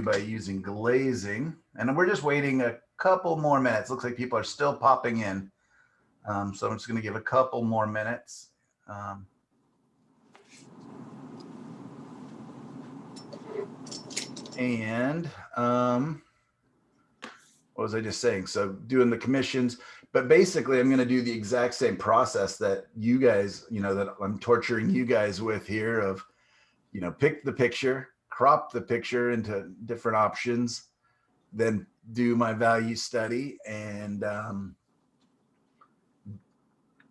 by using glazing, and we're just waiting a couple more minutes. Looks like people are still popping in, so I'm just going to give a couple more minutes. What was I just saying? So doing the commissions, but basically I'm going to do the exact same process that you guys, that I'm torturing you guys with here of, pick the picture, crop the picture into different options, then do my value study and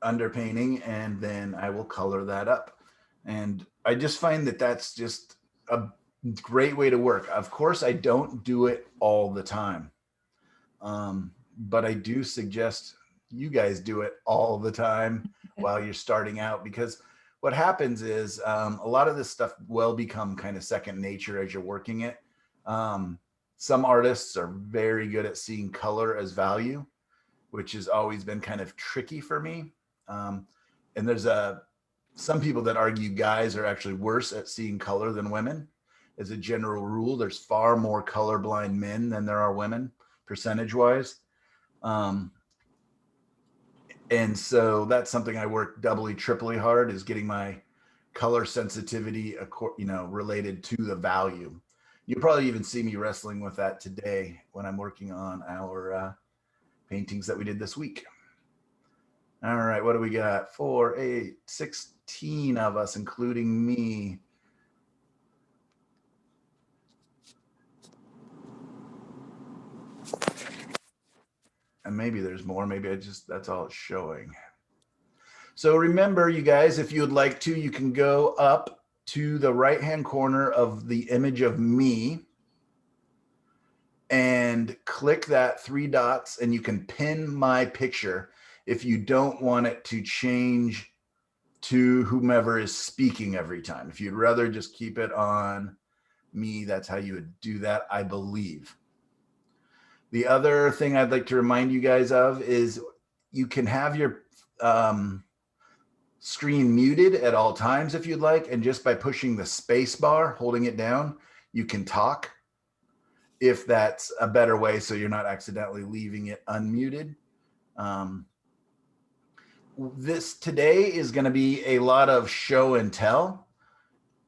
underpainting, and then I will color that up. And I just find that that's just a great way to work. Of course, I don't do it all the time. But I do suggest you guys do it all the time while you're starting out, because what happens is a lot of this stuff will become kind of second nature as you're working it. Some artists are very good at seeing color as value, which has always been kind of tricky for me. And there's some people that argue guys are actually worse at seeing color than women. As a general rule, there's far more colorblind men than there are women, percentage-wise. And so that's something I work doubly, triply hard, is getting my color sensitivity, related to the value. You'll probably even see me wrestling with that today when I'm working on our paintings that we did this week. All right, what do we got? 4, 8, 16 of us, including me. And maybe there's more. Maybe that's all it's showing. So remember, you guys, if you would like to, you can go up to the right-hand corner of the image of me and click that 3 dots, and you can pin my picture if you don't want it to change to whomever is speaking every time. If you'd rather just keep it on me, that's how you would do that, I believe. The other thing I'd like to remind you guys of is you can have your screen muted at all times if you'd like, and just by pushing the space bar, holding it down, you can talk, if that's a better way so you're not accidentally leaving it unmuted. This today is going to be a lot of show and tell,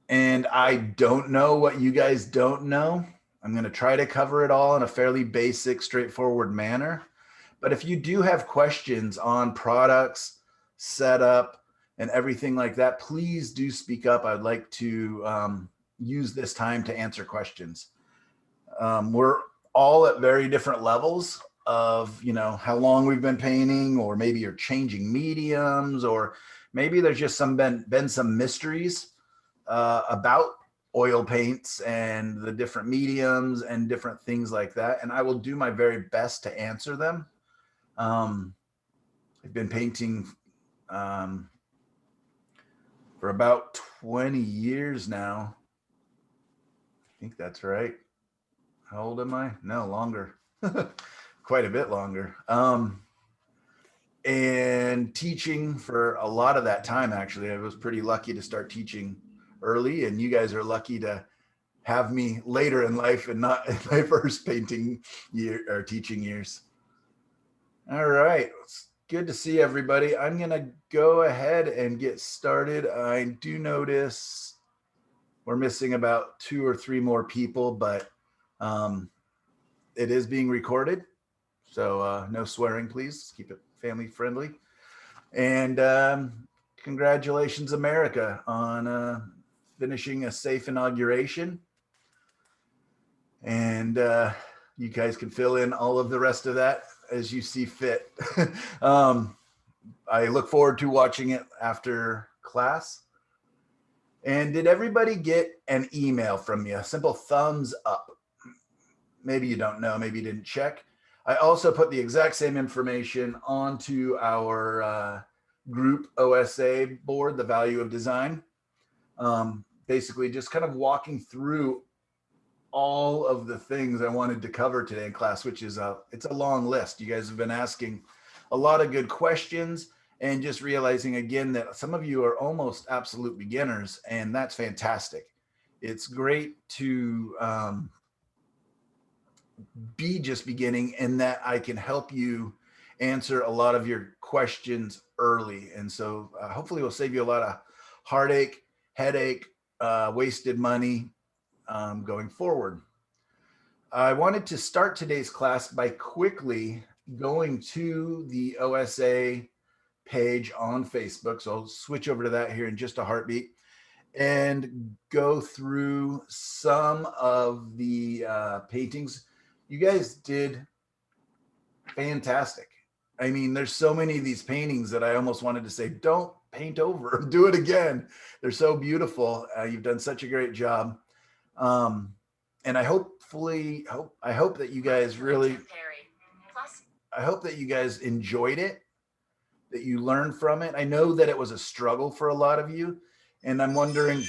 and I don't know what you guys don't know. I'm going to try to cover it all in a fairly basic, straightforward manner. But if you do have questions on products, setup, and everything like that, please do speak up. I'd like to use this time to answer questions. We're all at very different levels of, how long we've been painting, or maybe you're changing mediums, or maybe there's just been some mysteries about oil paints and the different mediums and different things like that. And I will do my very best to answer them. I've been painting for about 20 years now. I think that's right. How old am I? No, longer. Quite a bit longer. And teaching for a lot of that time, actually. I was pretty lucky to start teaching early, and you guys are lucky to have me later in life and not in my first painting year or teaching years. All right, it's good to see everybody. I'm gonna go ahead and get started. I do notice we're missing about 2 or 3 more people, but it is being recorded, so no swearing, please. Keep it family friendly. And congratulations, America, on finishing a safe inauguration. And you guys can fill in all of the rest of that as you see fit. I look forward to watching it after class. And did everybody get an email from me? A simple thumbs up. Maybe you don't know, maybe you didn't check. I also put the exact same information onto our group OSA board, the Value of Design. Basically just kind of walking through all of the things I wanted to cover today in class, which is it's a long list. You guys have been asking a lot of good questions, and just realizing again that some of you are almost absolute beginners, and that's fantastic. It's great to be just beginning, and that I can help you answer a lot of your questions early. And so hopefully we'll save you a lot of heartache, headache, wasted money going forward. I wanted to start today's class by quickly going to the OSA page on Facebook. So I'll switch over to that here in just a heartbeat and go through some of the paintings. You guys did fantastic. I mean, there's so many of these paintings that I almost wanted to say, don't paint over, do it again. They're so beautiful. You've done such a great job. And I hope that you guys really, I hope that you guys enjoyed it, that you learned from it. I know that it was a struggle for a lot of you, and I'm wondering,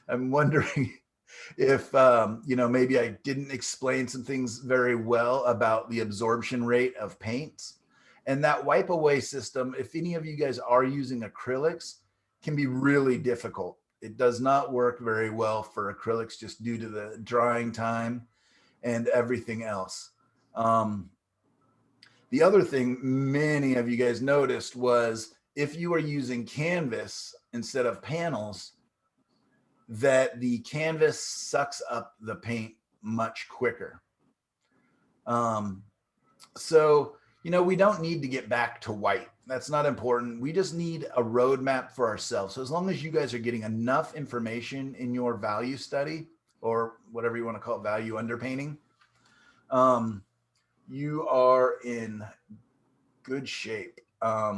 I'm wondering if maybe I didn't explain some things very well about the absorption rate of paints. And that wipe away system, if any of you guys are using acrylics, can be really difficult. It does not work very well for acrylics just due to the drying time and everything else. The other thing many of you guys noticed was if you are using canvas instead of panels, that the canvas sucks up the paint much quicker. So, we don't need to get back to white. That's not important. We just need a roadmap for ourselves. So as long as you guys are getting enough information in your value study, or whatever you want to call it, value underpainting, you are in good shape. I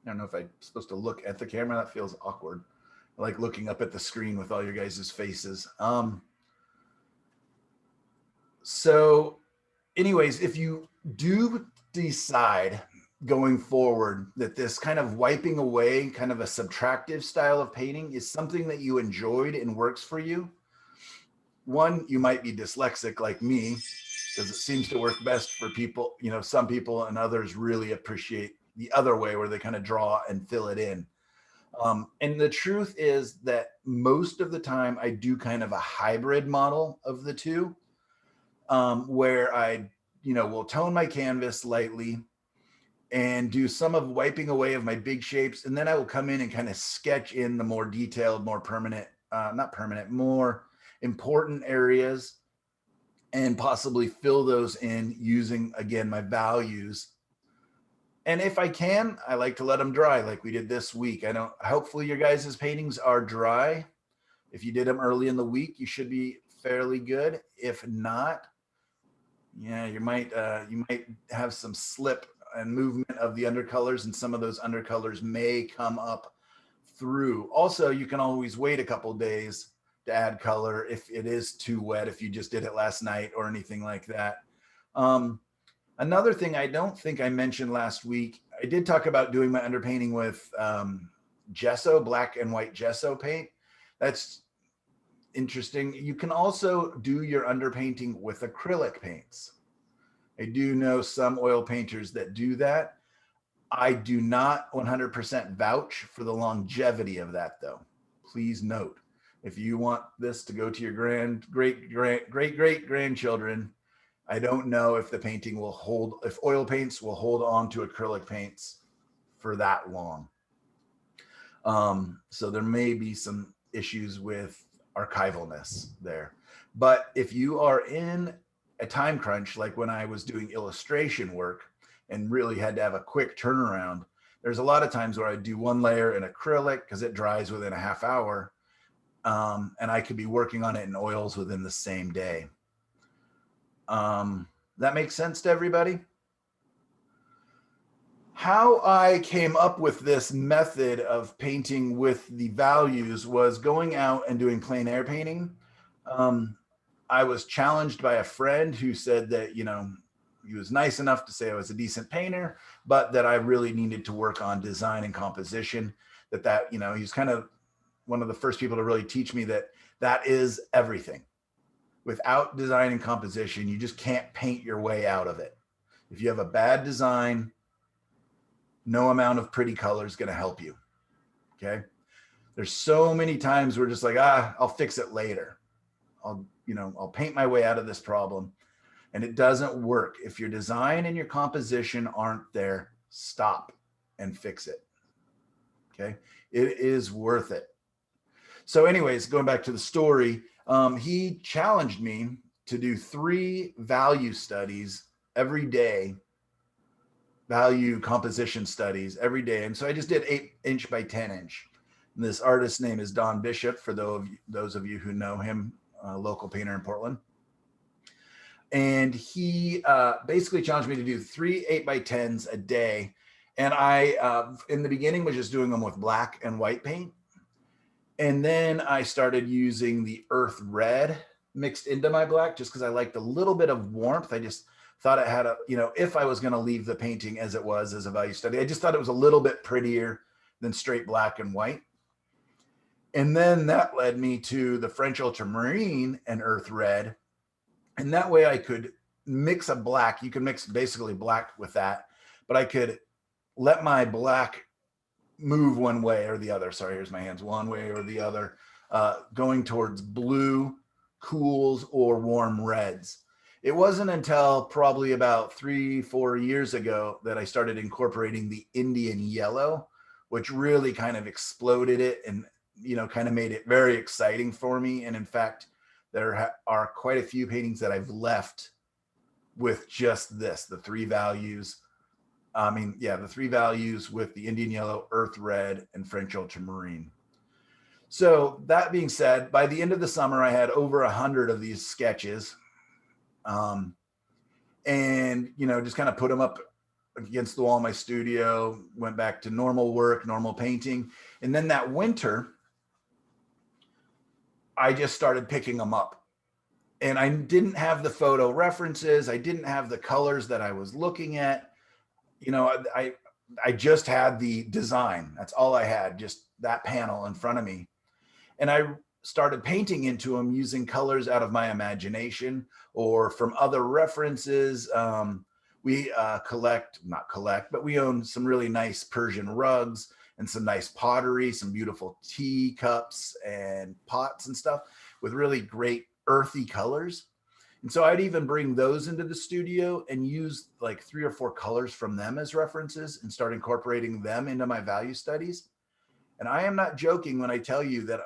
don't know if I'm supposed to look at the camera. That feels awkward. I like looking up at the screen with all your guys' faces. So anyways, if you do decide going forward that this kind of wiping away, kind of a subtractive style of painting is something that you enjoyed and works for you, one, you might be dyslexic like me, because it seems to work best for people, some people, and others really appreciate the other way where they kind of draw and fill it in. And the truth is that most of the time I do kind of a hybrid model of the two, where I, will tone my canvas lightly and do some of wiping away of my big shapes. And then I will come in and kind of sketch in the more detailed, more permanent, more important areas, and possibly fill those in using, again, my values. And if I can, I like to let them dry like we did this week. I know hopefully your guys' paintings are dry. If you did them early in the week, you should be fairly good. If not, yeah, you might have some slip and movement of the undercolors, and some of those undercolors may come up through. Also, you can always wait a couple days to add color if it is too wet, if you just did it last night or anything like that. Another thing I don't think I mentioned last week, I did talk about doing my underpainting with gesso, black and white gesso paint. That's interesting. You can also do your underpainting with acrylic paints. I do know some oil painters that do that. I do not 100% vouch for the longevity of that, though. Please note, if you want this to go to your great grandchildren, I don't know if the painting will hold, if oil paints will hold on to acrylic paints for that long. So there may be some issues with archivalness there. But if you are in a time crunch, like when I was doing illustration work and really had to have a quick turnaround, there's a lot of times where I do one layer in acrylic because it dries within a half hour. And I could be working on it in oils within the same day. That makes sense to everybody? How I came up with this method of painting with the values was going out and doing plein air painting. I was challenged by a friend who said that, he was nice enough to say I was a decent painter, but that I really needed to work on design and composition, that he's kind of one of the first people to really teach me that is everything. Without design and composition, you just can't paint your way out of it. If you have a bad design, no amount of pretty color is going to help you. Okay. There's so many times we're just like, I'll fix it later. I'll paint my way out of this problem. And it doesn't work. If your design and your composition aren't there, stop and fix it. Okay. It is worth it. So anyways, going back to the story, he challenged me to do 3 value studies every day, value composition studies every day. And so I just did 8" by 10". And this artist's name is Don Bishop, for those of you who know him, a local painter in Portland. And he basically challenged me to do 3 8 by 10s a day. And I, in the beginning, was just doing them with black and white paint. And then I started using the earth red mixed into my black, just because I liked a little bit of warmth. I just thought it had if I was going to leave the painting as it was as a value study, I just thought it was a little bit prettier than straight black and white. And then that led me to the French ultramarine and earth red. And that way I could mix a black. You can mix basically black with that, but I could let my black move one way or the other. Sorry, here's my hands, one way or the other, going towards blue, cools, or warm reds. It wasn't until probably about 3-4 years ago that I started incorporating the Indian yellow, which really kind of exploded it and, kind of made it very exciting for me. And in fact, there are quite a few paintings that I've left with just this, the 3 values. The 3 values with the Indian yellow, earth red, and French ultramarine. So that being said, by the end of the summer, I had over 100 of these sketches. And, just kind of put them up against the wall in my studio, went back to normal work, normal painting. And then that winter, I just started picking them up. And I didn't have the photo references. I didn't have the colors that I was looking at. I just had the design. That's all I had, just that panel in front of me. And I started painting into them using colors out of my imagination or from other references. We we own some really nice Persian rugs and some nice pottery, some beautiful tea cups and pots and stuff with really great earthy colors. And so I'd even bring those into the studio and use like 3 or 4 colors from them as references and start incorporating them into my value studies. And I am not joking when I tell you that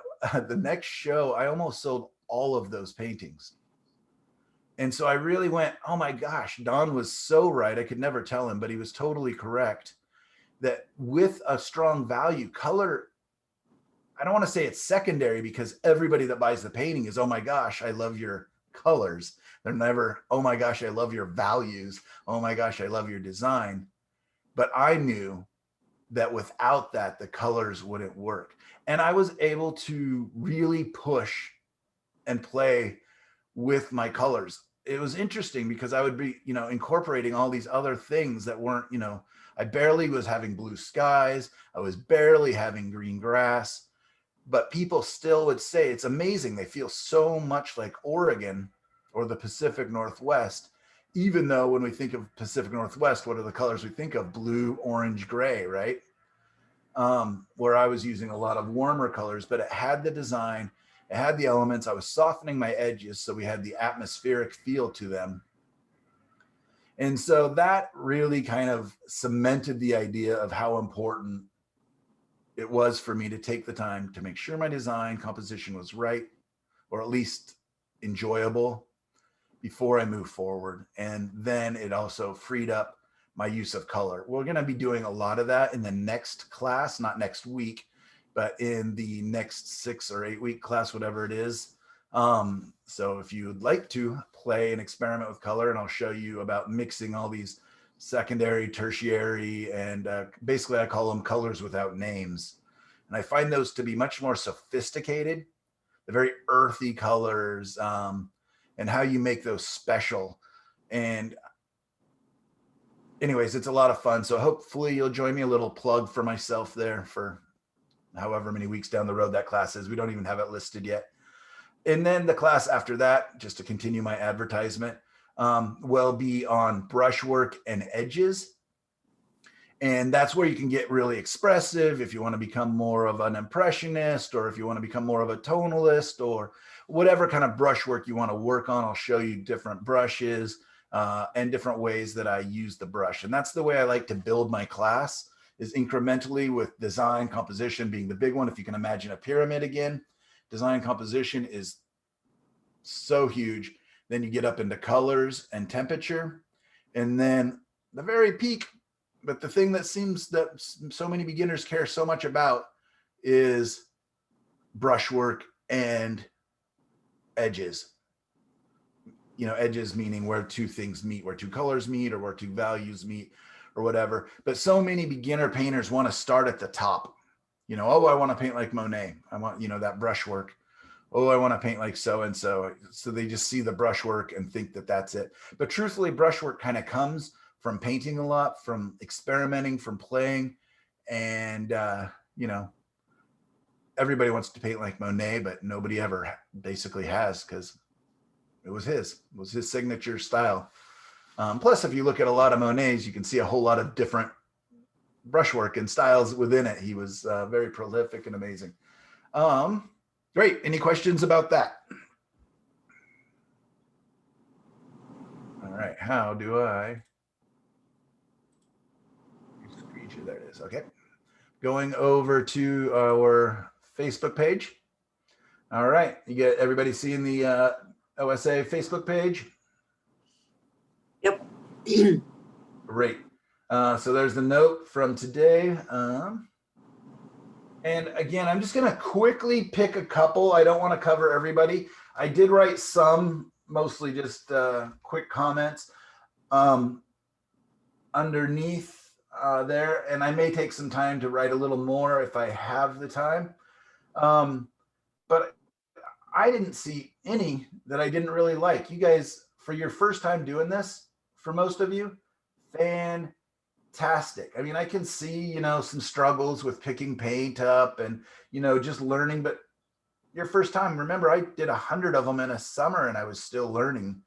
the next show, I almost sold all of those paintings. And so I really went, oh my gosh, Don was so right. I could never tell him, but he was totally correct that with a strong value, color, I don't want to say it's secondary because everybody that buys the painting is, oh my gosh, I love your colors. They're never, oh my gosh, I love your values. Oh my gosh, I love your design. But I knew that without that, the colors wouldn't work. And I was able to really push and play with my colors. It was interesting because I would be, incorporating all these other things that weren't, I barely was having blue skies. I was barely having green grass, but people still would say it's amazing. They feel so much like Oregon or the Pacific Northwest, even though when we think of Pacific Northwest, what are the colors we think of? Blue, orange, gray, right? Where I was using a lot of warmer colors, but it had the design, it had the elements. I was softening my edges so we had the atmospheric feel to them. And so that really kind of cemented the idea of how important it was for me to take the time to make sure my design composition was right, or at least enjoyable, before I move forward. And then it also freed up my use of color. We're going to be doing a lot of that in the next class, not next week, but in the next 6 or 8 week class, whatever it is. So if you would like to play and experiment with color, and I'll show you about mixing all these secondary, tertiary, and basically I call them colors without names. And I find those to be much more sophisticated, the very earthy colors, and how you make those special. And anyways, it's a lot of fun. So hopefully you'll join me. A little plug for myself there for however many weeks down the road that class is. We don't even have it listed yet. And then the class after that, just to continue my advertisement, will be on brushwork and edges. And that's where you can get really expressive if you want to become more of an impressionist, or if you want to become more of a tonalist, or whatever kind of brushwork you want to work on. I'll show you different brushes and different ways that I use the brush. And that's the way I like to build my class, is incrementally, with design, composition being the big one. If you can imagine a pyramid again, design composition is so huge. Then you get up into colors and temperature. And then the very peak, but the thing that seems that so many beginners care so much about is brushwork and edges. You know, edges meaning where two things meet, where two colors meet, or where two values meet, or whatever. But so many beginner painters want to start at the top. You know, oh, I want to paint like Monet. I want, you know, that brushwork. Oh, I want to paint like so-and-so. So they just see the brushwork and think that that's it. But truthfully, brushwork kind of comes from painting a lot, from experimenting, from playing. And, you know, everybody wants to paint like Monet, but nobody ever basically has, because it was his signature style. Plus, if you look at a lot of Monet's, you can see a whole lot of different brushwork and styles within it. He was very prolific and amazing. Great. Any questions about that? All right. How do I? There it is. Okay. Going over to our Facebook page. All right. You get everybody seeing the OSA Facebook page? Yep. Great. So there's the note from today. And again, I'm just going to quickly pick a couple. I don't want to cover everybody. I did write some, mostly just quick comments underneath there. And I may take some time to write a little more if I have the time. But I didn't see any that I didn't really like. You guys, for your first time doing this, for most of you, fantastic. I mean, I can see, you know, some struggles with picking paint up and, you know, just learning, but your first time, remember, I did 100 of them in a summer and I was still learning.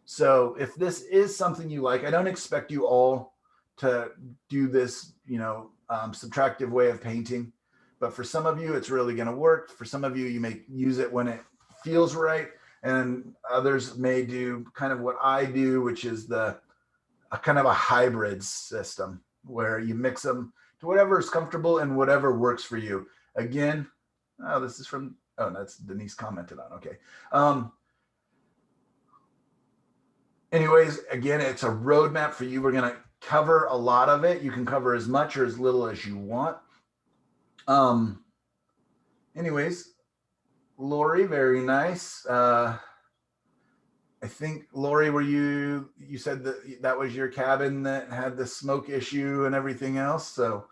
So if this is something you like, I don't expect you all to do this, you know, subtractive way of painting, but for some of you, it's really going to work. For some of you, you may use it when it feels right. And others may do kind of what I do, which is a kind of a hybrid system where you mix them to whatever is comfortable and whatever works for you. Again, oh, this is from, oh, that's Denise commented on. Okay. Anyways, again, it's a roadmap for you. We're going to cover a lot of it. You can cover as much or as little as you want. Anyways, Lori, very nice. I think, Lori, were you said that was your cabin that had the smoke issue and everything else. So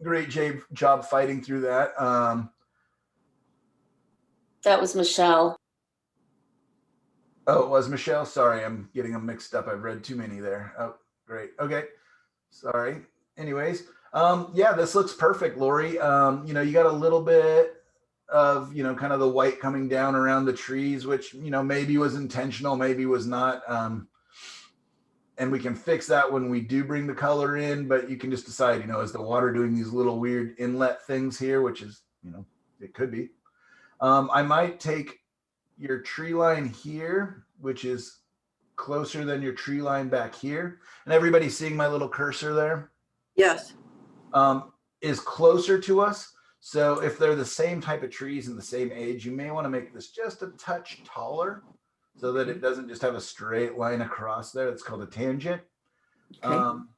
great job fighting through that. That was Michelle. Oh, it was Michelle. Sorry, I'm getting them mixed up. I've read too many there. Oh, great. Okay. Sorry. Anyways, yeah, this looks perfect, Lori. You know, you got a little bit of, you know, kind of the white coming down around the trees, which, you know, maybe was intentional, maybe was not. And we can fix that when we do bring the color in, but you can just decide, you know, is the water doing these little weird inlet things here, which is, you know, it could be. I might take your tree line here, which is closer than your tree line back here. And everybody seeing my little cursor there? Yes. Is closer to us. So if they're the same type of trees and the same age, you may want to make this just a touch taller so that it doesn't just have a straight line across there. It's called a tangent. Okay.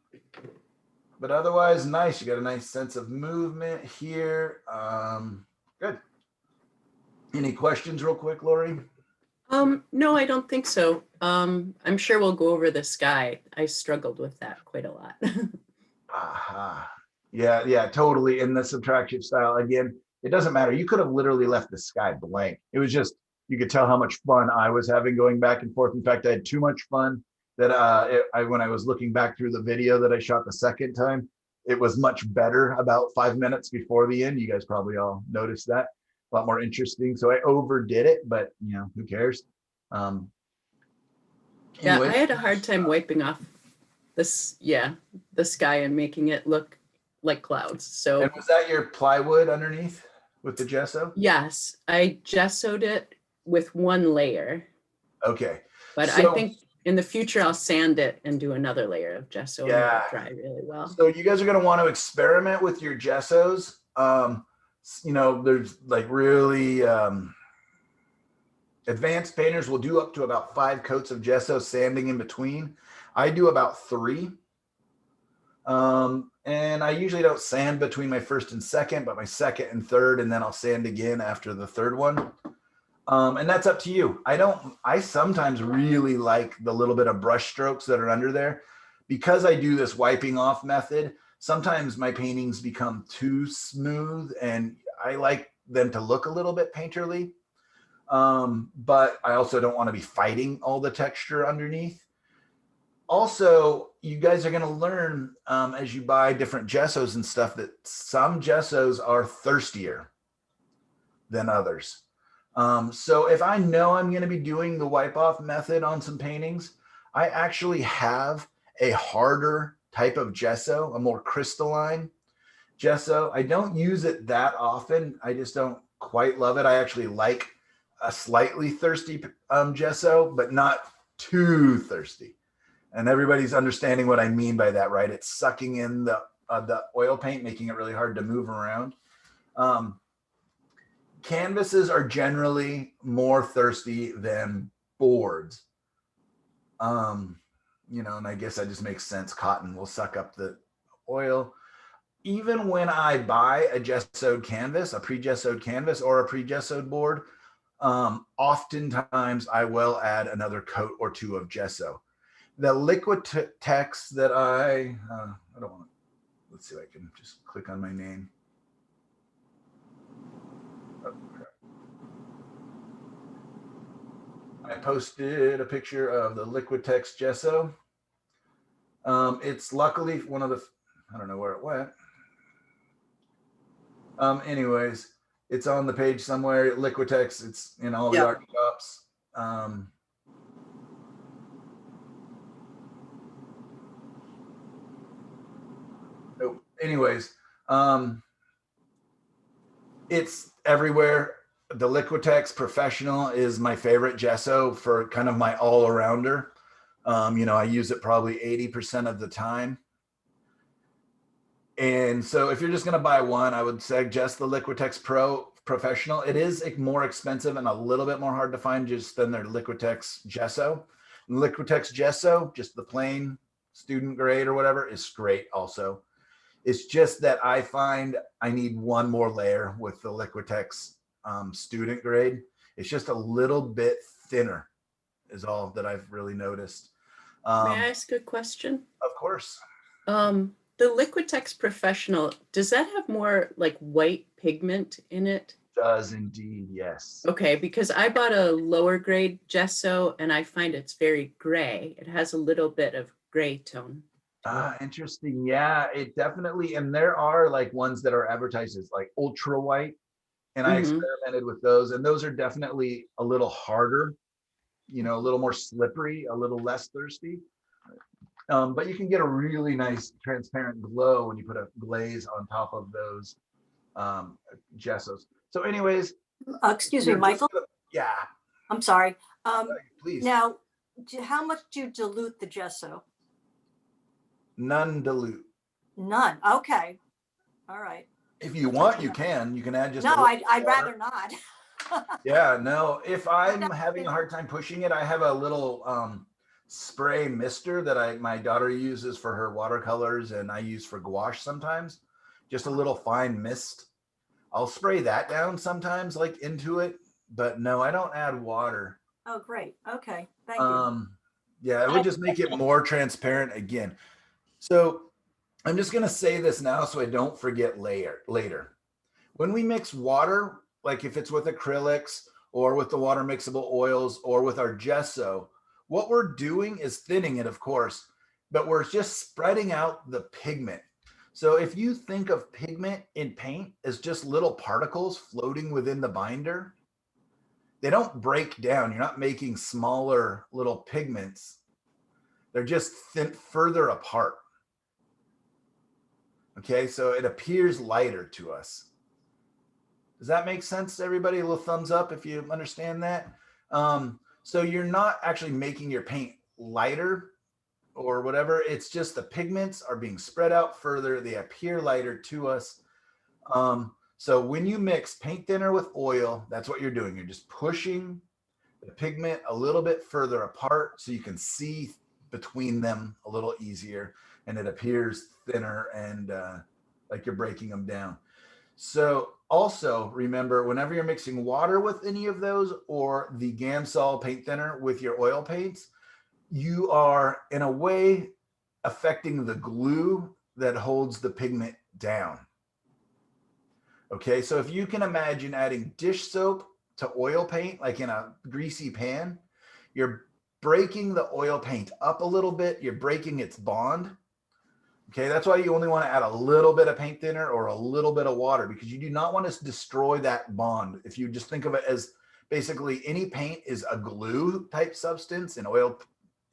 But otherwise, nice. You got a nice sense of movement here. Good. Any questions real quick, Lori? No, I don't think so. I'm sure we'll go over the sky. I struggled with that quite a lot. Aha. Yeah, totally. In the subtractive style, again, it doesn't matter. You could have literally left the sky blank. It was just, you could tell how much fun I was having going back and forth. In fact, I had too much fun that when I was looking back through the video that I shot the second time, it was much better about 5 minutes before the end. You guys probably all noticed that. A lot more interesting. So I overdid it, but you know, who cares? Yeah, Anyway. I had a hard time wiping off the sky and making it look like clouds. So, And was that your plywood underneath with the gesso? yes, I gessoed it with one layer, Okay. but I think in the future I'll sand it and do another layer of gesso and it'll dry really well. So you guys are going to want to experiment with your gessos. You know, there's like really advanced painters will do up to about 5 coats of gesso, sanding in between. I do about 3. And I usually don't sand between my first and second, but my second and third, and then I'll sand again after the third one. And that's up to you. I sometimes really like the little bit of brush strokes that are under there. Because I do this wiping off method, sometimes my paintings become too smooth and I like them to look a little bit painterly. But I also don't want to be fighting all the texture underneath. Also, you guys are going to learn as you buy different gessos and stuff that some gessos are thirstier than others. So if I know I'm going to be doing the wipe off method on some paintings, I actually have a harder type of gesso, a more crystalline gesso. I don't use it that often. I just don't quite love it. I actually like a slightly thirsty gesso, but not too thirsty. And everybody's understanding what I mean by that, right? It's sucking in the oil paint, making it really hard to move around. Canvases are generally more thirsty than boards. You know, and I guess that just makes sense. Cotton will suck up the oil. Even when I buy a gessoed canvas, a pre-gessoed canvas or a pre-gessoed board, oftentimes I will add another coat or 2 of gesso. The Liquitex that I don't want to, let's see if I can just click on my name. Oh, crap. I posted a picture of the Liquitex gesso. It's luckily one of the, I don't know where it went. Anyways, it's on the page somewhere. Liquitex, it's in all the art shops. Anyways, it's everywhere. The Liquitex Professional is my favorite gesso for kind of my all-arounder. You know, I use it probably 80% of the time. And so if you're just going to buy one, I would suggest the Liquitex Professional. It is more expensive and a little bit more hard to find just than their Liquitex gesso. And Liquitex gesso, just the plain student grade or whatever, is great also. It's just that I find I need one more layer with the Liquitex student grade. It's just a little bit thinner is all that I've really noticed. May I ask a question? Of course. The Liquitex Professional, does that have more like white pigment in it? Does indeed, yes. Okay, because I bought a lower grade gesso and I find it's very gray. It has a little bit of gray tone. Interesting. Yeah, it definitely, and there are like ones that are advertised as like ultra white, and I experimented with those, and those are definitely a little harder, you know, a little more slippery, a little less thirsty. But you can get a really nice transparent glow when you put a glaze on top of those gessos. So anyways. Excuse me, Michael? Yeah. I'm sorry. Please. Now, how much do you dilute the gesso? None dilute. None. Okay. All right. If you want, you can add just. No, I'd rather not. Yeah, no. If I'm having a hard time pushing it, I have a little spray mister that my daughter uses for her watercolors, and I use for gouache sometimes. Just a little fine mist. I'll spray that down sometimes, like into it, but no, I don't add water. Oh, great. Okay, thank you. Yeah, it would just make it more transparent again. So I'm just gonna say this now so I don't forget later. When we mix water, like if it's with acrylics or with the water mixable oils or with our gesso, what we're doing is thinning it, of course, but we're just spreading out the pigment. So if you think of pigment in paint as just little particles floating within the binder, they don't break down. You're not making smaller little pigments. They're just further apart. Okay, so it appears lighter to us. Does that make sense to everybody? A little thumbs up if you understand that. So you're not actually making your paint lighter or whatever. It's just the pigments are being spread out further. They appear lighter to us. So when you mix paint thinner with oil, that's what you're doing. You're just pushing the pigment a little bit further apart so you can see between them a little easier, and it appears thinner and like you're breaking them down. So also remember, whenever you're mixing water with any of those or the Gamsol paint thinner with your oil paints, you are in a way affecting the glue that holds the pigment down. Okay, so if you can imagine adding dish soap to oil paint, like in a greasy pan, you're breaking the oil paint up a little bit, you're breaking its bond. Okay, that's why you only want to add a little bit of paint thinner or a little bit of water, because you do not want to destroy that bond. If you just think of it as basically any paint is a glue type substance. In oil,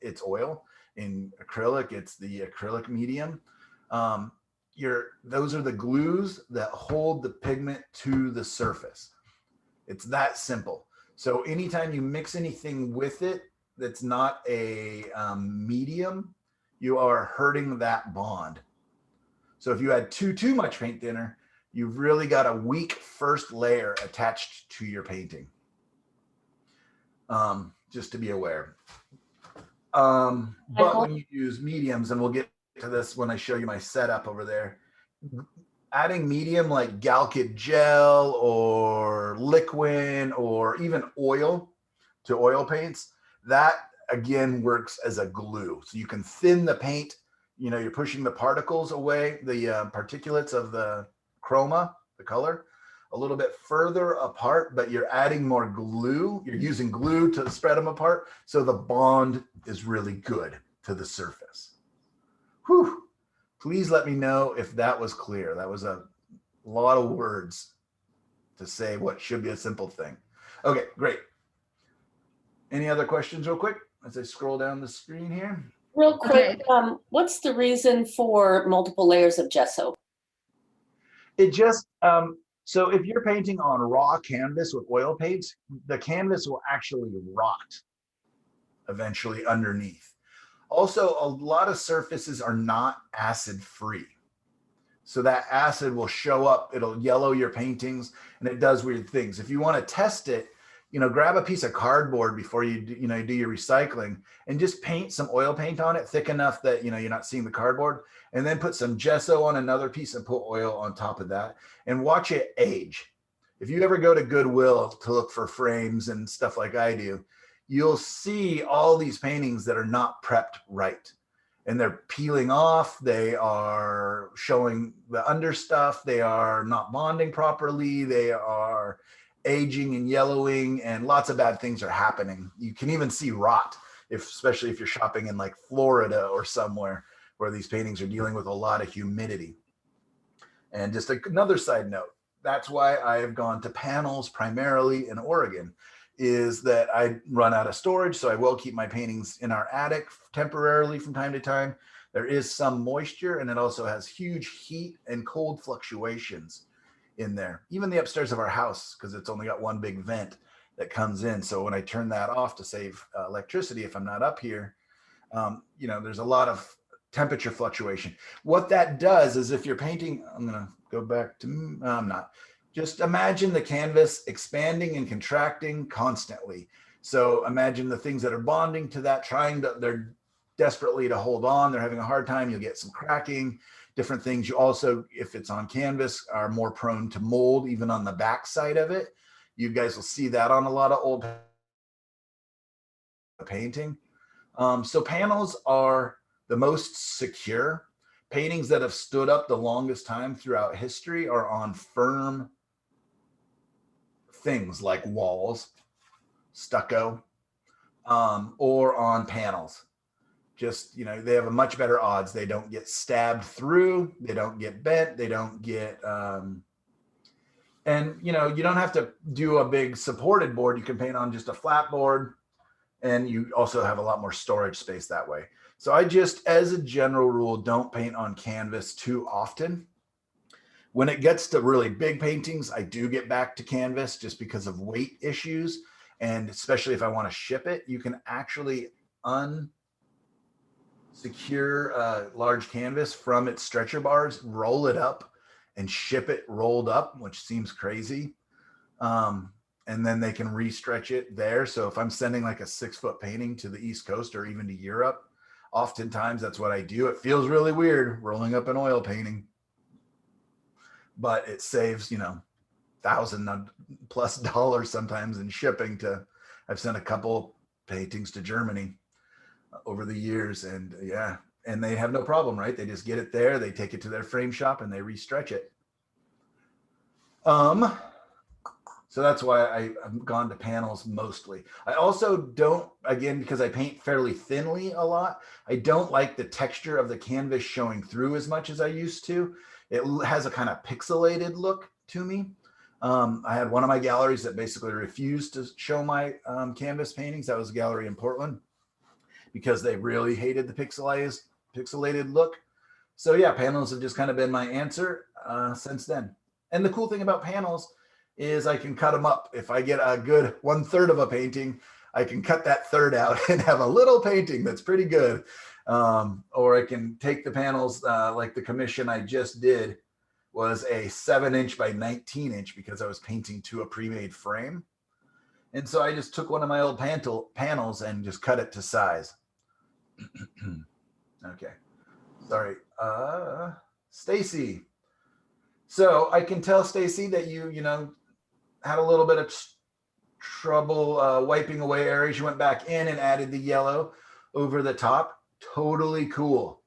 it's oil. In acrylic, it's the acrylic medium. Those are the glues that hold the pigment to the surface. It's that simple. So anytime you mix anything with it that's not a medium, you are hurting that bond. So if you add too much paint thinner, you've really got a weak first layer attached to your painting. Just to be aware. But when you use mediums, and we'll get to this when I show you my setup over there, adding medium like Galkid gel or liquid or even oil to oil paints, that again works as a glue. So you can thin the paint, you're pushing the particles away, the particulates of the chroma, the color, a little bit further apart, but you're adding more glue. You're using glue to spread them apart. So the bond is really good to the surface. Whew. Please let me know if that was clear. That was a lot of words to say what should be a simple thing. Okay, great. Any other questions real quick as I scroll down the screen here? Real quick, what's the reason for multiple layers of gesso? It just, so if you're painting on raw canvas with oil paints, the canvas will actually rot eventually underneath. Also, a lot of surfaces are not acid free. So that acid will show up, it'll yellow your paintings, and it does weird things. If you want to test it, grab a piece of cardboard before you do your recycling and just paint some oil paint on it thick enough that you're not seeing the cardboard, and then put some gesso on another piece and put oil on top of that and watch it age. If you ever go to Goodwill to look for frames and stuff like I do, you'll see all these paintings that are not prepped right. And they're peeling off, they are showing the under stuff, they are not bonding properly, they are aging and yellowing, and lots of bad things are happening. You can even see rot, especially if you're shopping in like Florida or somewhere where these paintings are dealing with a lot of humidity. And just another side note, that's why I have gone to panels primarily in Oregon, is that I run out of storage. So I will keep my paintings in our attic temporarily from time to time. There is some moisture, and it also has huge heat and cold fluctuations in there. Even the upstairs of our house, because it's only got one big vent that comes in. So when I turn that off to save electricity, if I'm not up here, there's a lot of temperature fluctuation. What that does is if you're painting, I'm going to go back to, I'm not. Just imagine the canvas expanding and contracting constantly. So imagine the things that are bonding to that, they're desperately to hold on. They're having a hard time. You'll get some cracking, different things. You also, if it's on canvas, are more prone to mold, even on the back side of it. You guys will see that on a lot of old painting. So panels are the most secure. Paintings that have stood up the longest time throughout history are on firm things like walls, stucco, or on panels. Just, they have a much better odds. They don't get stabbed through, they don't get bent, they don't get, and you don't have to do a big supported board. You can paint on just a flat board, and you also have a lot more storage space that way. So I just, as a general rule, don't paint on canvas too often. When it gets to really big paintings, I do get back to canvas just because of weight issues. And especially if I want to ship it, you can actually unsecure a large canvas from its stretcher bars, roll it up and ship it rolled up, which seems crazy. And then they can re-stretch it there. So if I'm sending like a 6-foot painting to the East Coast or even to Europe, oftentimes that's what I do. It feels really weird rolling up an oil painting, but it saves, $1,000+ sometimes in shipping to, I've sent a couple paintings to Germany over the years, and yeah, and they have no problem, right? They just get it there, they take it to their frame shop and they re-stretch it. So that's why I've gone to panels mostly. I also don't, again, because I paint fairly thinly a lot, I don't like the texture of the canvas showing through as much as I used to. It has a kind of pixelated look to me. I had one of my galleries that basically refused to show my canvas paintings. That was a gallery in Portland because they really hated the pixelated look. So yeah, panels have just kind of been my answer since then. And the cool thing about panels is I can cut them up. If I get a good 1/3 of a painting, I can cut that third out and have a little painting that's pretty good. Or I can take the panels, like the commission I just did was a 7-inch by 19-inch because I was painting to a pre-made frame. And so I just took one of my old panels and just cut it to size. Okay, sorry. Stacy. So I can tell, Stacy, that you had a little bit of trouble wiping away areas. You went back in and added the yellow over the top. Totally cool.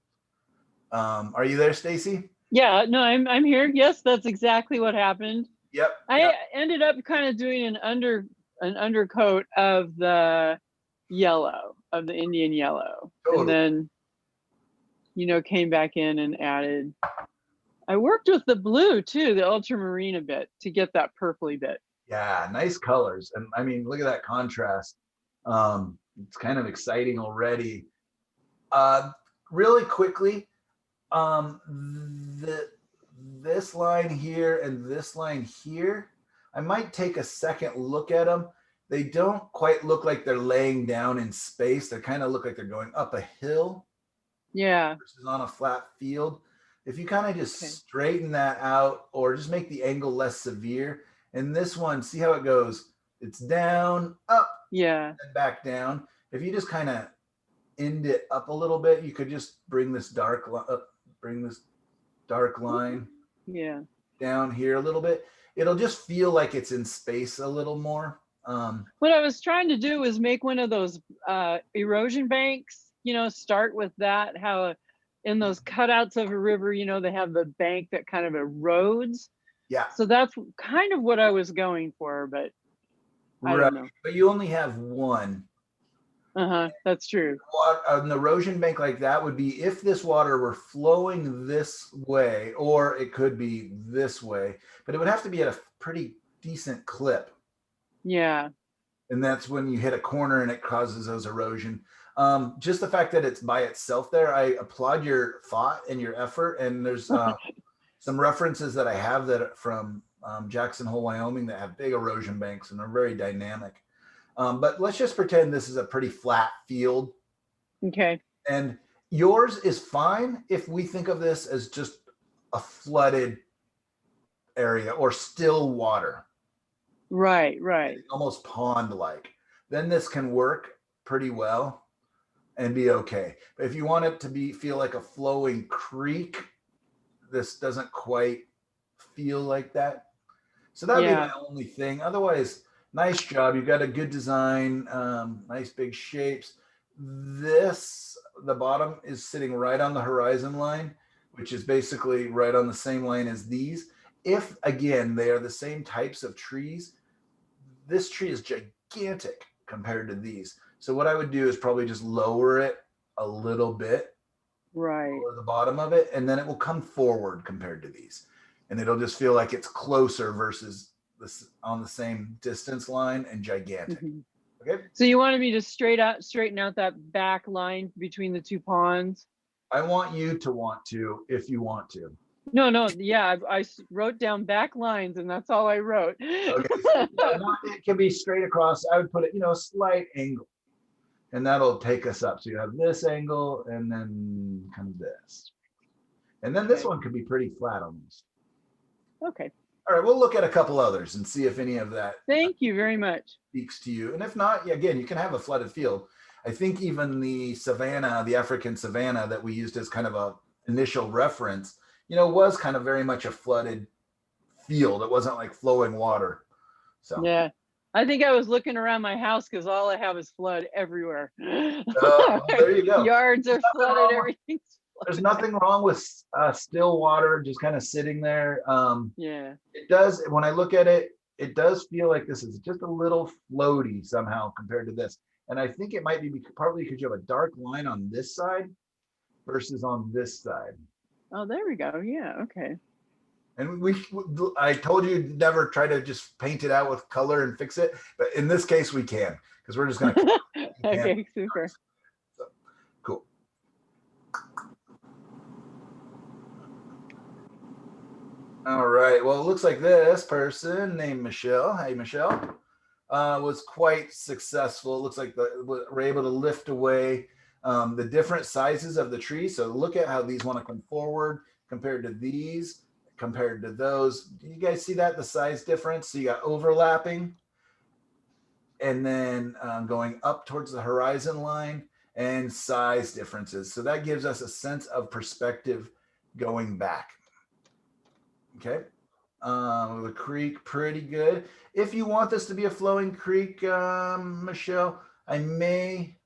Are you there, Stacy? Yeah, no, I'm here. Yes, that's exactly what happened. Yep. I ended up kind of doing an undercoat of the yellow, of the Indian yellow. Totally. And then, came back in and added. I worked with the blue too, the ultramarine a bit to get that purpley bit. Yeah, nice colors. And I mean, look at that contrast. It's kind of exciting already. Really quickly, this line here and this line here, I might take a second look at them. They don't quite look like they're laying down in space. They kind of look like they're going up a hill. Yeah. Versus on a flat field. If you kind of just straighten that out or just make the angle less severe. And this one, see how it goes? It's down, up, yeah, and back down. If you just kind of end it up a little bit, you could just bring this dark line down here a little bit. It'll just feel like it's in space a little more. What I was trying to do was make one of those erosion banks, start with that, how in those cutouts of a river, they have the bank that kind of erodes. Yeah. So that's kind of what I was going for, but I don't know. But you only have one. That's true. An erosion bank like that would be if this water were flowing this way, or it could be this way, but it would have to be at a pretty decent clip. Yeah. And that's when you hit a corner and it causes those erosion. Just the fact that it's by itself there, I applaud your thought and your effort. And there's some references that I have that from Jackson Hole, Wyoming, that have big erosion banks and they're very dynamic. But let's just pretend this is a pretty flat field. Okay. And yours is fine if we think of this as just a flooded area or still water. Right. Almost pond-like. Then this can work pretty well and be okay. But if you want it to feel like a flowing creek, this doesn't quite feel like that. So that'd be my only thing. Otherwise, nice job. You've got a good design, nice big shapes. The bottom is sitting right on the horizon line, which is basically right on the same line as these. If, again, they are the same types of trees, this tree is gigantic compared to these. So what I would do is probably just lower it a little bit. Right. Lower the bottom of it, and then it will come forward compared to these. And it'll just feel like it's closer versus this on the same distance line and gigantic. Okay. So you wanted me to straighten out that back line between the two ponds? I want you to want to, if you want to. No, yeah, wrote down back lines and that's all I wrote. Okay, so, it can be straight across. I would put it, a slight angle, and that'll take us up. So you have this angle and then kind of this. And then this Okay. one could be pretty flat almost. Okay, All right, we'll look at a couple others and see if any of that thank you very much. speaks to you. And if not, yeah, again, you can have a flooded field. I think even the savanna, the African savanna that we used as kind of a initial reference, was kind of very much a flooded field. It wasn't like flowing water. So Yeah, I think I was looking around my house because all I have is flood everywhere. well, there you go. Yards are flooded, everything's There's flooded. nothing wrong with still water just kind of sitting there. Yeah, It does, when I look at it, it does feel like this is just a little floaty somehow compared to this. And I think it might be partly because you have a dark line on this side versus on this side. oh, there we go. Yeah, okay. And I told you never try to just paint it out with color and fix it, but in this case we can, because we're just going to. Okay, super. So, cool. All right. Well, it looks like this person named Michelle. Hey, Michelle, was quite successful. It looks like we're able to lift away the different sizes of the tree. So look at how these want to come forward compared to these, compared to those. Do you guys see that? The size difference? So you got overlapping and then going up towards the horizon line and size differences. So that gives us a sense of perspective going back. Okay. The creek, pretty good. If you want this to be a flowing creek, Michelle, I may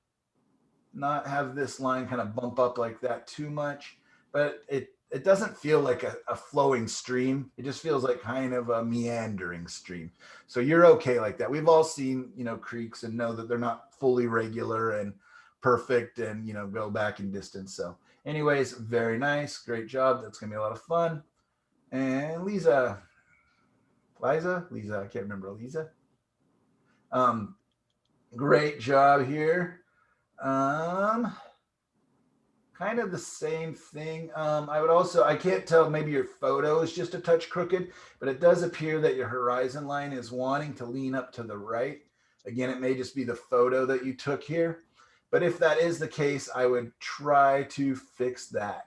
not have this line kind of bump up like that too much, but it doesn't feel like a flowing stream. It just feels like kind of a meandering stream. So you're okay like that. We've all seen, creeks and know that they're not fully regular and perfect and, go back in distance. So anyways, very nice. Great job. That's going to be a lot of fun. And Liza, I can't remember. Liza. Great job here. Kind of the same thing. I can't tell, maybe your photo is just a touch crooked, but it does appear that your horizon line is wanting to lean up to the right. Again, it may just be the photo that you took here, but if that is the case, I would try to fix that.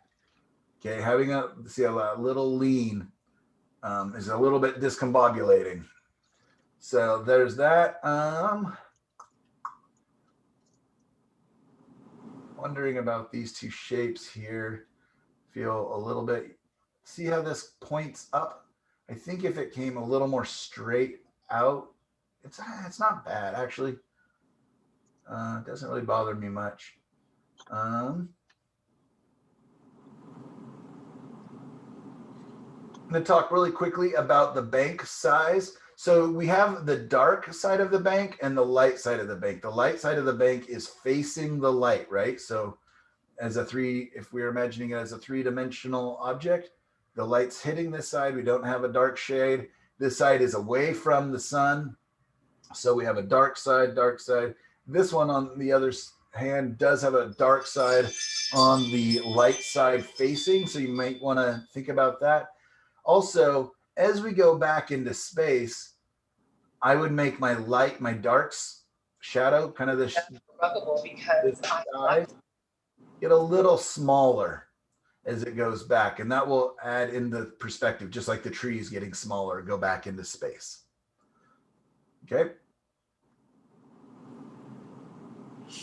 Okay, having a little lean is a little bit discombobulating. So there's that. Wondering about these two shapes here. Feel a little bit, see how this points up? I think if it came a little more straight out, it's not bad actually. It doesn't really bother me much. I'm going to talk really quickly about the bank size. So we have the dark side of the bank and the light side of the bank. The light side of the bank is facing the light, right? So if we're imagining it as a three-dimensional object, the light's hitting this side. We don't have a dark shade. This side is away from the sun. So we have a dark side, dark side. This one on the other hand does have a dark side on the light side facing. So you might want to think about that. Also, as we go back into space, I would make my darks shadow, kind of this size, get a little smaller as it goes back. And that will add in the perspective, just like the trees getting smaller, go back into space. Okay.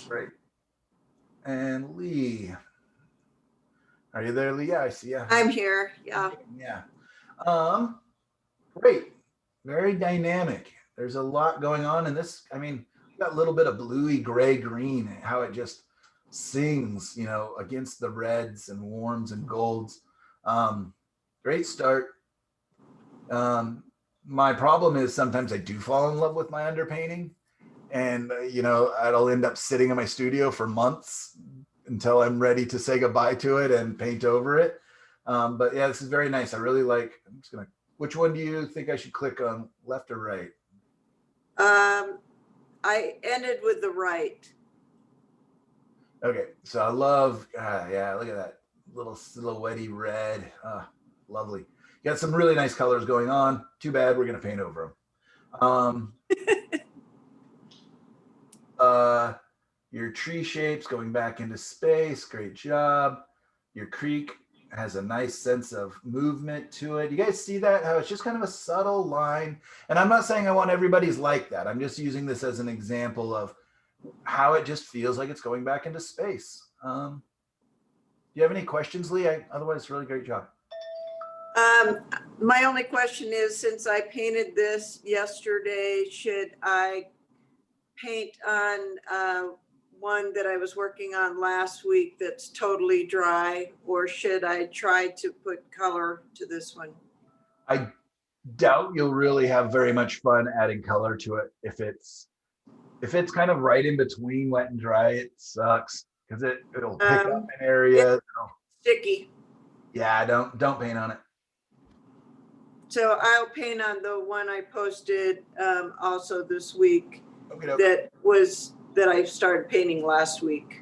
Great. And Lee. Are you there, Lee? Yeah, I see you. I'm here. Yeah. Yeah. Great. Very dynamic. There's a lot going on in this. I mean, got a little bit of bluey gray green, how it just sings, against the reds and warms and golds. Great start. My problem is sometimes I do fall in love with my underpainting, and I'll end up sitting in my studio for months until I'm ready to say goodbye to it and paint over it. But yeah, this is very nice. I really like. I'm just gonna. Which one do you think I should click on, left or right? I ended with the right. Okay, so I love. Yeah, look at that little silhouette red. lovely. You got some really nice colors going on. Too bad we're going to paint over them. Your tree shapes going back into space. Great job. Your creek has a nice sense of movement to it. You guys see that? How it's just kind of a subtle line. And I'm not saying I want everybody's like that. I'm just using this as an example of how it just feels like it's going back into space. Do you have any questions, Lee? Otherwise, really great job. My only question is, since I painted this yesterday, should I paint on one that I was working on last week that's totally dry, or should I try to put color to this one? I doubt you'll really have very much fun adding color to it. If it's kind of right in between wet and dry, it sucks because it'll pick up an area. It's sticky. Yeah, don't paint on it. So I'll paint on the one I posted also this week. Okay. That I started painting last week.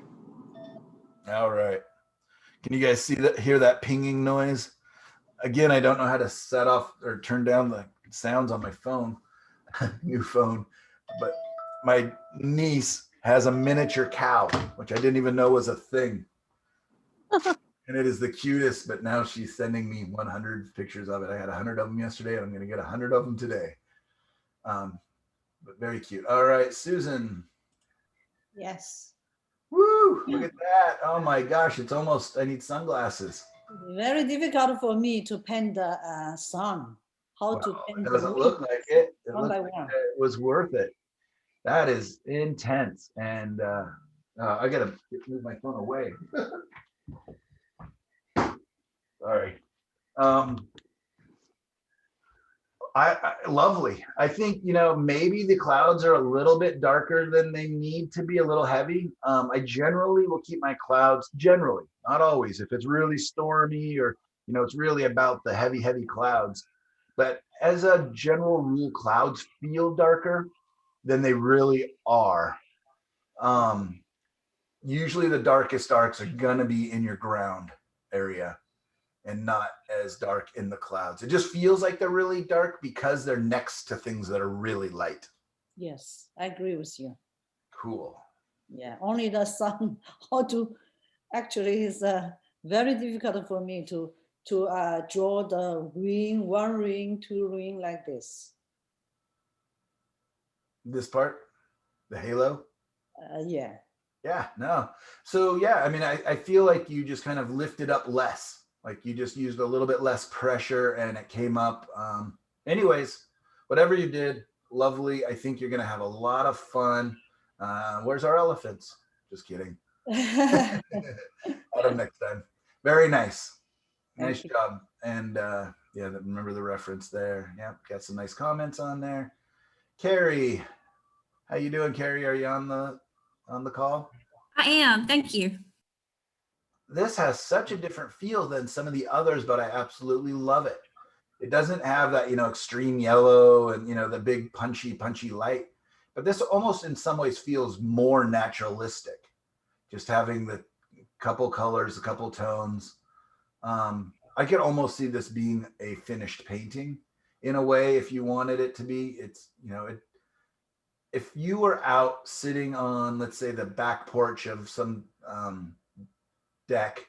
All right. Can you guys see that? Hear that pinging noise? Again, I don't know how to set off or turn down the sounds on my phone, new phone, but my niece has a miniature cow, which I didn't even know was a thing. And it is the cutest, but now she's sending me 100 pictures of it. I had 100 of them yesterday, and I'm going to get 100 of them today. But very cute. All right, Susan. Yes. Woo, look at that. Oh my gosh, it's almost, I need sunglasses. Very difficult for me to paint the sun. How to Well, paint it the doesn't look like it. It one looked by like one. it was worth it. That is intense. And I gotta move my phone away. Sorry. Lovely. I think, maybe the clouds are a little bit darker than they need to be, a little heavy. I generally will keep my clouds, generally, not always, if it's really stormy or, it's really about the heavy clouds. But as a general rule, clouds feel darker than they really are. Usually the darkest darks are gonna be in your ground area and not as dark in the clouds. It just feels like they're really dark because they're next to things that are really light. Yes, I agree with you. Cool. Yeah, only the sun. How to actually is very difficult for me to draw the ring, one ring, two ring like this. This part, the halo. Yeah. Yeah, no. So yeah, I mean, I feel like you just kind of lifted up less. Like you just used a little bit less pressure and it came up. Anyways, whatever you did, lovely. I think you're gonna have a lot of fun. Where's our elephants? Just kidding. At them next time. Very nice. Nice job. And yeah, remember the reference there. Yeah, got some nice comments on there. Carrie, how you doing, Carrie? Are you on the call? I am, thank you. This has such a different feel than some of the others, but I absolutely love it. It doesn't have that, extreme yellow and, the big punchy light, but this almost in some ways feels more naturalistic. Just having the couple colors, a couple tones. I could almost see this being a finished painting in a way, if you wanted it to be. It's, if you were out sitting on, let's say, the back porch of some deck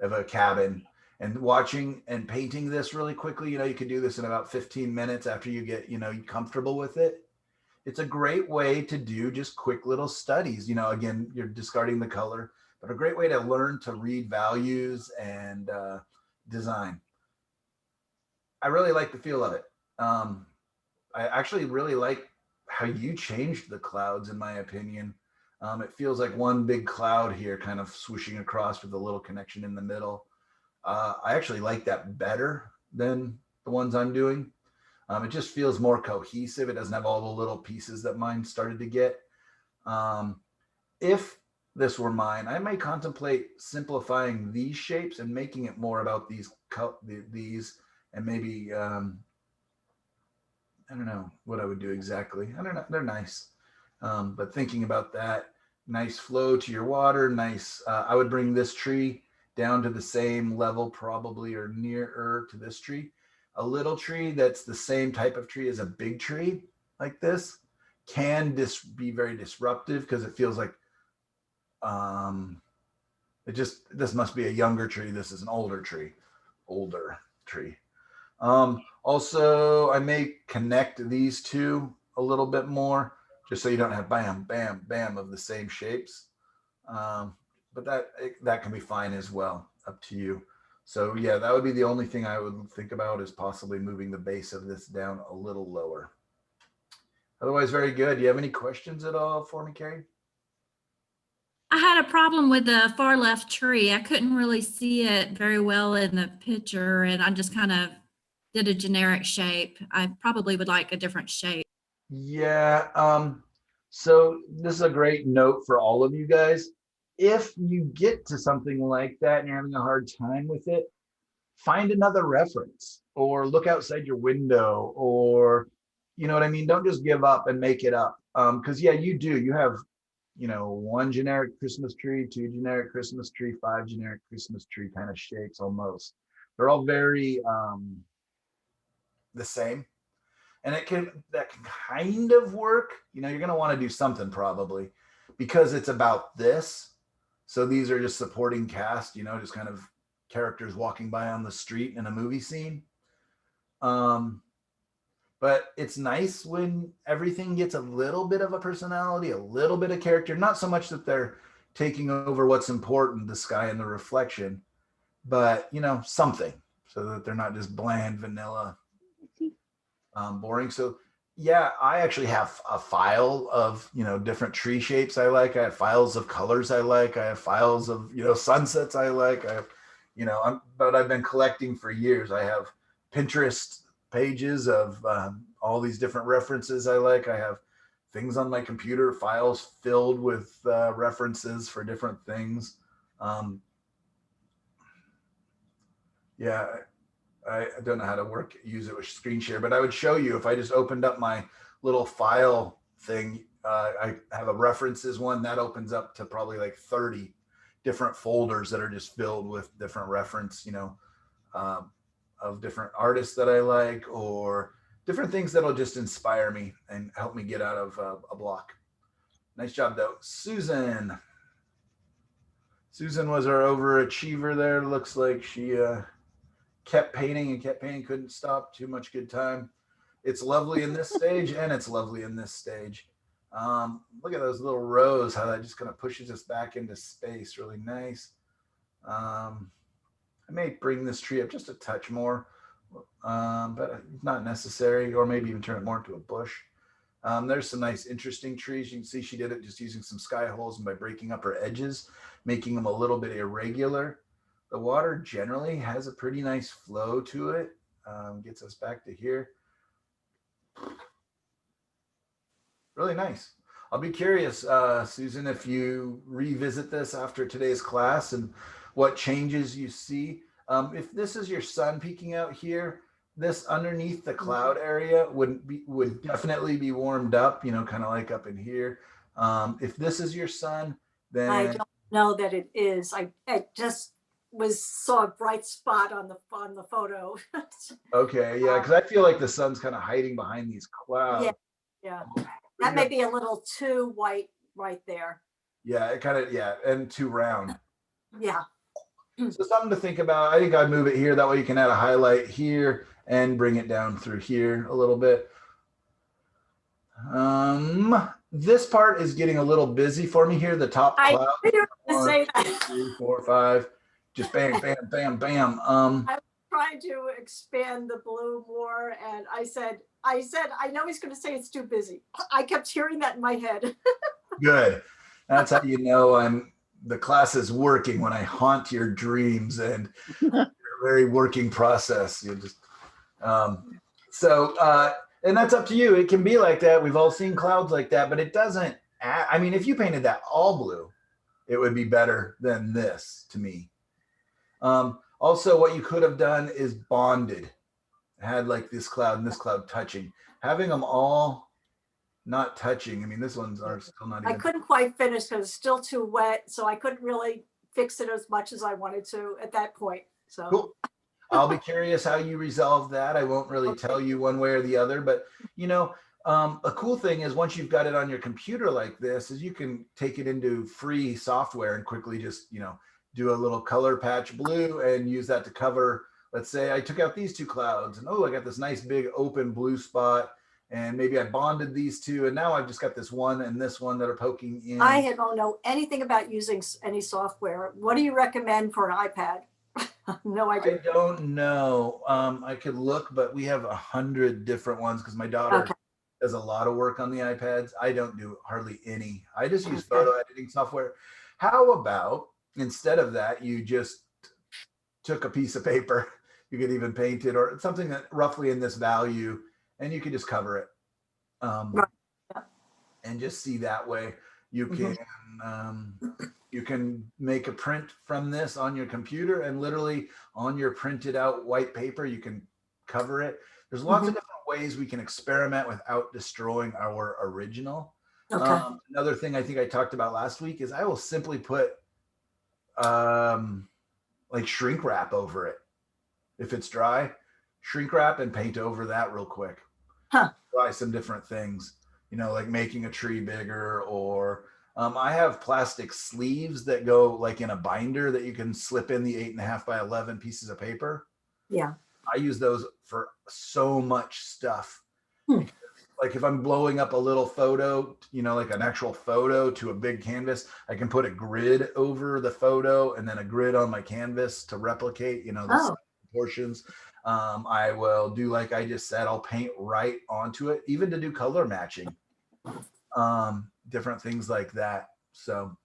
of a cabin and watching and painting this really quickly, you could do this in about 15 minutes after you get, comfortable with it. It's a great way to do just quick little studies. Again, you're discarding the color, but a great way to learn to read values and design. I really like the feel of it. I actually really like how you changed the clouds, in my opinion. It feels like one big cloud here kind of swooshing across with a little connection in the middle. I actually like that better than the ones I'm doing. It just feels more cohesive. It doesn't have all the little pieces that mine started to get. If this were mine, I may contemplate simplifying these shapes and making it more about these and maybe, I don't know what I would do exactly. I don't know. They're nice. But thinking about that, nice flow to your water, nice. I would bring this tree down to the same level probably or nearer to this tree. A little tree that's the same type of tree as a big tree like this can be very disruptive because it feels like this must be a younger tree. This is an older tree. Also, I may connect these two a little bit more just so you don't have bam, bam, bam of the same shapes. But that can be fine as well, up to you. So yeah, that would be the only thing I would think about is possibly moving the base of this down a little lower. Otherwise, very good. Do you have any questions at all for me, Carrie? I had a problem with the far left tree. I couldn't really see it very well in the picture, and I just kind of did a generic shape. I probably would like a different shape. Yeah. So this is a great note for all of you guys. If you get to something like that and you're having a hard time with it, find another reference or look outside your window, or you know what I mean? Don't just give up and make it up. Because yeah, you have, one generic Christmas tree, 2 generic Christmas tree, 5 generic Christmas tree kind of shapes almost. They're all very the same. And that can kind of work. You're going to want to do something probably because it's about this. So these are just supporting cast, just kind of characters walking by on the street in a movie scene. But it's nice when everything gets a little bit of a personality, a little bit of character, not so much that they're taking over what's important, the sky and the reflection, but something, so that they're not just bland, vanilla, boring. So yeah, I actually have a file of, different tree shapes I like. I have files of colors I like. I have files of, sunsets I like. I have, but I've been collecting for years. I have Pinterest pages of all these different references I like. I have things on my computer, files filled with references for different things. Yeah, I don't know how to use it with screen share, but I would show you if I just opened up my little file thing. I have a references one that opens up to probably like 30 different folders that are just filled with different reference, of different artists that I like, or different things that'll just inspire me and help me get out of a block. Nice job though. Susan was our overachiever there. Looks like she kept painting, couldn't stop. Too much good time. It's lovely in this stage and it's lovely in this stage. Look at those little rows, how that just kind of pushes us back into space. Really nice. I may bring this tree up just a touch more, but not necessary, or maybe even turn it more into a bush. There's some nice, interesting trees. You can see she did it just using some sky holes and by breaking up her edges, making them a little bit irregular. The water generally has a pretty nice flow to it. Gets us back to here. Really nice. I'll be curious, Susan, if you revisit this after today's class and what changes you see. If this is your sun peeking out here, this underneath the cloud area would definitely be warmed up, kind of like up in here. If this is your sun, then I don't know that it is. I just saw a bright spot on the photo. Okay, yeah, because I feel like the sun's kind of hiding behind these clouds. Yeah. That may be a little too white right there. Yeah, it kind of, and too round. Yeah. So something to think about. I think I'd move it here. That way you can add a highlight here and bring it down through here a little bit. This part is getting a little busy for me here. The top cloud. I knew to say that. 1, 2, 3, 4, 5. Just bam, bam, bam, bam. I was trying to expand the blue more, and I said, I know he's going to say it's too busy. I kept hearing that in my head. Good. That's how you know the class is working, when I haunt your dreams and your very working process. You just and that's up to you. It can be like that. We've all seen clouds like that, but it doesn't. I mean, if you painted that all blue, it would be better than this to me. Also, what you could have done is bonded, had like this cloud and this cloud touching, having them all not touching. I mean, this one's are still not even. I couldn't quite finish because it's still too wet, so I couldn't really fix it as much as I wanted to at that point. So. Cool. I'll be curious how you resolve that. I won't really tell you one way or the other, but you know, a cool thing is once you've got it on your computer like this, is you can take it into free software and quickly just, you know, do a little color patch blue and use that to cover. Let's say I took out these two clouds and oh, I got this nice big open blue spot, and maybe I bonded these two, and now I've just got this one and this one that are poking in. I don't know anything about using any software. What do you recommend for an iPad? No I idea. don't know. I could look, but we have 100 different ones because my daughter Okay. does a lot of work on the iPads. I don't do hardly any. I just use Okay. photo editing software. How about instead of that, you just took a piece of paper, you could even paint it or something that roughly in this value, and you could just cover it. Right. Yeah. And just see that way. You Mhm. can you can make a print from this on your computer, and literally on your printed out white paper, you can cover it. There's lots of different ways we can experiment without destroying our original. Okay. Another thing I think I talked about last week is I will simply put like shrink wrap over it. If it's dry, shrink wrap and paint over that real quick. Huh. Try some different things, you know, like making a tree bigger, or I have plastic sleeves that go like in a binder that you can slip in the 8.5 by 11 pieces of paper. Yeah. I use those for so much stuff. Hmm. Like if I'm blowing up a little photo, you know, like an actual photo to a big canvas, I can put a grid over the photo and then a grid on my canvas to replicate, you know, the Oh. portions. I will do, like I just said, I'll paint right onto it, even to do color matching, different things like that. So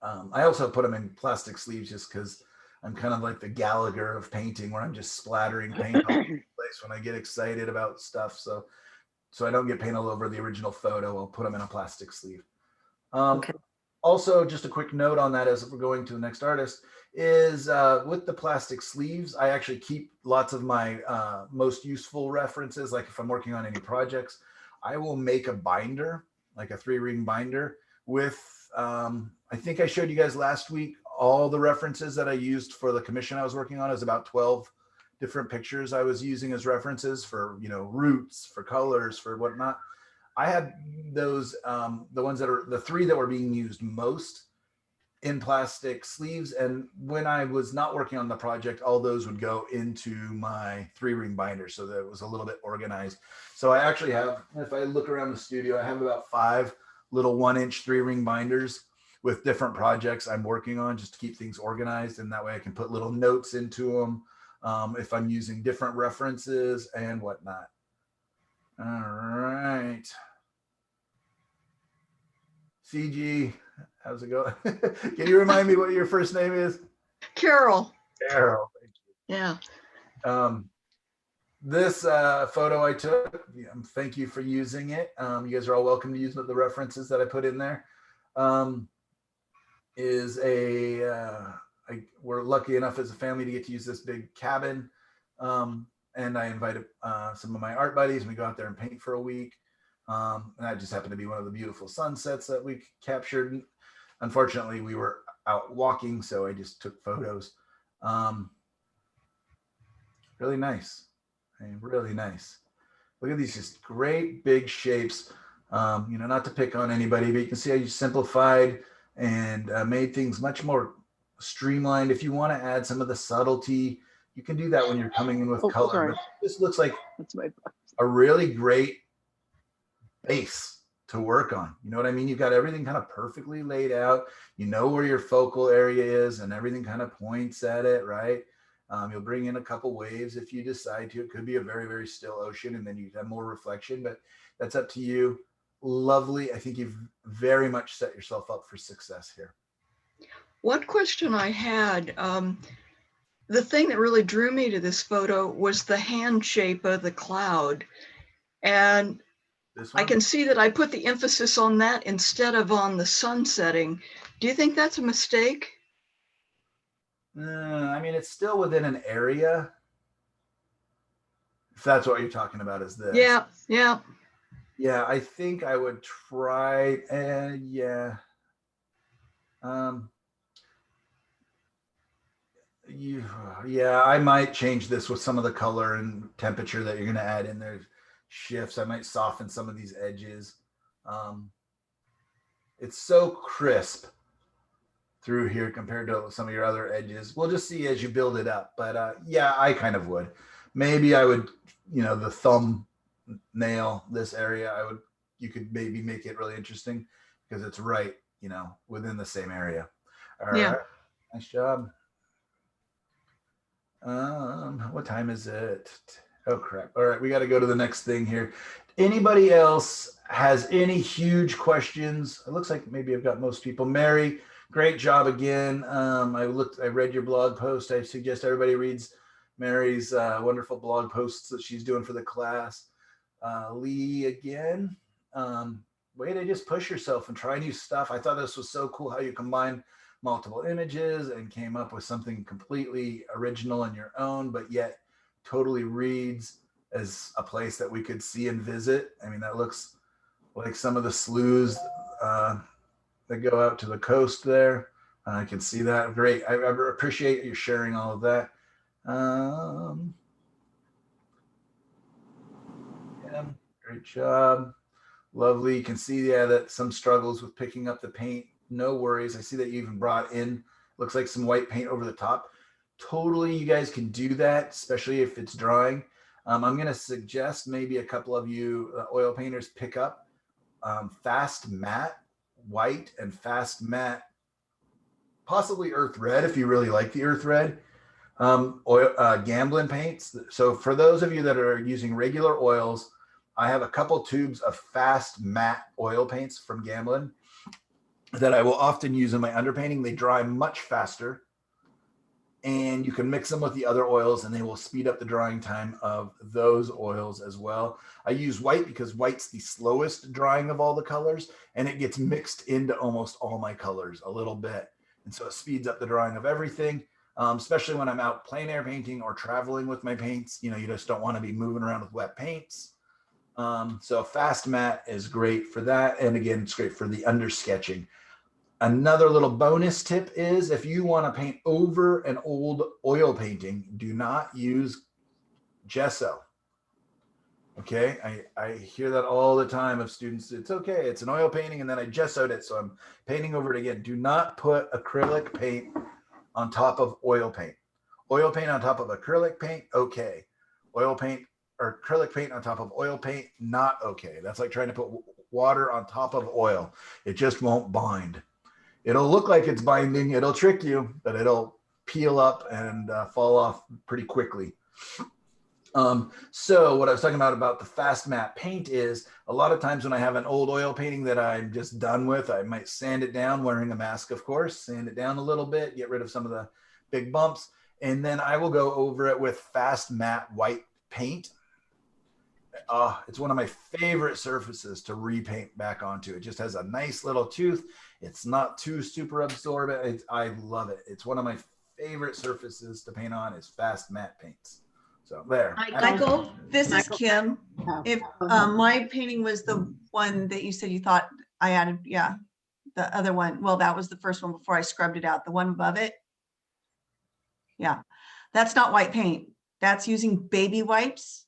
I also put them in plastic sleeves just because I'm kind of like the Gallagher of painting, where I'm just splattering paint all over the place when I get excited about stuff. So I don't get paint all over the original photo. I'll put them in a plastic sleeve. Okay. Also, just a quick note on that as we're going to the next artist is with the plastic sleeves, I actually keep lots of my most useful references. Like if I'm working on any projects, I will make a binder, like a 3-ring binder with, I think I showed you guys last week, all the references that I used for the commission I was working on. Is about 12 different pictures I was using as references for, you know, roots, for colors, for whatnot. I had those, the ones that are the 3 that were being used most in plastic sleeves. And when I was not working on the project, all those would go into my 3-ring binder so that it was a little bit organized. So I actually have, if I look around the studio, I have about 5 little 1-inch 3-ring binders with different projects I'm working on, just to keep things organized. And that way I can put little notes into them if I'm using different references and whatnot. All right. CG, how's it going? Can you remind me what your first name is? Carol. Carol. Yeah. This photo I took, thank you for using it. You guys are all welcome to use the references that I put in there. Is we're lucky enough as a family to get to use this big cabin. And I invited some of my art buddies, and we go out there and paint for a week. And that just happened to be one of the beautiful sunsets that we captured. Unfortunately, we were out walking, so I just took photos. Really nice. Really nice. Look at these just great big shapes. You know, not to pick on anybody, but you can see how you simplified and made things much more streamlined. If you want to add some of the subtlety, you can do that when you're coming in with color. Sorry. But this looks like That's my a really great base to work on. You know what I mean? You've got everything kind of perfectly laid out. You know where your focal area is, and everything kind of points at it, right? You'll bring in a couple waves if you decide to. It could be a very, very still ocean, and then you have more reflection, but that's up to you. Lovely. I think you've very much set yourself up for success here. One question I had, the thing that really drew me to this photo was the hand shape of the cloud. And This one? I can see that I put the emphasis on that instead of on the sun setting. Do you think that's a mistake? I mean, it's still within an area. If that's what you're talking about, is this? Yeah, yeah. Yeah, I think I would try. Yeah. Yeah, I might change this with some of the color and temperature that you're going to add in there. Shifts. I might soften some of these edges. It's so crisp through here compared to some of your other edges. We'll just see as you build it up. But yeah, I kind of would. Maybe I would, the thumb nail this area. You could maybe make it really interesting because it's right, within the same area. All right. Yeah. Nice job. What time is it? Oh crap. All right, we got to go to the next thing here. Anybody else has any huge questions? It looks like maybe I've got most people. Mary, great job again. I read your blog post. I suggest everybody reads Mary's wonderful blog posts that she's doing for the class. Lee again. Way to just push yourself and try new stuff. I thought this was so cool how you combine multiple images and came up with something completely original and your own, but yet totally reads as a place that we could see and visit. I mean, that looks like some of the sloughs that go out to the coast there. I can see that. Great. I appreciate you sharing all of that. Yeah, great job. Lovely. You can see, that some struggles with picking up the paint. No worries. I see that you even brought in, looks like some white paint over the top. Totally, you guys can do that, especially if it's drying. I'm going to suggest maybe a couple of you oil painters pick up fast matte white and fast matte, possibly earth red if you really like the earth red. Gamblin paints. So for those of you that are using regular oils, I have a couple tubes of fast matte oil paints from Gamblin that I will often use in my underpainting. They dry much faster, and you can mix them with the other oils and they will speed up the drying time of those oils as well. I use white because white's the slowest drying of all the colors, and it gets mixed into almost all my colors a little bit. And so it speeds up the drying of everything, especially when I'm out plein air painting or traveling with my paints. You just don't want to be moving around with wet paints. So fast matte is great for that. And again, it's great for the under sketching. Another little bonus tip is if you want to paint over an old oil painting, do not use gesso. Okay, I hear that all the time of students. It's okay, it's an oil painting and then I gessoed it, so I'm painting over it again. Do not put acrylic paint on top of oil paint. Oil paint on top of acrylic paint, okay. Oil paint or acrylic paint on top of oil paint, not okay. That's like trying to put water on top of oil. It just won't bind. It'll look like it's binding, it'll trick you, but it'll peel up and fall off pretty quickly. So what I was talking about the fast matte paint is a lot of times when I have an old oil painting that I'm just done with, I might sand it down wearing a mask, of course, sand it down a little bit, get rid of some of the big bumps. And then I will go over it with fast matte white paint. It's one of my favorite surfaces to repaint back onto. It just has a nice little tooth. It's not too super absorbent. I love it. It's one of my favorite surfaces to paint on is fast matte paints. So there. Michael, this is Kim. If Uh-huh. my painting was the one that you said you thought I added, yeah, the other one, well, that was the first one before I scrubbed it out. The one above it, yeah, that's not white paint. That's using baby wipes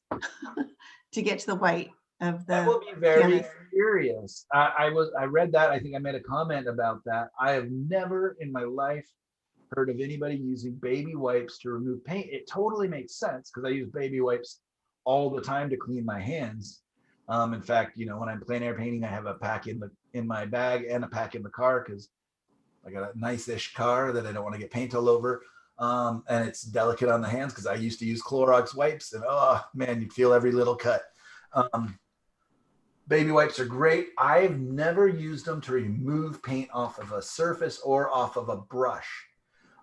to get to the white of the That will be very canvas. curious. I read that. I think I made a comment about that. I have never in my life heard of anybody using baby wipes to remove paint. It totally makes sense because I use baby wipes all the time to clean my hands. In fact, when I'm plein air painting, I have a pack in my bag and a pack in the car because I got a nice-ish car that I don't want to get paint all over. And it's delicate on the hands because I used to use Clorox wipes, and oh man, you feel every little cut. Baby wipes are great. I've never used them to remove paint off of a surface or off of a brush.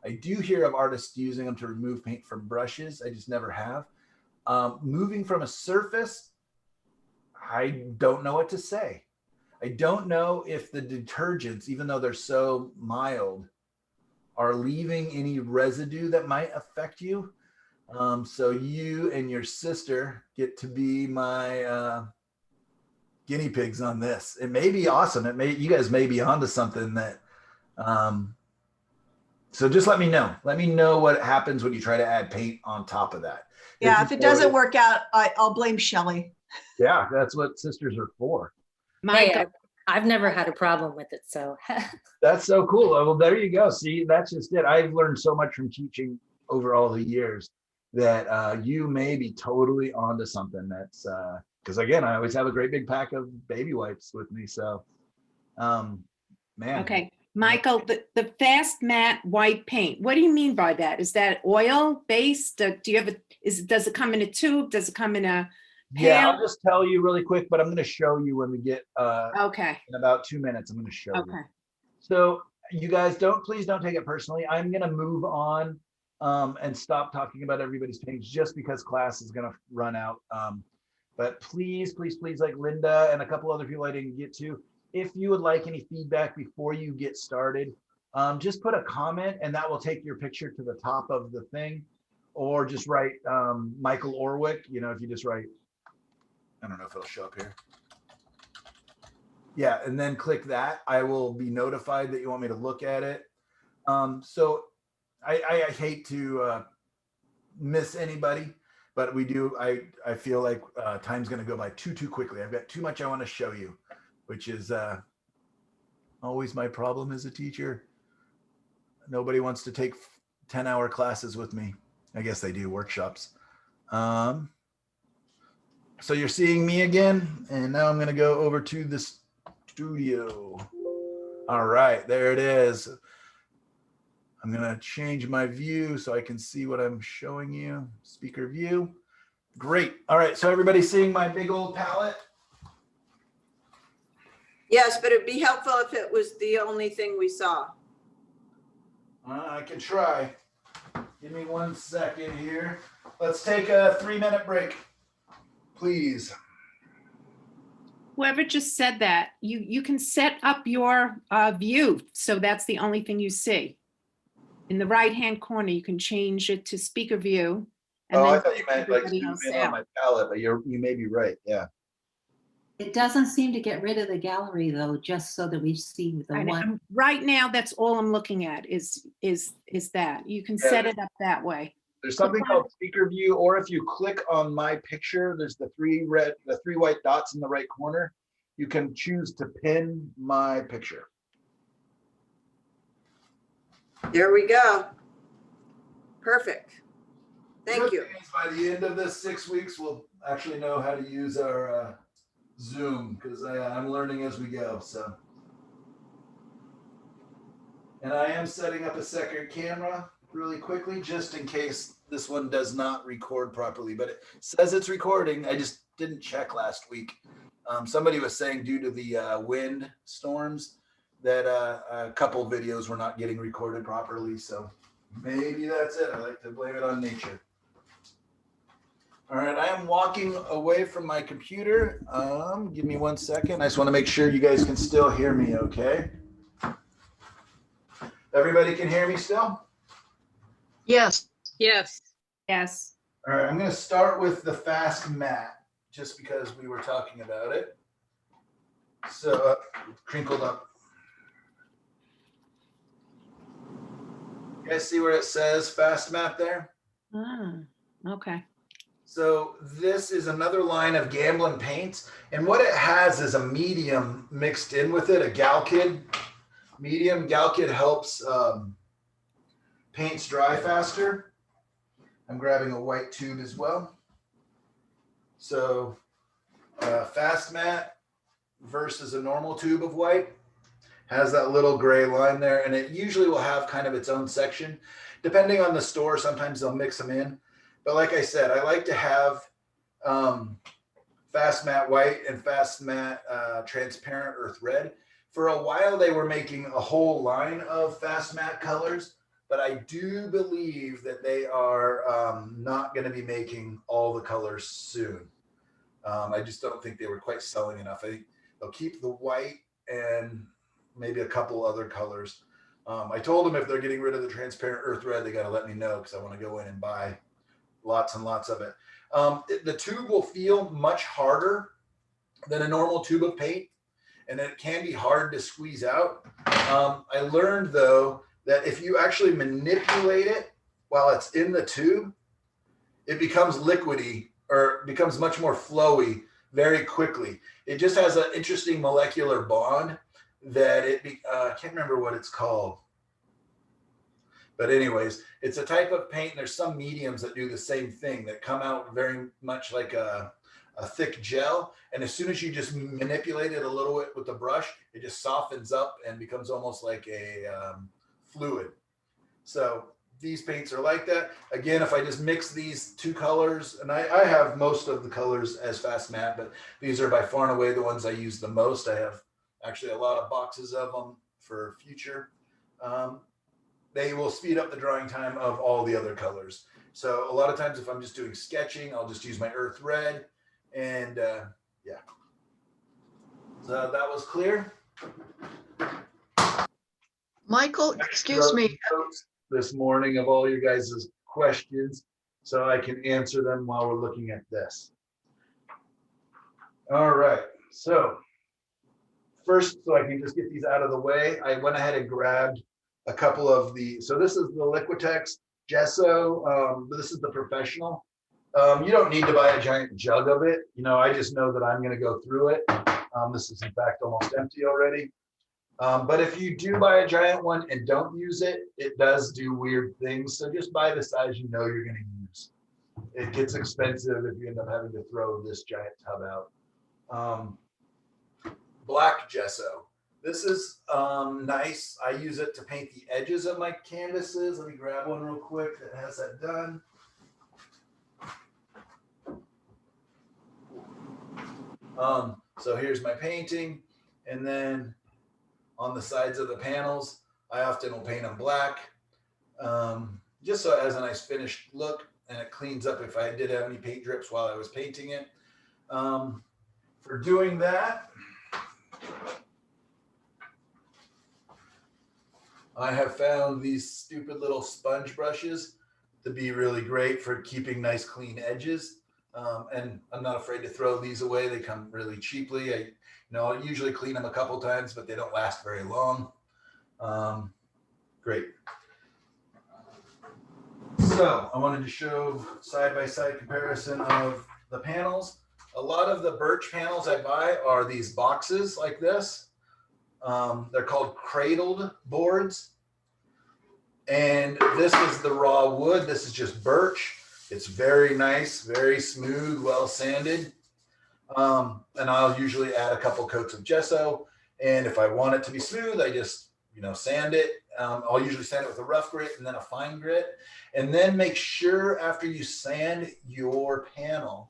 I do hear of artists using them to remove paint from brushes. I just never have. Moving from a surface, I don't know what to say. I don't know if the detergents, even though they're so mild, are leaving any residue that might affect you. So you and your sister get to be my guinea pigs on this. It may be awesome. You guys may be onto something that So just let me know. Let me know what happens when you try to add paint on top of that. Yeah, you if it know doesn't work out, I'll blame Shelley. Yeah, that's what sisters are for. Michael, I've never had a problem with it, so. That's so cool. Well, there you go. See, that's just it. I've learned so much from teaching over all the years that you may be totally onto something. That's because again, I always have a great big pack of baby wipes with me. So, man. Okay, Michael, the fast matte white paint, what do you mean by that? Is that oil based? Do you have does it come in a tube? Does it come in a Yeah, pan? I'll just tell you really quick, but I'm going to show you when we get Okay, in about 2 minutes. I'm going to show you. okay. So you guys please don't take it personally. I'm going to move on and stop talking about everybody's page just because class is going to run out. But please, please, please, like Linda and a couple other people I didn't get to, if you would like any feedback before you get started, just put a comment and that will take your picture to the top of the thing, or just write Michael Orwick. You know, if you just write, I don't know if it'll show up here. Yeah, and then click that. I will be notified that you want me to look at it. So I hate to miss anybody, but we do. I feel like time's going to go by too quickly. I've got too much I want to show you, which is always my problem as a teacher. Nobody wants to take 10-hour classes with me. I guess they do, workshops. So you're seeing me again, and now I'm going to go over to this studio. All right, there it is. I'm going to change my view so I can see what I'm showing you. Speaker view. Great. All right, so everybody seeing my big old palette? Yes, but it'd be helpful if it was the only thing we saw. I can try. Give me 1 second here. Let's take a 3-minute break, please. Whoever just said that, you can set up your view so that's the only thing you see. In the right-hand corner, you can change it to speaker view. And I then thought you meant like everybody zoom else in on out. my palette, but you may be right. Yeah. It doesn't seem to get rid of the gallery though, just so that we see the one. Right now, that's all I'm looking at is that. You can Yeah, set it up that way. There's something called speaker view, or if you click on my picture, there's the three white dots in the right corner. You can choose to pin my picture. There we go. Perfect. Thank you. By the end of this 6 weeks, we'll actually know how to use our Zoom, because I'm learning as we go. So, and I am setting up a second camera really quickly, just in case this one does not record properly, but it says it's recording. I just didn't check last week. Somebody was saying due to the wind storms that a couple videos were not getting recorded properly. So maybe that's it. I like to blame it on nature. All right, I am walking away from my computer. Give me 1 second. I just want to make sure you guys can still hear me, okay? Everybody can hear me still? Yes. yes. Yes. All right, I'm going to start with the fast mat, just because we were talking about it. So, crinkled up. You guys see where it says fast mat there? Okay. So this is another line of Gamblin paints, and what it has is a medium mixed in with it, a Galkid medium. Galkid helps paints dry faster. I'm grabbing a white tube as well. So fast mat versus a normal tube of white has that little gray line there, and it usually will have kind of its own section. Depending on the store, sometimes they'll mix them in. But like I said, I like to have fast matte white and fast matte transparent earth red. For a while, they were making a whole line of fast matte colors, but I do believe that they are not going to be making all the colors soon. I just don't think they were quite selling enough. I think they'll keep the white and maybe a couple other colors. I told them if they're getting rid of the transparent earth red, they got to let me know, because I want to go in and buy lots and lots of it. The tube will feel much harder than a normal tube of paint, and it can be hard to squeeze out. I learned though that if you actually manipulate it while it's in the tube, it becomes liquidy or becomes much more flowy very quickly. It just has an interesting molecular bond that I can't remember what it's called. But anyways, it's a type of paint. And there's some mediums that do the same thing that come out very much like a thick gel. And as soon as you just manipulate it a little bit with the brush, it just softens up and becomes almost like a fluid. So these paints are like that. Again, if I just mix these two colors, and I have most of the colors as fast matte, but these are by far and away the ones I use the most. I have actually a lot of boxes of them for future. They will speed up the drying time of all the other colors. So a lot of times if I'm just doing sketching, I'll just use my earth red, and yeah. So that was clear. Michael, excuse me. This morning of all your guys' questions, so I can answer them while we're looking at this. All right, so first, so I can just get these out of the way, I went ahead and grabbed a couple of so this is the Liquitex gesso, this is the professional. You don't need to buy a giant jug of it. You know, I just know that I'm going to go through it. This is in fact almost empty already. But if you do buy a giant one and don't use it, it does do weird things. So just buy the size you know you're going to use. It gets expensive if you end up having to throw this giant tub out. Black gesso. This is nice. I use it to paint the edges of my canvases. Let me grab one real quick that has that done. So here's my painting, and then on the sides of the panels, I often will paint them black, just so it has a nice finished look, and it cleans up if I did have any paint drips while I was painting it. For doing that, I have found these stupid little sponge brushes to be really great for keeping nice clean edges. And I'm not afraid to throw these away. They come really cheaply. I usually clean them a couple times, but they don't last very long. Great. So I wanted to show side-by-side comparison of the panels. A lot of the birch panels I buy are these boxes like this. They're called cradled boards. And this is the raw wood. This is just birch. It's very nice, very smooth, well sanded. And I'll usually add a couple coats of gesso. And if I want it to be smooth, I just, sand it. I'll usually sand it with a rough grit and then a fine grit. And then make sure after you sand your panel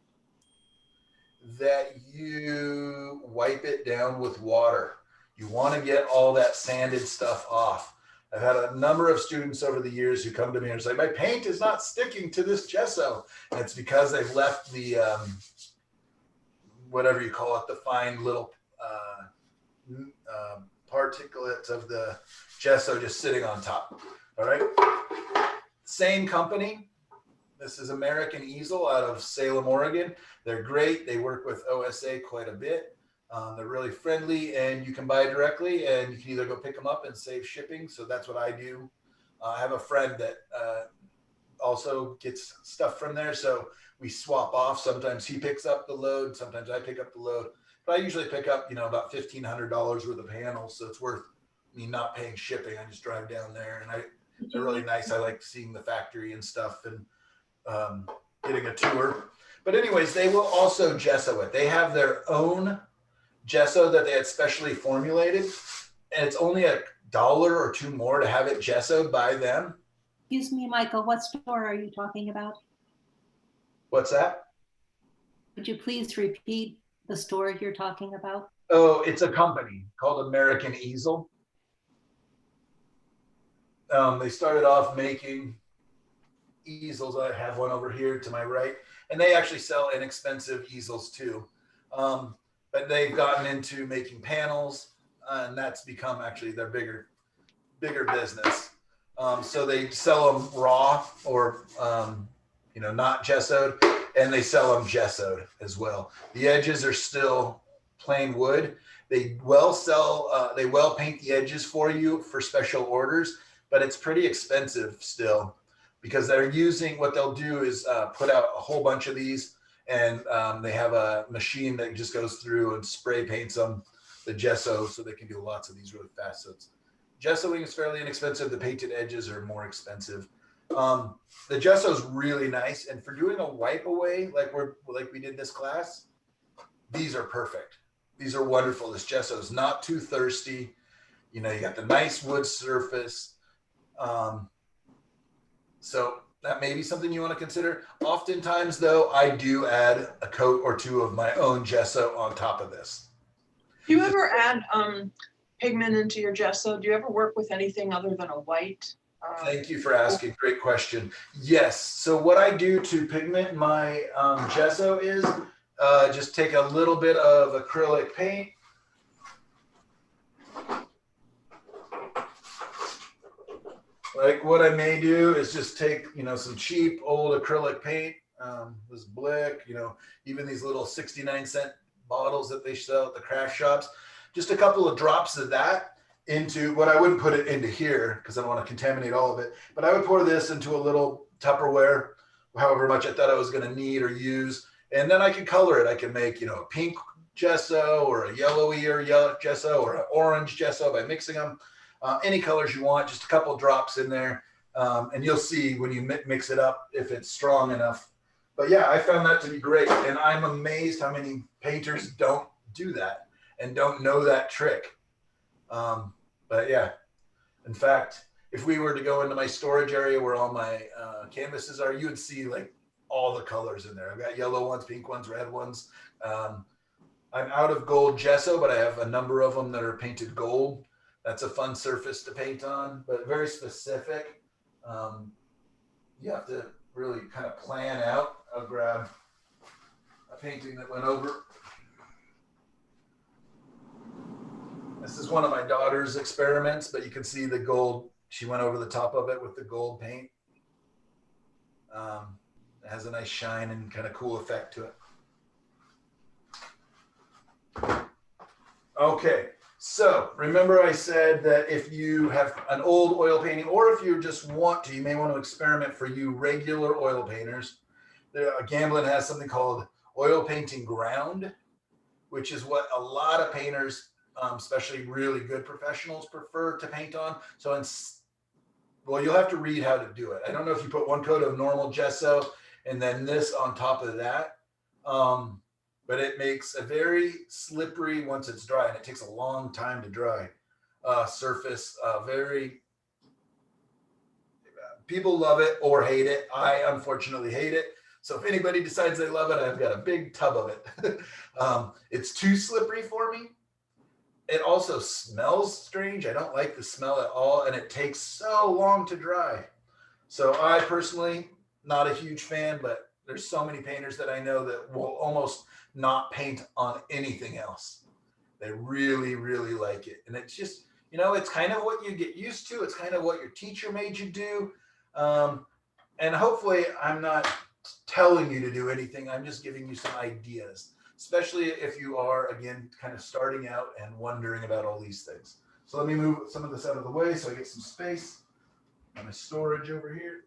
that you wipe it down with water. You want to get all that sanded stuff off. I've had a number of students over the years who come to me and say, my paint is not sticking to this gesso. And it's because they've left the, whatever you call it, the fine little particulates of the gesso just sitting on top. All right. Same company. This is American Easel out of Salem, Oregon. They're great. They work with OSA quite a bit. They're really friendly, and you can buy directly, and you can either go pick them up and save shipping. So that's what I do. I have a friend that also gets stuff from there. So we swap off. Sometimes he picks up the load. Sometimes I pick up the load. But I usually pick up, about $1,500 worth of panels. So it's worth me not paying shipping. I just drive down there, and they're really nice. I like seeing the factory and stuff and getting a tour. But anyways, they will also gesso it. They have their own gesso that they had specially formulated, and it's only $1 or $2 more to have it gessoed by them. Excuse me, Michael, what store are you talking about? What's that? Would you please repeat the store you're talking about? Oh, it's a company called American Easel. They started off making easels. I have one over here to my right, and they actually sell inexpensive easels too. But they've gotten into making panels, and that's become actually their bigger business. So they sell them raw or, not gessoed, and they sell them gessoed as well. The edges are still plain wood. They will paint the edges for you for special orders, but it's pretty expensive still because they're using, what they'll do is put out a whole bunch of these, and they have a machine that just goes through and spray paints them, the gesso, so they can do lots of these really fast. So gessoing is fairly inexpensive. The painted edges are more expensive. The gesso is really nice, and for doing a wipe away like we did this class, these are perfect. These are wonderful. This gesso is not too thirsty. You know, you got the nice wood surface. So that may be something you want to consider. Oftentimes, though, I do add a coat or two of my own gesso on top of this. Do you ever add pigment into your gesso? Do you ever work with anything other than a white? Thank you for asking. Great question. Yes. So what I do to pigment my gesso is just take a little bit of acrylic paint. Like what I may do is just take, you know, some cheap old acrylic paint, this Blick, you know, even these little 69-cent bottles that they sell at the craft shops, just a couple of drops of that into what I wouldn't put it into here because I don't want to contaminate all of it, but I would pour this into a little Tupperware, however much I thought I was going to need or use. And then I can color it. I can make, you know, a pink gesso or a yellowier yellow gesso or an orange gesso by mixing them. Any colors you want, just a couple drops in there. And you'll see when you mix it up if it's strong enough. But yeah, I found that to be great. And I'm amazed how many painters don't do that and don't know that trick. But yeah, in fact, if we were to go into my storage area where all my canvases are, you would see like all the colors in there. I've got yellow ones, pink ones, red ones. I'm out of gold gesso, but I have a number of them that are painted gold. That's a fun surface to paint on, but very specific. You have to really kind of plan out. I'll grab a painting that went over. This is one of my daughter's experiments, but you can see the gold. She went over the top of it with the gold paint. It has a nice shine and kind of cool effect to it. Okay. So remember I said that if you have an old oil painting, or if you just want to, you may want to experiment for you regular oil painters. Gamblin has something called oil painting ground, which is what a lot of painters, especially really good professionals, prefer to paint on. So well, you'll have to read how to do it. I don't know if you put one coat of normal gesso and then this on top of that. But it makes a very slippery, once it's dry, and it takes a long time to dry, surface. People love it or hate it. I unfortunately hate it. So if anybody decides they love it, I've got a big tub of it. It's too slippery for me. It also smells strange. I don't like the smell at all, and it takes so long to dry. So I personally, not a huge fan, but there's so many painters that I know that will almost not paint on anything else. They really, really like it. And it's just, you know, it's kind of what you get used to. It's kind of what your teacher made you do. And hopefully I'm not telling you to do anything. I'm just giving you some ideas, especially if you are, again, kind of starting out and wondering about all these things. So let me move some of this out of the way so I get some space on my storage over here.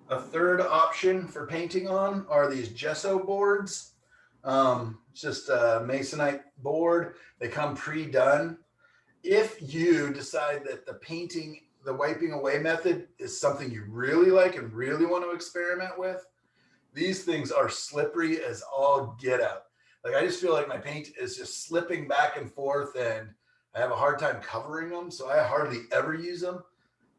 A third option for painting on are these gesso boards. It's just a masonite board. They come pre-done. If you decide that the wiping away method is something you really like and really want to experiment with, these things are slippery as all get out. Like I just feel like my paint is just slipping back and forth and I have a hard time covering them. So I hardly ever use them.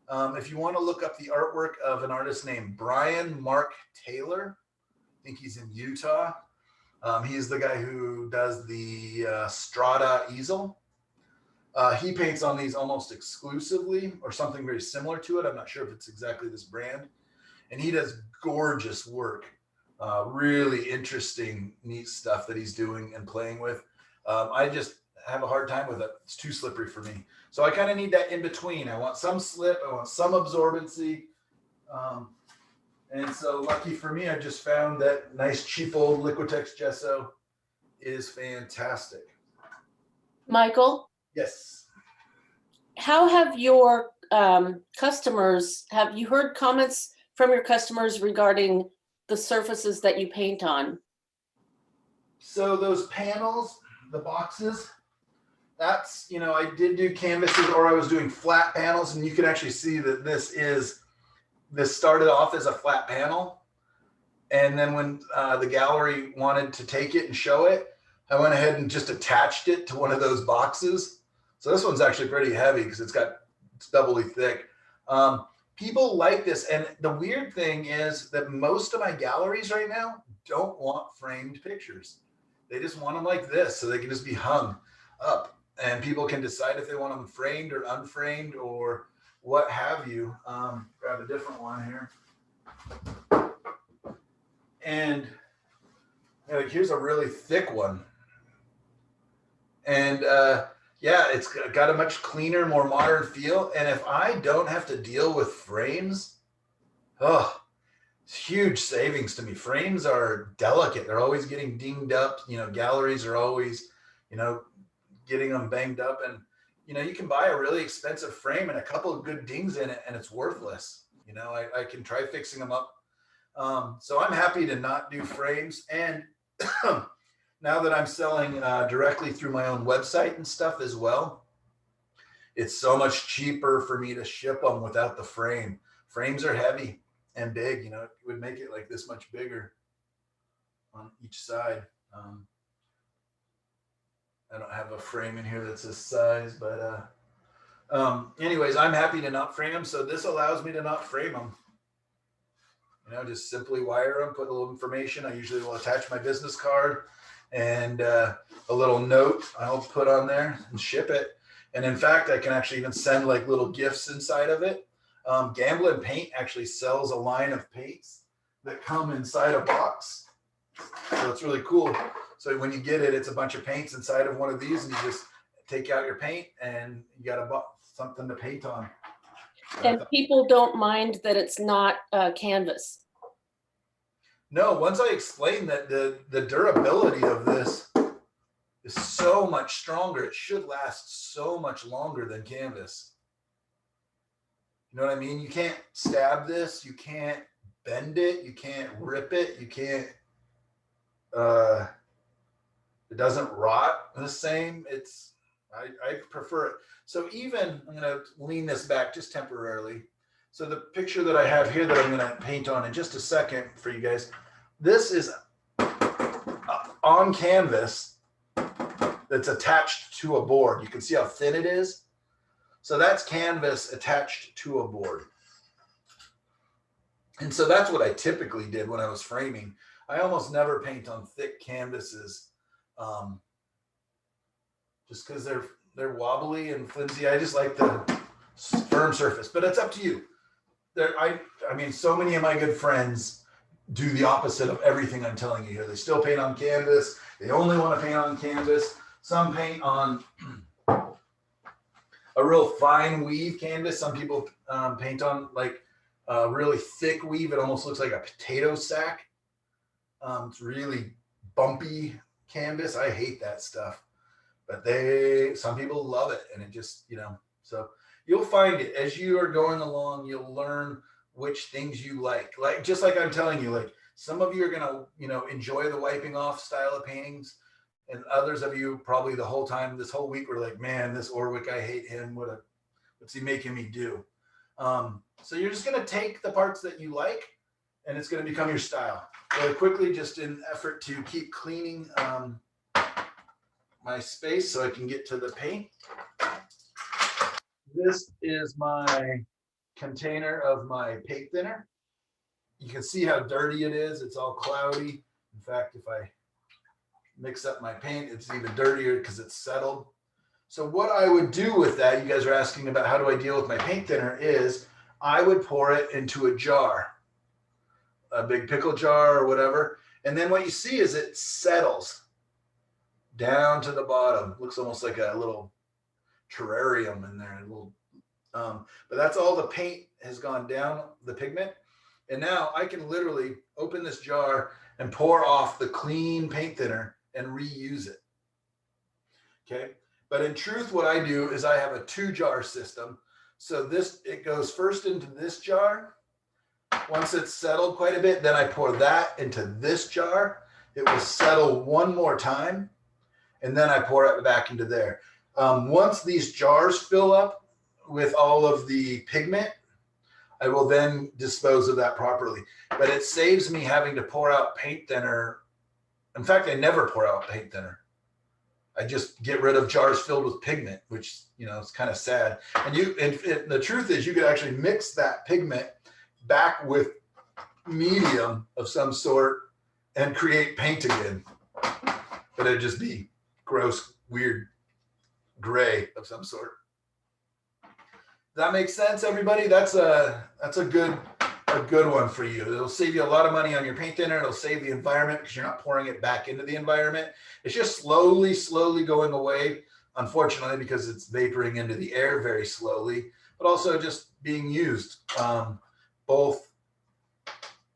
If you want to look up the artwork of an artist named Brian Mark Taylor, I think he's in Utah. He's the guy who does the Strata easel. He paints on these almost exclusively or something very similar to it. I'm not sure if it's exactly this brand. And he does gorgeous work. Really interesting, neat stuff that he's doing and playing with. I just have a hard time with it. It's too slippery for me. So I kind of need that in between. I want some slip. I want some absorbency. And so lucky for me, I just found that nice cheap old Liquitex gesso is fantastic. Michael, Yes. how have your customers, have you heard comments from your customers regarding the surfaces that you paint on? So those panels, the boxes, that's, you know, I did do canvases or I was doing flat panels, and you can actually see that this started off as a flat panel. And then when the gallery wanted to take it and show it, I went ahead and just attached it to one of those boxes. So this one's actually pretty heavy because it's doubly thick. People like this. And the weird thing is that most of my galleries right now don't want framed pictures. They just want them like this so they can just be hung up. And people can decide if they want them framed or unframed or what have you. Grab a different one here. And like, here's a really thick one. And yeah, it's got a much cleaner, more modern feel. And if I don't have to deal with frames, oh, it's huge savings to me. Frames are delicate. They're always getting dinged up. You know, galleries are always, you know, getting them banged up. And, you know, you can buy a really expensive frame and a couple of good dings in it and it's worthless. You know, I can try fixing them up. So I'm happy to not do frames. And now that I'm selling directly through my own website and stuff as well, it's so much cheaper for me to ship them without the frame. Frames are heavy and big, you know, it would make it like this much bigger on each side. I don't have a frame in here that's this size, but anyways, I'm happy to not frame them. So this allows me to not frame them. You know, just simply wire them, put a little information. I usually will attach my business card and a little note I'll put on there and ship it. And in fact, I can actually even send like little gifts inside of it. Gamblin Paint actually sells a line of paints that come inside a box. So it's really cool. So when you get it, it's a bunch of paints inside of one of these and you just take out your paint and you got something to paint on. And people don't mind that it's not canvas. No, once I explained that the durability of this is so much stronger, it should last so much longer than canvas. You know what I mean? You can't stab this, you can't bend it, you can't rip it, you can't, it doesn't rot the same. I prefer it. So even, I'm gonna lean this back just temporarily. So the picture that I have here that I'm gonna paint on in just a second for you guys, this is on canvas that's attached to a board. You can see how thin it is. So that's canvas attached to a board. And so that's what I typically did when I was framing. I almost never paint on thick canvases just because they're wobbly and flimsy. I just like the firm surface, but it's up to you. I mean, so many of my good friends do the opposite of everything I'm telling you here. They still paint on canvas. They only want to paint on canvas. Some paint on a real fine weave canvas. Some people paint on like a really thick weave. It almost looks like a potato sack. It's really bumpy canvas. I hate that stuff, but some people love it, and it just, you know, so you'll find it as you are going along. You'll learn which things you like just like I'm telling you, like some of you are gonna, you know, enjoy the wiping off style of paintings, and others of you probably the whole time this whole week were like, man, this Orwick, I hate him. What's he making me do? So you're just gonna take the parts that you like, and it's gonna become your style. Really quickly, just in effort to keep cleaning my space so I can get to the paint. This is my container of my paint thinner. You can see how dirty it is. It's all cloudy. In fact, if I mix up my paint, it's even dirtier because it's settled. So what I would do with that, you guys are asking about how do I deal with my paint thinner, is I would pour it into a jar, a big pickle jar or whatever. And then what you see is it settles down to the bottom. Looks almost like a little terrarium in there. A little, but that's all the paint has gone down, the pigment. And now I can literally open this jar and pour off the clean paint thinner and reuse it. Okay. But in truth, what I do is I have a 2-jar system. So this, it goes first into this jar. Once it's settled quite a bit, then I pour that into this jar. It will settle one more time, and then I pour it back into there. Once these jars fill up with all of the pigment, I will then dispose of that properly. But it saves me having to pour out paint thinner. In fact, I never pour out paint thinner. I just get rid of jars filled with pigment, which, you know, it's kind of sad. And the truth is you could actually mix that pigment back with medium of some sort and create paint again. But it'd just be gross, weird gray of some sort. Does that make sense, everybody? That's a good one for you. It'll save you a lot of money on your paint thinner. It'll save the environment because you're not pouring it back into the environment. It's just slowly going away, unfortunately, because it's vaporing into the air very slowly, but also just being used both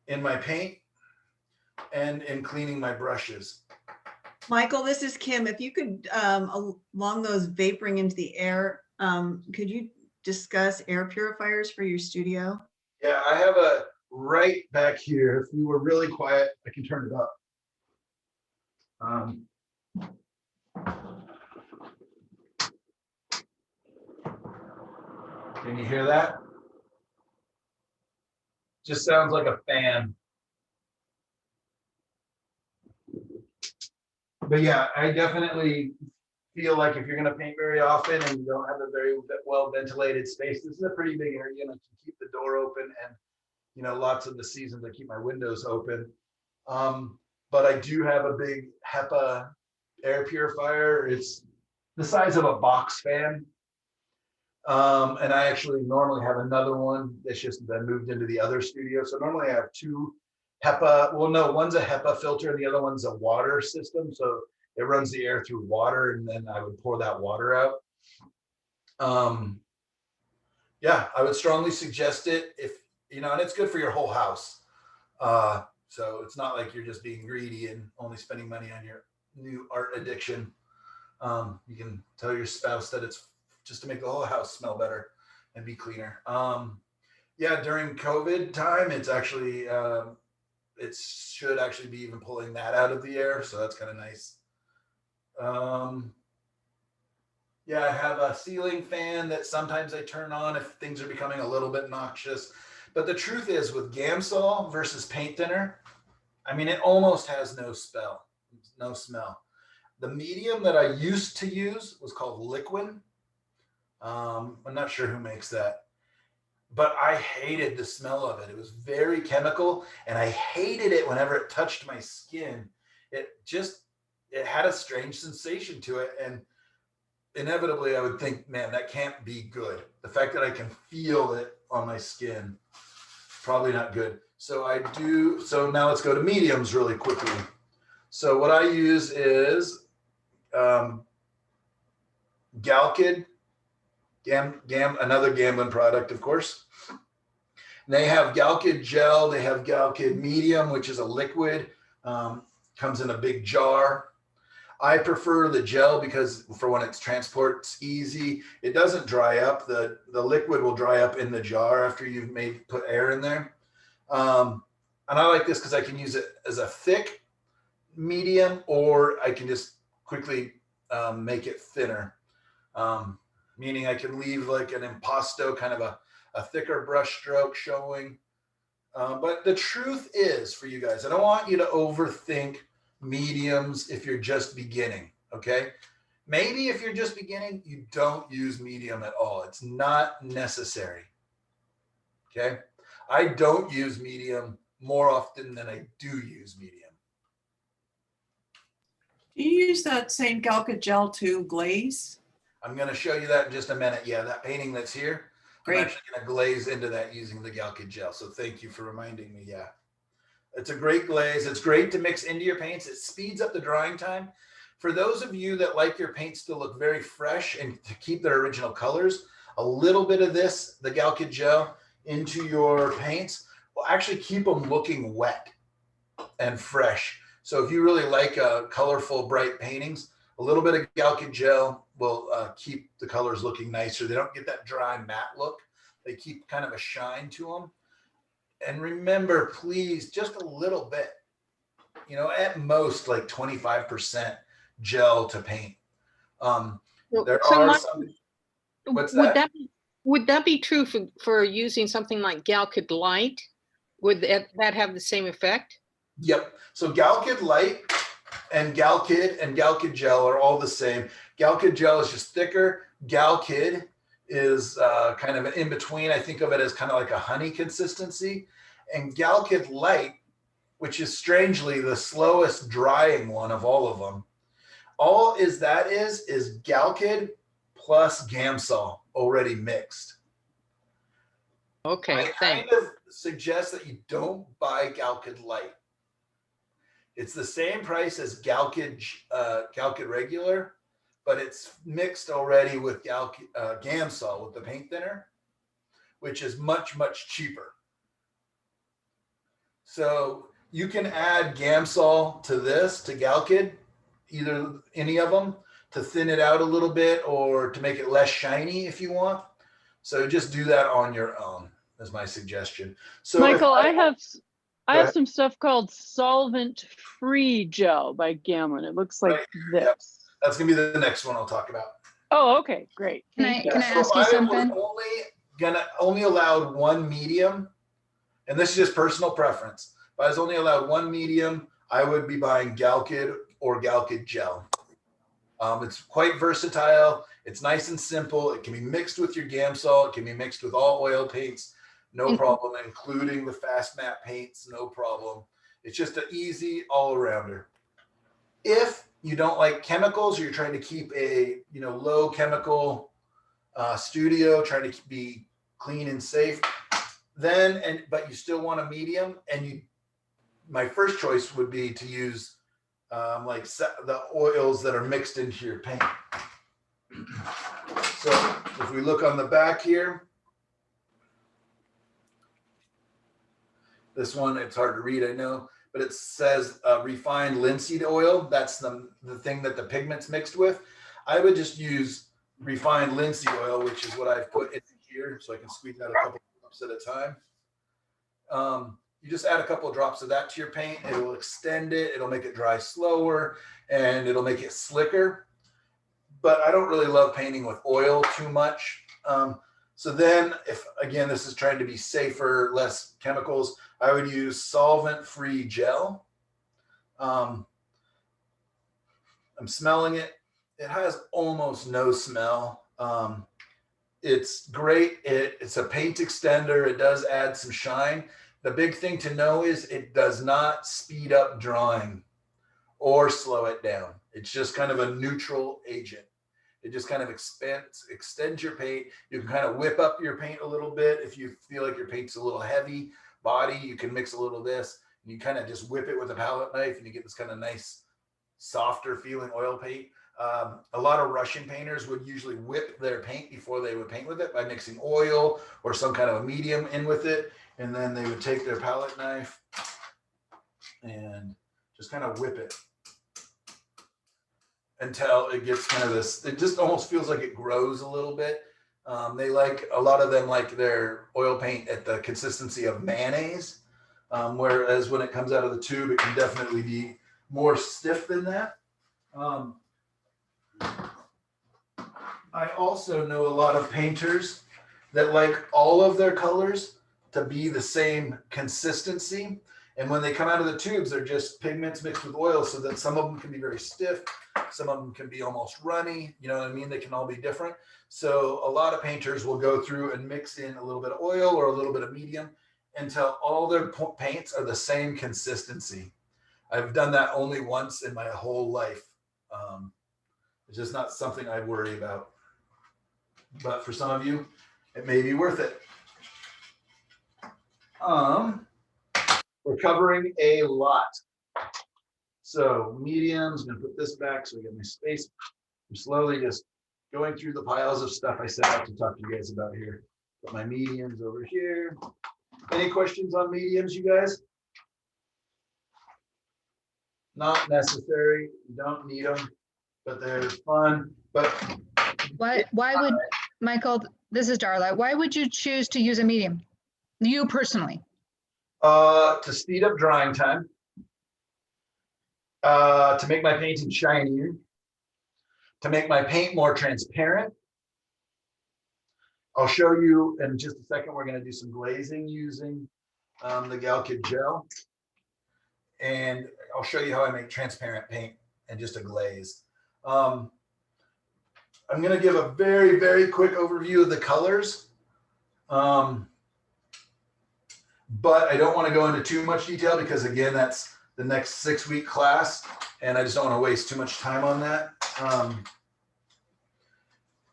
in my paint and in cleaning my brushes. Michael, this is Kim. If you could, along those vaporing into the air, could you discuss air purifiers for your studio? Yeah, I have a right back here. If we were really quiet, I can turn it up. Can you hear that? Just sounds like a fan. But yeah, I definitely feel like if you're going to paint very often and you don't have a very well ventilated space, this is a pretty big area, and I can keep the door open, and you know, lots of the seasons I keep my windows open. But I do have a big HEPA air purifier. It's the size of a box fan. And I actually normally have another one that's just been moved into the other studio. So normally I have 2 HEPA. Well, no, one's a HEPA filter and the other one's a water system. So it runs the air through water, and then I would pour that water out. Yeah, I would strongly suggest it if, you know, and it's good for your whole house. So it's not like you're just being greedy and only spending money on your new art addiction. You can tell your spouse that it's just to make the whole house smell better and be cleaner. Yeah, during COVID time, it's actually, it should actually be even pulling that out of the air. So that's kind of nice. Yeah, I have a ceiling fan that sometimes I turn on if things are becoming a little bit noxious. But the truth is, with Gamsol versus paint thinner, I mean, it almost has no smell. The medium that I used to use was called Liquid. I'm not sure who makes that, but I hated the smell of it. It was very chemical, and I hated it whenever it touched my skin. It had a strange sensation to it, and inevitably I would think, man, that can't be good. The fact that I can feel it on my skin, probably not good. So now let's go to mediums really quickly. So what I use is Galkid, another Gamblin product, of course. They have Galkid gel, they have Galkid medium, which is a liquid, comes in a big jar. I prefer the gel because for when it's transport, it's easy. It doesn't dry up. The liquid will dry up in the jar after you've put air in there. And I like this because I can use it as a thick medium, or I can just quickly make it thinner. Meaning I can leave like an impasto, kind of a thicker brush stroke showing. But the truth is, for you guys, I don't want you to overthink mediums if you're just beginning, okay? Maybe if you're just beginning, you don't use medium at all. It's not necessary, okay? I don't use medium more often than I do use medium. Do you use that same Galkid gel to glaze? I'm going to show you that in just a minute. Yeah, that painting that's here, Great. I'm actually going to glaze into that using the Galkid gel. So thank you for reminding me. Yeah, it's a great glaze. It's great to mix into your paints. It speeds up the drying time. For those of you that like your paints to look very fresh and to keep their original colors, a little bit of this, the Galkid gel, into your paints will actually keep them looking wet and fresh. So if you really like colorful, bright paintings, a little bit of Galkid gel will keep the colors looking nicer. They don't get that dry matte look. They keep kind of a shine to them. And remember, please, just a little bit, you know, at most like 25% gel to paint. There So are some, what's that? Would that be true for using something like Galkid Light? Would that have the same effect? Yep. So Galkid Light and Galkid gel are all the same. Galkid gel is just thicker. Galkid is kind of an in between. I think of it as kind of like a honey consistency. And Galkid Light, which is strangely the slowest drying one of all of them, all is Galkid plus Gamsol already mixed. Okay, I kind of suggest that you don't buy Galkid Light. It's the same price as Galkid regular, but it's mixed already with Gamsol with the paint thinner, which is much, much cheaper. So you can add Gamsol to this, to Galkid, either any of them, to thin it out a little bit or to make it less shiny if you want. So just do that on your own, is my suggestion. So Michael, I have ahead. some stuff called solvent-free gel by Gamlin. It looks like this. Yep. That's gonna be the next one I'll talk about. Oh, okay, great. Can I ask you I something? was only allowed one medium, and this is just personal preference. If I was only allowed one medium, I would be buying Galkid or Galkid gel. It's quite versatile. It's nice and simple. It can be mixed with your Gamsol. It can be mixed with all oil paints, no problem, including the fast matte paints, no problem. It's just an easy all-arounder. If you don't like chemicals, or you're trying to keep a low chemical studio, trying to be clean and safe, but you still want a medium, my first choice would be to use like the oils that are mixed into your paint. So if we look on the back here, this one, it's hard to read, I know, but it says refined linseed oil. That's the thing that the pigment's mixed with. I would just use refined linseed oil, which is what I've put in here, so I can squeeze out a couple drops at a time. You just add a couple of drops of that to your paint. It'll extend it. It'll make it dry slower, and it'll make it slicker. But I don't really love painting with oil too much. So then, if again, this is trying to be safer, less chemicals, I would use solvent-free gel. I'm smelling it. It has almost no smell. It's great. It's a paint extender. It does add some shine. The big thing to know is it does not speed up drawing or slow it down. It's just kind of a neutral agent. It just kind of extends your paint. You can kind of whip up your paint a little bit. If you feel like your paint's a little heavy body, you can mix a little of this. And you kind of just whip it with a palette knife, and you get this kind of nice, softer feeling oil paint. A lot of Russian painters would usually whip their paint before they would paint with it by mixing oil or some kind of a medium in with it. And then they would take their palette knife and just kind of whip it until it gets kind of this, it just almost feels like it grows a little bit. A lot of them like their oil paint at the consistency of mayonnaise, whereas when it comes out of the tube, it can definitely be more stiff than that. I also know a lot of painters that like all of their colors to be the same consistency. And when they come out of the tubes, they're just pigments mixed with oil, so that some of them can be very stiff. Some of them can be almost runny. You know what I mean? They can all be different. So a lot of painters will go through and mix in a little bit of oil or a little bit of medium until all their paints are the same consistency. I've done that only once in my whole life. It's just not something I worry about. But for some of you, it may be worth it. We're covering a lot. So mediums, I'm gonna put this back so we get my space. I'm slowly just going through the piles of stuff I set out to talk to you guys about here. Put my mediums over here. Any questions on mediums, you guys? Not necessary. You don't need them, but they're fun. But Why would, Michael, this is Darla, why would you choose to use a medium? You personally? to speed up drying time, to make my painting shinier, to make my paint more transparent. I'll show you in just a second. We're going to do some glazing using the Galkid gel. And I'll show you how I make transparent paint and just a glaze. I'm going to give a very, very quick overview of the colors. But I don't want to go into too much detail because, again, that's the next 6-week class. And I just don't want to waste too much time on that.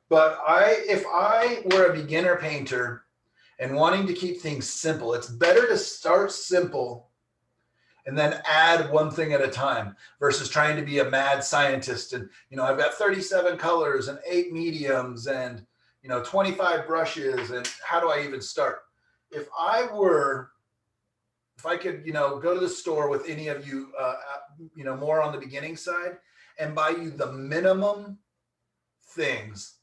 But if I were a beginner painter and wanting to keep things simple, it's better to start simple and then add one thing at a time versus trying to be a mad scientist. And, I've got 37 colors and 8 mediums and, 25 brushes. And how do I even start? If I could, go to the store with any of you, more on the beginning side and buy you the minimum things,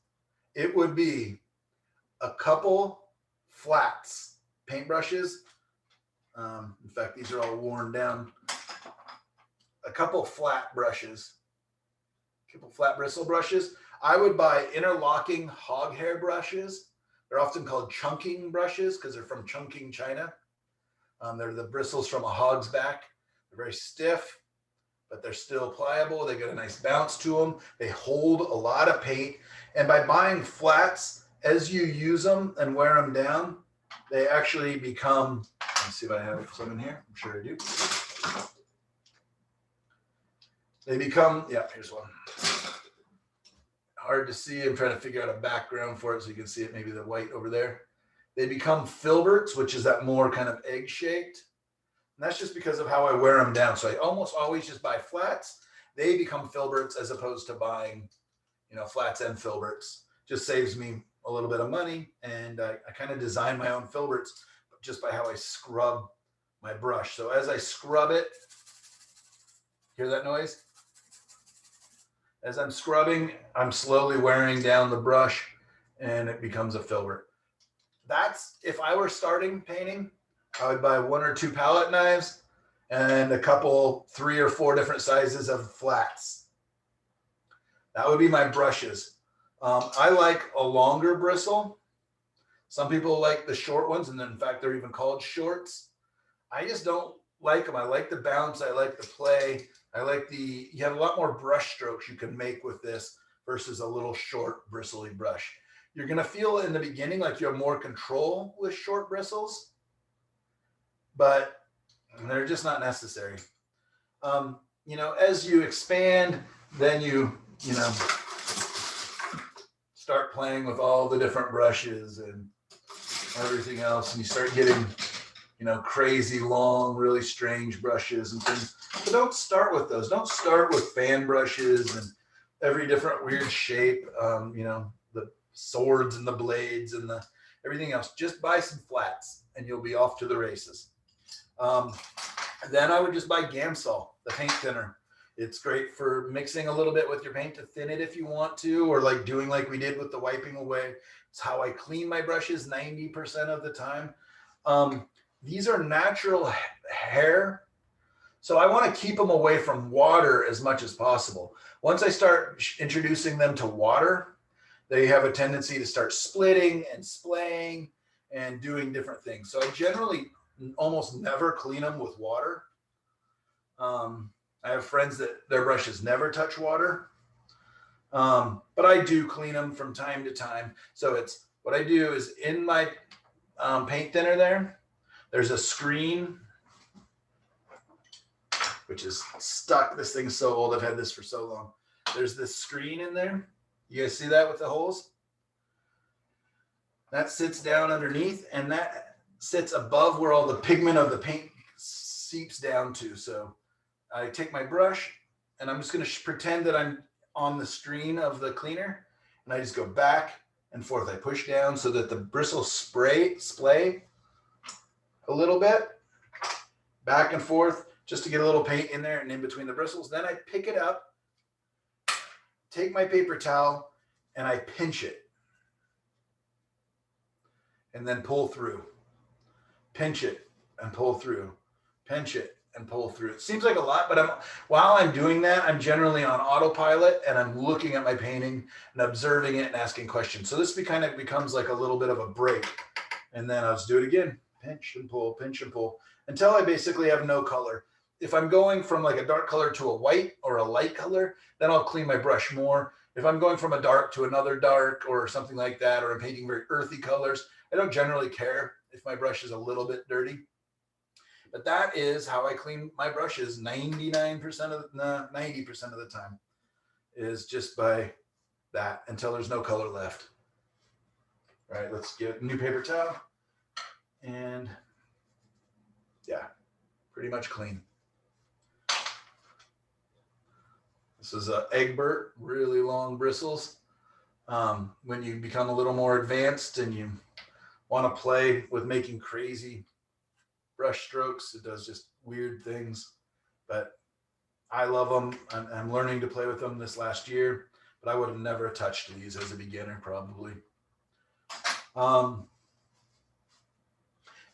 it would be a couple flats, paintbrushes. In fact, these are all worn down. A couple flat brushes, a couple flat bristle brushes. I would buy interlocking hog hair brushes. They're often called chunking brushes because they're from Chongqing, China. They're the bristles from a hog's back. They're very stiff, but they're still pliable. They get a nice bounce to them. They hold a lot of paint. And by buying flats, as you use them and wear them down, they actually become, let's see if I have some in here. I'm sure I do. They become, yeah, here's one. Hard to see. I'm trying to figure out a background for it so you can see it, maybe the white over there. They become filberts, which is that more kind of egg-shaped. And that's just because of how I wear them down. So I almost always just buy flats. They become filberts as opposed to buying, flats and filberts. Just saves me a little bit of money. And I kind of design my own filberts just by how I scrub my brush. So as I scrub it, hear that noise? As I'm scrubbing, I'm slowly wearing down the brush and it becomes a filbert. That's, if I were starting painting, I would buy 1 or 2 palette knives and a couple, 3 or 4 different sizes of flats. That would be my brushes. I like a longer bristle. Some people like the short ones, and then in fact, they're even called shorts. I just don't like them. I like the bounce. I like the play. I like you have a lot more brush strokes you can make with this versus a little short bristly brush. You're going to feel in the beginning like you have more control with short bristles, but they're just not necessary. As you expand, then you start playing with all the different brushes and everything else, and you start getting, crazy long, really strange brushes and things. But don't start with those. Don't start with fan brushes and every different weird shape, the swords and the blades and everything else. Just buy some flats and you'll be off to the races. Then I would just buy Gamsol, the paint thinner. It's great for mixing a little bit with your paint to thin it if you want to, or doing like we did with the wiping away. It's how I clean my brushes 90% of the time. These are natural hair, so I want to keep them away from water as much as possible. Once I start introducing them to water, they have a tendency to start splitting and splaying and doing different things. So I generally almost never clean them with water. I have friends that their brushes never touch water, but I do clean them from time to time. So it's what I do is in my paint thinner there's a screen, which is stuck. This thing's so old. I've had this for so long. There's this screen in there. You guys see that with the holes? That sits down underneath, and that sits above where all the pigment of the paint seeps down to. So I take my brush and I'm just going to pretend that I'm on the screen of the cleaner, and I just go back and forth. I push down so that the bristles splay. a little bit, back and forth, just to get a little paint in there and in between the bristles. Then I pick it up, take my paper towel, and I pinch it. And then pull through. Pinch it and pull through. Pinch it and pull through. It seems like a lot, but while I'm doing that, I'm generally on autopilot and I'm looking at my painting and observing it and asking questions. So this kind of becomes like a little bit of a break. And then I'll just do it again. Pinch and pull until I basically have no color. If I'm going from like a dark color to a white or a light color, then I'll clean my brush more. If I'm going from a dark to another dark or something like that, or I'm painting very earthy colors, I don't generally care if my brush is a little bit dirty. But that is how I clean my brushes 90% of the time, is just by that until there's no color left. All right, let's get a new paper towel. And yeah, pretty much clean. This is a Egbert, really long bristles. When you become a little more advanced and you want to play with making crazy brush strokes, it does just weird things, but I love them. I'm learning to play with them this last year, but I would have never touched these as a beginner probably.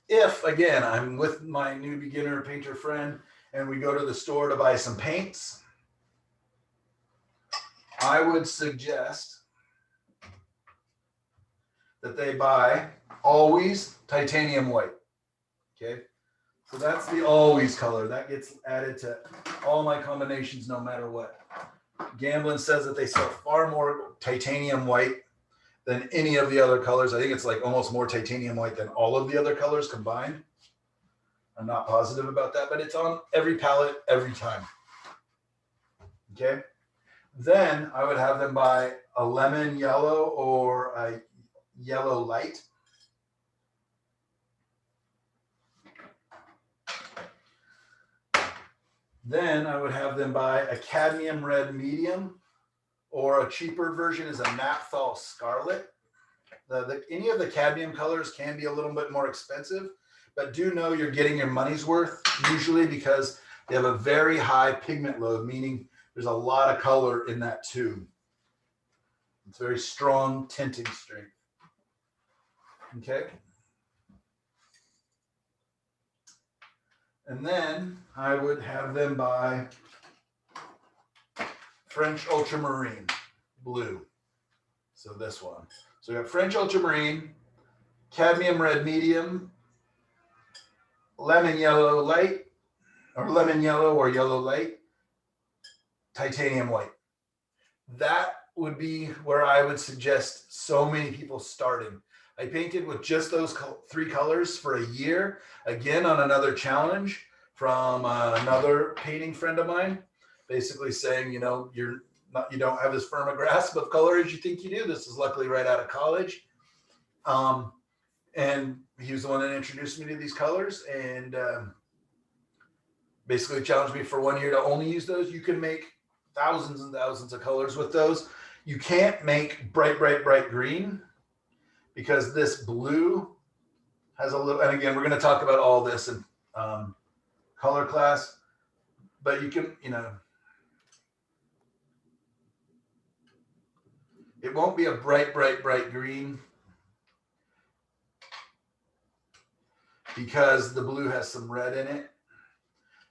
If again, I'm with my new beginner painter friend and we go to the store to buy some paints, I would suggest that they buy always titanium white. Okay, so that's the always color that gets added to all my combinations no matter what. Gamblin says that they sell far more titanium white than any of the other colors. I think it's like almost more titanium white than all of the other colors combined. I'm not positive about that, but it's on every palette every time. Okay, then I would have them buy a lemon yellow or a yellow light. Then I would have them buy a cadmium red medium, or a cheaper version is a naphthol scarlet. Any of the cadmium colors can be a little bit more expensive, but do know you're getting your money's worth usually because they have a very high pigment load, meaning there's a lot of color in that tube. It's very strong tinting strength. Okay. And then I would have them buy French ultramarine blue. So this one. So we have French ultramarine, cadmium red medium, lemon yellow light, or lemon yellow or yellow light, titanium white. That would be where I would suggest so many people starting. I painted with just those three colors for a year, again on another challenge from another painting friend of mine, basically saying, you know, you don't have as firm a grasp of color as you think you do. This is luckily right out of college. And he was the one that introduced me to these colors and basically challenged me for 1 year to only use those. You can make thousands and thousands of colors with those. You can't make bright, bright, bright green because this blue has a little, and again, we're going to talk about all this in color class, but you can, you know, it won't be a bright, bright, bright green because the blue has some red in it.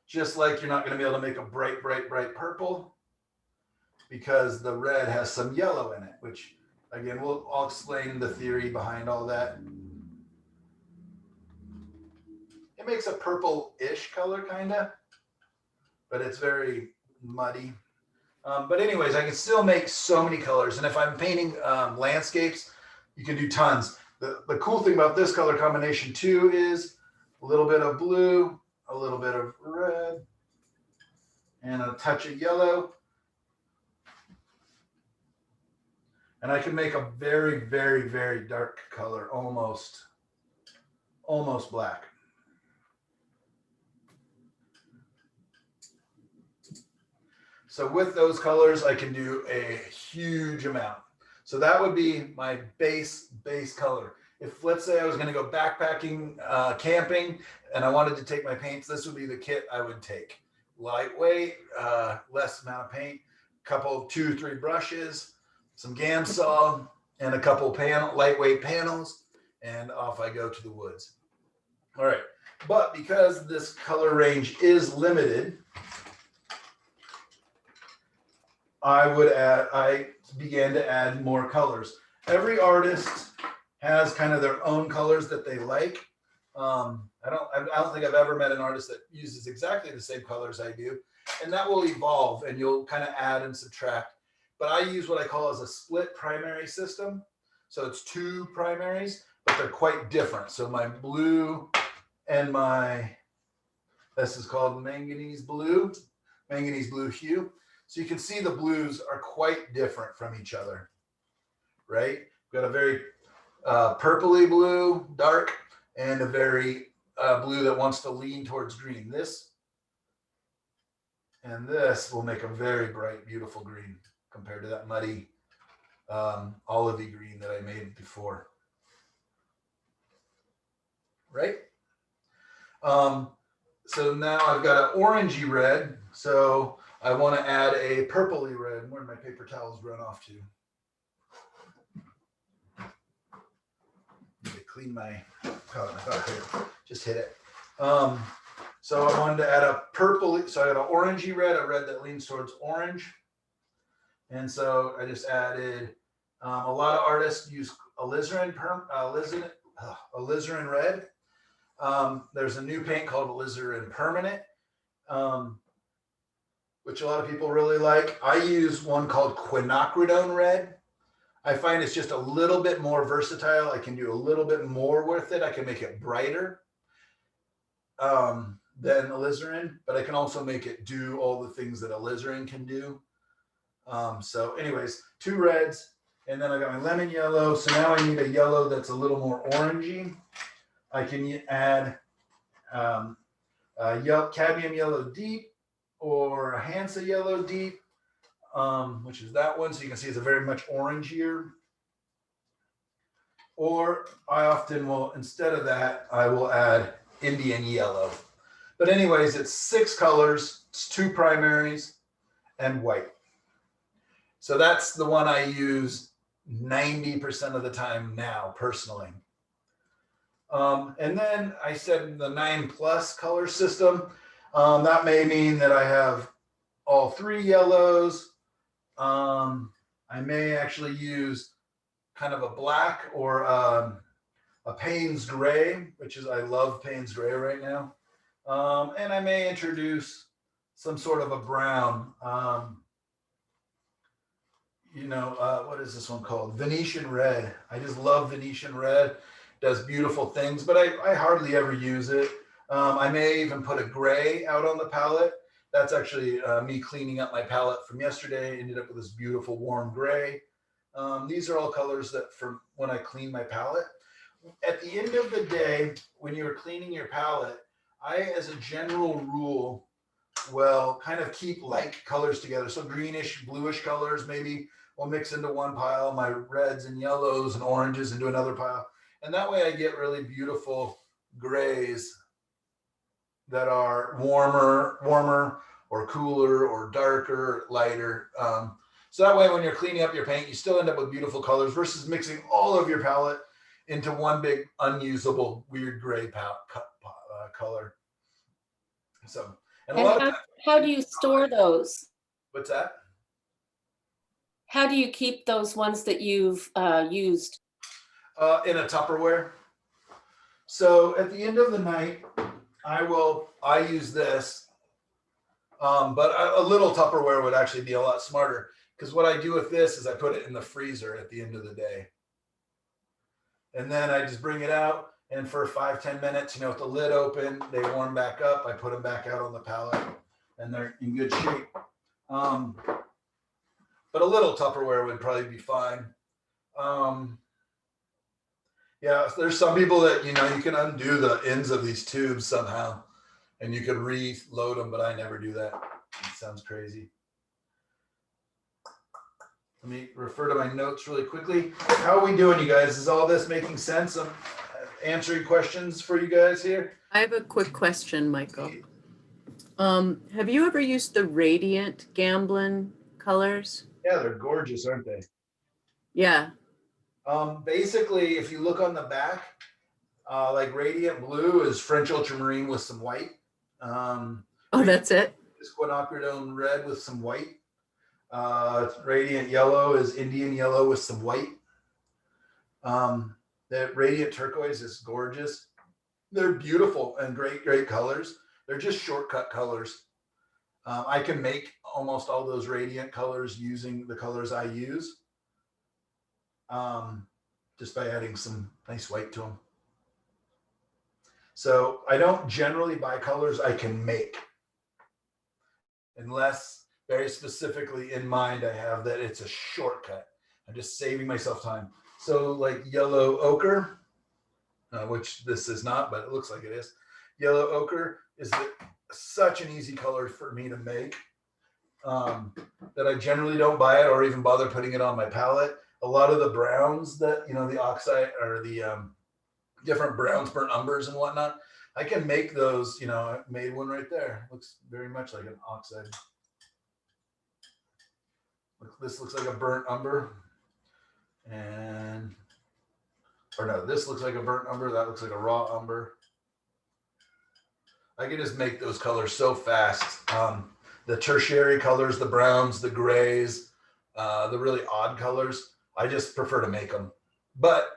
Just like you're not going to be able to make a bright, bright, bright purple because the red has some yellow in it, which again, I'll explain the theory behind all that. It makes a purple-ish color kind of, but it's very muddy. But anyways, I can still make so many colors. And if I'm painting landscapes, you can do tons. The cool thing about this color combination too is a little bit of blue, a little bit of red, and a touch of yellow. And I can make a very, very, very dark color, almost black. So with those colors, I can do a huge amount. So that would be my base color. if let's say I was going to go backpacking, camping, and I wanted to take my paints, this would be the kit I would take. Lightweight, less amount of paint, couple, 2-3 brushes, some Gamsol, and a couple lightweight panels, and off I go to the woods. All right, but because this color range is limited, I began to add more colors. Every artist has kind of their own colors that they like. I don't think I've ever met an artist that uses exactly the same colors I do, and that will evolve, and you'll kind of add and subtract. But I use what I call as a split primary system. So it's 2 primaries, but they're quite different. So my blue and this is called manganese blue hue. So you can see the blues are quite different from each other, right? We've got a very purpley blue, dark, and a very blue that wants to lean towards green. This and this will make a very bright, beautiful green compared to that muddy olivey green that I made before, right? So now I've got an orangey red, so I want to add a purpley red. Where did my paper towels run off to? Need to clean my just hit it. So I wanted to add a purple, so I got an orangey red, a red that leans towards orange. And so I just added, a lot of artists use alizarin red. There's a new paint called alizarin permanent, which a lot of people really like. I use one called quinacridone red. I find it's just a little bit more versatile. I can do a little bit more with it. I can make it brighter than alizarin, but I can also make it do all the things that alizarin can do. So anyways, 2 reds, and then I got my lemon yellow. So now I need a yellow that's a little more orangey. I can add cadmium yellow deep or a Hansa yellow deep, which is that one. So you can see it's a very much orangier. Or I often will, instead of that, I will add Indian yellow. But anyways, it's 6 colors, it's 2 primaries, and white. So that's the one I use 90% of the time now, personally. And then I said the 9+ color system. That may mean that I have all 3 yellows. I may actually use kind of a black or a Payne's gray, which is, I love Payne's gray right now. And I may introduce some sort of a brown. What is this one called? Venetian red. I just love Venetian red. Does beautiful things, but I hardly ever use it. I may even put a gray out on the palette. That's actually me cleaning up my palette from yesterday. Ended up with this beautiful warm gray. These are all colors that from when I clean my palette. At the end of the day, when you're cleaning your palette, I, as a general rule, will kind of keep like colors together. So greenish, bluish colors maybe will mix into one pile, my reds and yellows and oranges into another pile. And that way I get really beautiful grays that are warmer or cooler or darker, lighter. So that way when you're cleaning up your paint, you still end up with beautiful colors versus mixing all of your palette into one big unusable weird gray color. So, and how do you store those? What's that? How do you keep those ones that you've used? In a Tupperware. So at the end of the night, I use this, but a little Tupperware would actually be a lot smarter, because what I do with this is I put it in the freezer at the end of the day. And then I just bring it out, and for 5-10 minutes, with the lid open, they warm back up. I put them back out on the palette, and they're in good shape. But a little Tupperware would probably be fine. Yeah, there's some people that, you can undo the ends of these tubes somehow, and you could reload them, but I never do that. It sounds crazy. Let me refer to my notes really quickly. How are we doing, you guys? Is all this making sense? I'm answering questions for you guys here. I have a quick question, Michael. Have you ever used the Radiant Gamblin colors? Yeah, they're gorgeous, aren't they? Yeah. Basically, if you look on the back, like Radiant Blue is French Ultramarine with some white. Oh, that's it? Is Quinacridone Red with some white. Radiant Yellow is Indian Yellow with some white. The Radiant Turquoise is gorgeous. They're beautiful and great colors. They're just shortcut colors. I can make almost all those Radiant colors using the colors I use, just by adding some nice white to them. So I don't generally buy colors I can make, unless very specifically in mind I have that it's a shortcut. I'm just saving myself time. So like yellow ochre, which this is not, but it looks like it is. Yellow ochre is such an easy color for me to make, that I generally don't buy it or even bother putting it on my palette. A lot of the browns that, you know, the oxide or the different browns, burnt umbers and whatnot, I can make those. You know, I made one right there. Looks very much like an oxide. This looks like a burnt umber, and or no, this looks like a burnt umber. That looks like a raw umber. I can just make those colors so fast. The tertiary colors, the browns, the grays, the really odd colors, I just prefer to make them. But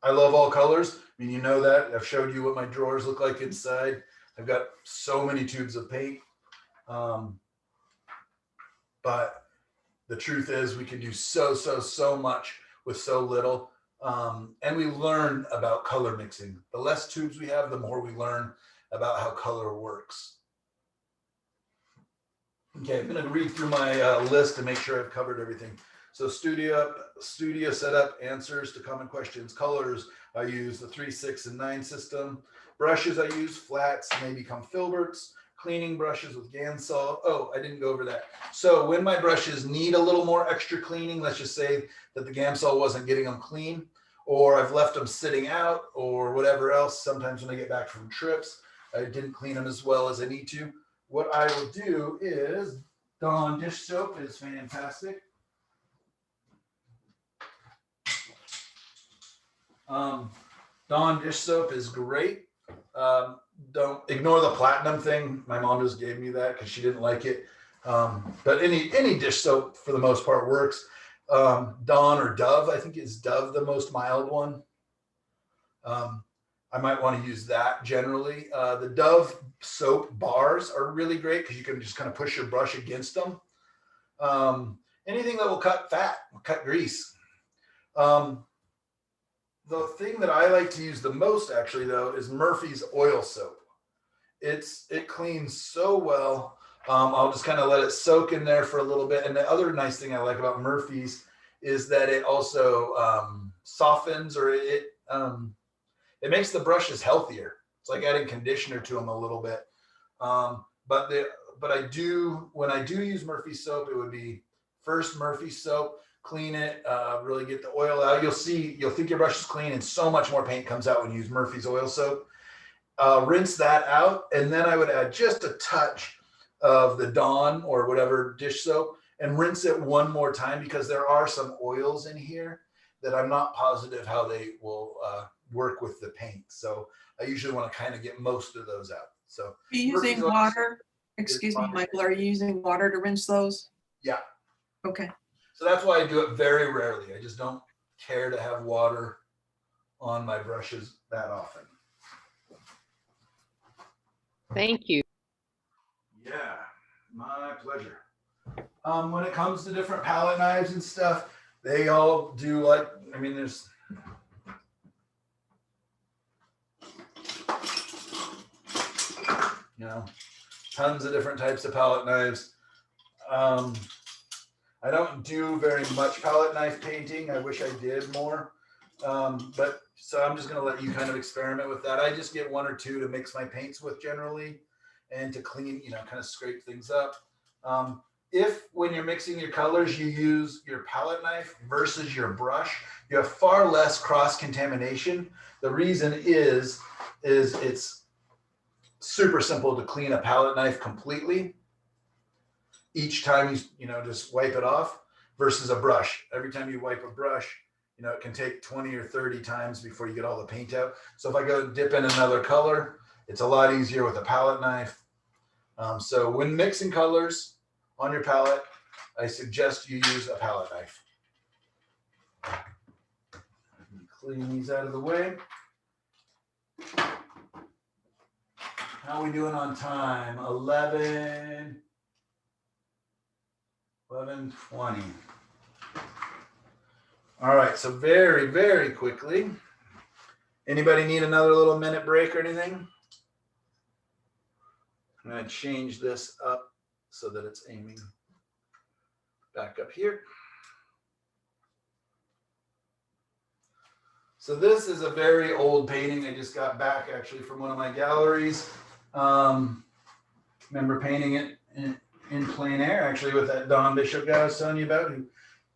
I love all colors. I mean, you know that. I've showed you what my drawers look like inside. I've got so many tubes of paint. But the truth is we can do so much with so little. And we learn about color mixing. The less tubes we have, the more we learn about how color works. Okay, I'm going to read through my list to make sure I've covered everything. So studio setup, answers to common questions. Colors, I use the 3, 6, and 9 system. Brushes, I use flats, may become filberts. Cleaning brushes with Gansol. Oh, I didn't go over that. So when my brushes need a little more extra cleaning, let's just say that the Gansol wasn't getting them clean, or I've left them sitting out, or whatever else. Sometimes when I get back from trips, I didn't clean them as well as I need to. What I will do is, Dawn dish soap is fantastic. Dawn dish soap is great. Don't ignore the platinum thing. My mom just gave me that because she didn't like it. But any dish soap for the most part works. Dawn or Dove, I think is Dove the most mild one. I might want to use that generally. The Dove soap bars are really great because you can just kind of push your brush against them. Anything that will cut fat, cut grease. The thing that I like to use the most actually though is Murphy's oil soap. It cleans so well. I'll just kind of let it soak in there for a little bit. And the other nice thing I like about Murphy's is that it also softens, or it makes the brushes healthier. It's like adding conditioner to them a little bit. But I do, when I do use Murphy soap, it would be first Murphy soap, clean it, really get the oil out. You'll think your brush is clean, and so much more paint comes out when you use Murphy's oil soap. Rinse that out, and then I would add just a touch of the Dawn or whatever dish soap and rinse it one more time, because there are some oils in here that I'm not positive how they will work with the paint. So I usually want to kind of get most of those out. So are you using water? Excuse me, Michael, are you using water to rinse those? Yeah. Okay. So that's why I do it very rarely. I just don't care to have water on my brushes that often. Thank you. Yeah, my pleasure. When it comes to different palette knives and stuff, they all do like, I mean, there's tons of different types of palette knives. I don't do very much palette knife painting. I wish I did more. But so I'm just going to let you kind of experiment with that. I just get 1 or 2 to mix my paints with generally, and to clean, kind of scrape things up. if when you're mixing your colors, you use your palette knife versus your brush, you have far less cross-contamination. The reason is it's super simple to clean a palette knife completely. Each time you just wipe it off versus a brush. Every time you wipe a brush, it can take 20 or 30 times before you get all the paint out. So if I go dip in another color, it's a lot easier with a palette knife. So when mixing colors on your palette, I suggest you use a palette knife. Clean these out of the way. How are we doing on time? 11:20. All right, so very, very quickly. Anybody need another little minute break or anything? I'm going to change this up so that it's aiming back up here. So this is a very old painting I just got back actually from one of my galleries. Remember painting it in plein air, actually, with that Don Bishop guy I was telling you about, who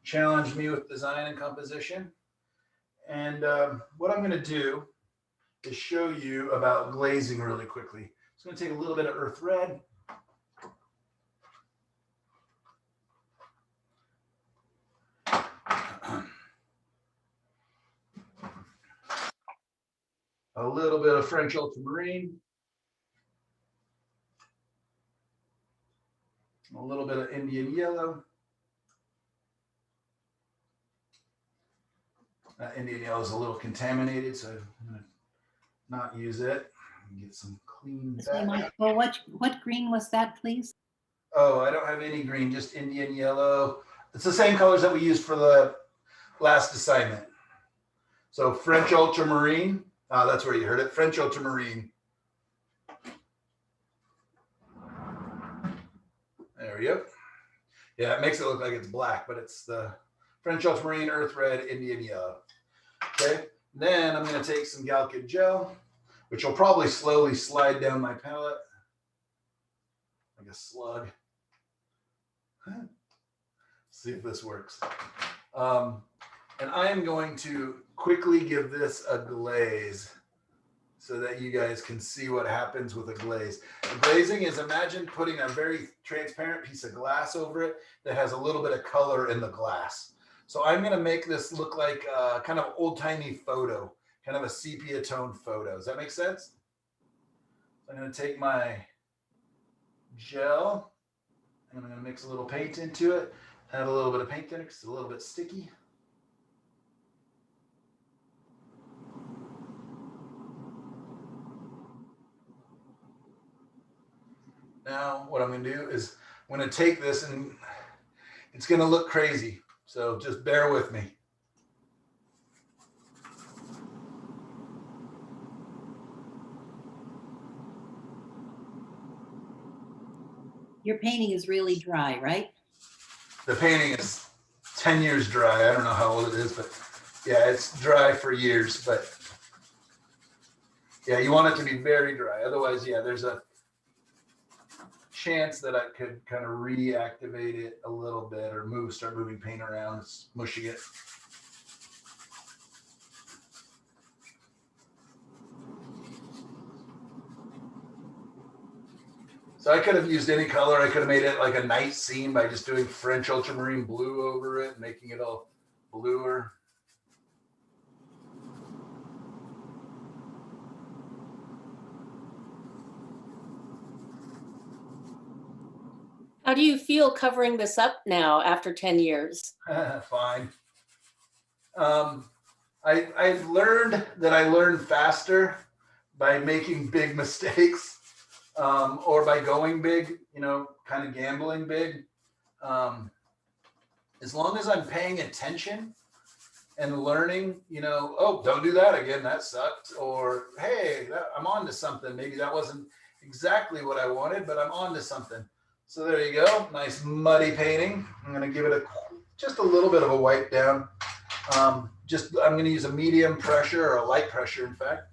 challenged me with design and composition. And what I'm going to do is show you about glazing really quickly. It's going to take a little bit of earth red. A little bit of French ultramarine. A little bit of Indian yellow. Indian yellow is a little contaminated, so I'm going to not use it. Get some clean back. Well, what green was that, please? Oh, I don't have any green, just Indian yellow. It's the same colors that we used for the last assignment. So French ultramarine. That's where you heard it. French ultramarine. There we go. Yeah, it makes it look like it's black, but it's the French ultramarine, earth red, Indian yellow. Okay. Then I'm going to take some Galkid gel, which will probably slowly slide down my palette like a slug. See if this works. And I am going to quickly give this a glaze so that you guys can see what happens with a glaze. The glazing is, imagine putting a very transparent piece of glass over it that has a little bit of color in the glass. So I'm going to make this look like a kind of old-timey photo, kind of a sepia tone photo. Does that make sense? I'm going to take my gel and I'm going to mix a little paint into it. Add a little bit of paint in it because it's a little bit sticky. Now what I'm going to do is I'm going to take this and it's going to look crazy. So just bear with me. Your painting is really dry, right? The painting is 10 years dry. I don't know how old it is, but yeah, it's dry for years. But yeah, you want it to be very dry. Otherwise, yeah, there's a chance that I could kind of reactivate it a little bit or start moving paint around, smushing it. So I could have used any color. I could have made it like a night scene by just doing French ultramarine blue over it, making it all bluer. How do you feel covering this up now after 10 years? Fine. I've learned that I learn faster by making big mistakes or by going big, kind of gambling big. As long as I'm paying attention and learning, oh, don't do that again. That sucked. Or, hey, I'm on to something. Maybe that wasn't exactly what I wanted, but I'm on to something. So there you go. Nice muddy painting. I'm going to give it just a little bit of a wipe down. I'm going to use a medium pressure or a light pressure, in fact.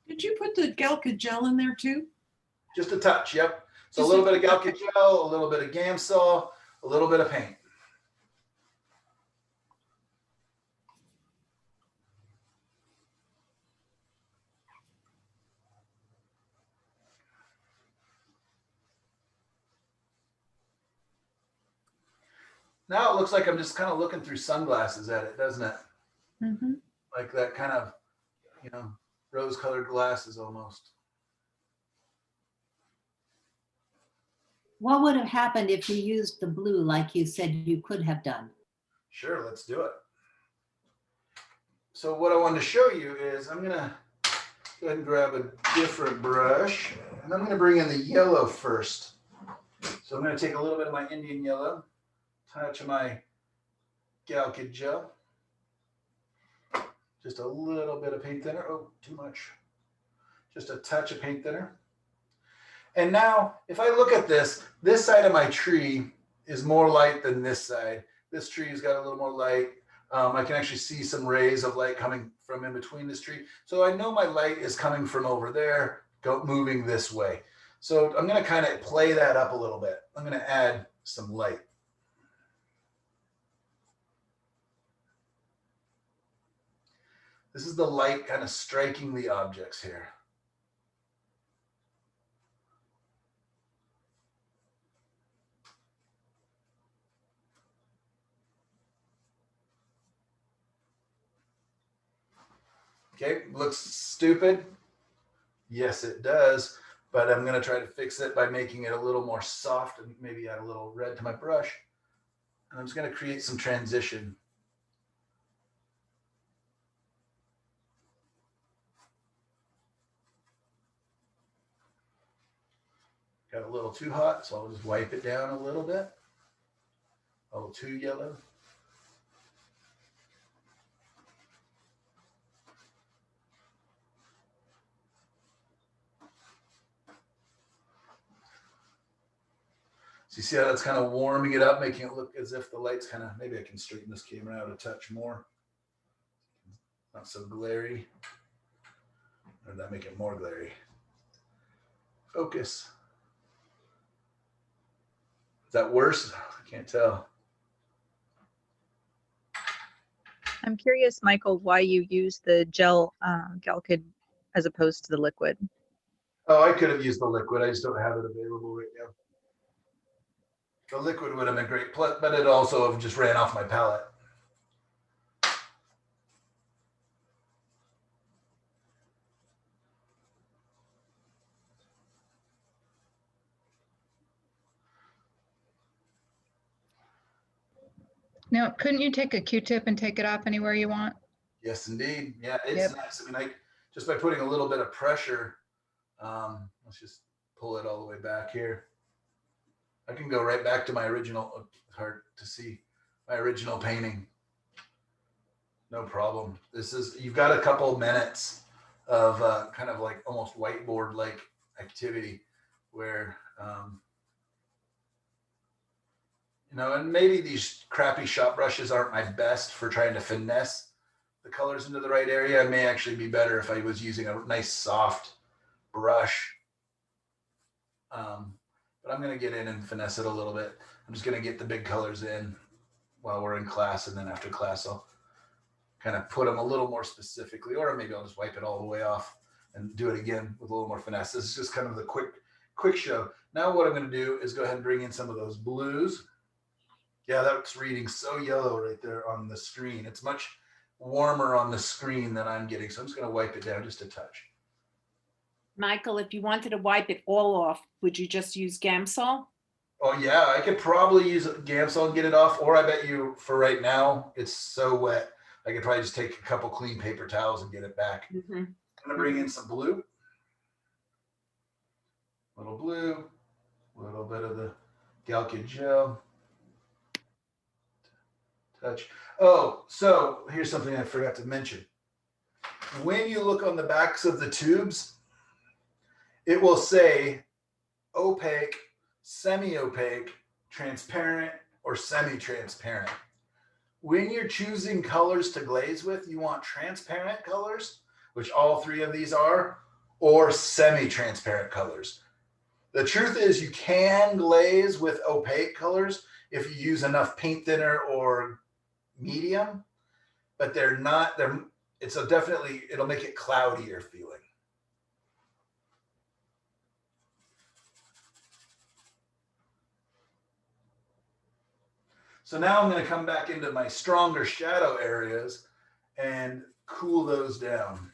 Did you put the Galkid gel in there too? Just a touch, yep. So a little bit of Galca gel, a little bit of Gamsol, a little bit of paint. Now it looks like I'm just kind of looking through sunglasses at it, doesn't it? Mm-hmm. Like that kind of, you know, rose-colored glasses almost. What would have happened if you used the blue like you said you could have done? Sure, let's do it. So what I wanted to show you is I'm gonna go ahead and grab a different brush, and I'm gonna bring in the yellow first. So I'm gonna take a little bit of my Indian yellow, touch of my Galca gel, just a little bit of paint thinner. Oh, too much. Just a touch of paint thinner. And now, if I look at this side of my tree is more light than this side. This tree has got a little more light. I can actually see some rays of light coming from in between this tree. So I know my light is coming from over there, moving this way. So I'm going to kind of play that up a little bit. I'm going to add some light. This is the light kind of striking the objects here. Okay, looks stupid. Yes, it does, but I'm gonna try to fix it by making it a little more soft and maybe add a little red to my brush. And I'm just gonna create some transition. Got a little too hot, so I'll just wipe it down a little bit. A little too yellow. So you see how that's kind of warming it up, making it look as if the light's kind of, maybe I can straighten this camera out a touch more. Not so glary. Or did that make it more glary? Focus. Is that worse? I can't tell. I'm curious, Michael, why you use the gel Galkid as opposed to the liquid. Oh, I could have used the liquid. I just don't have it available right now. The liquid would have been great, but it also just ran off my palette. Now, couldn't you take a Q-tip and take it off anywhere you want? Yes, indeed. Yeah, it's Yep. nice. I mean, just by putting a little bit of pressure, let's just pull it all the way back here. I can go right back to my original, hard to see, my original painting. No problem. This is, you've got a couple minutes of kind of like almost whiteboard-like activity where, you know, and maybe these crappy shop brushes aren't my best for trying to finesse the colors into the right area. It may actually be better if I was using a nice soft brush. But I'm going to get in and finesse it a little bit. I'm just going to get the big colors in while we're in class, and then after class I'll kind of put them a little more specifically, or maybe I'll just wipe it all the way off and do it again with a little more finesse. This is just kind of the quick show. Now what I'm going to do is go ahead and bring in some of those blues. Yeah, that's reading so yellow right there on the screen. It's much warmer on the screen than I'm getting, so I'm just going to wipe it down just a touch. Michael, if you wanted to wipe it all off, would you just use Gamsol? Oh yeah, I could probably use Gamsol and get it off, or I bet you for right now, it's so wet, I could probably just take a couple clean paper towels and get it back. Mm-hmm. I'm gonna bring in some blue. Little blue, a little bit of the Galca gel. Touch. Oh, so here's something I forgot to mention. When you look on the backs of the tubes, it will say opaque, semi-opaque, transparent, or semi-transparent. When you're choosing colors to glaze with, you want transparent colors, which all three of these are, or semi-transparent colors. The truth is you can glaze with opaque colors if you use enough paint thinner or medium, but it's a definitely, it'll make it cloudier feeling. So now I'm going to come back into my stronger shadow areas and cool those down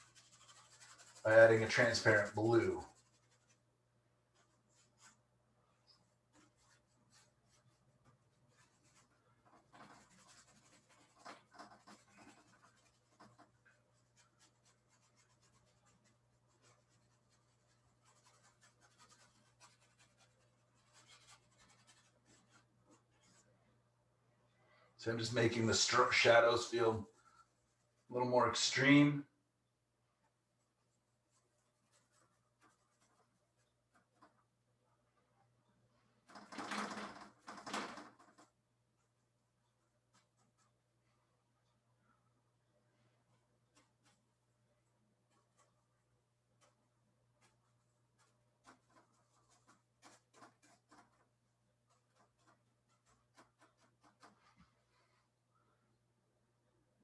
by adding a transparent blue. So I'm just making the shadows feel a little more extreme.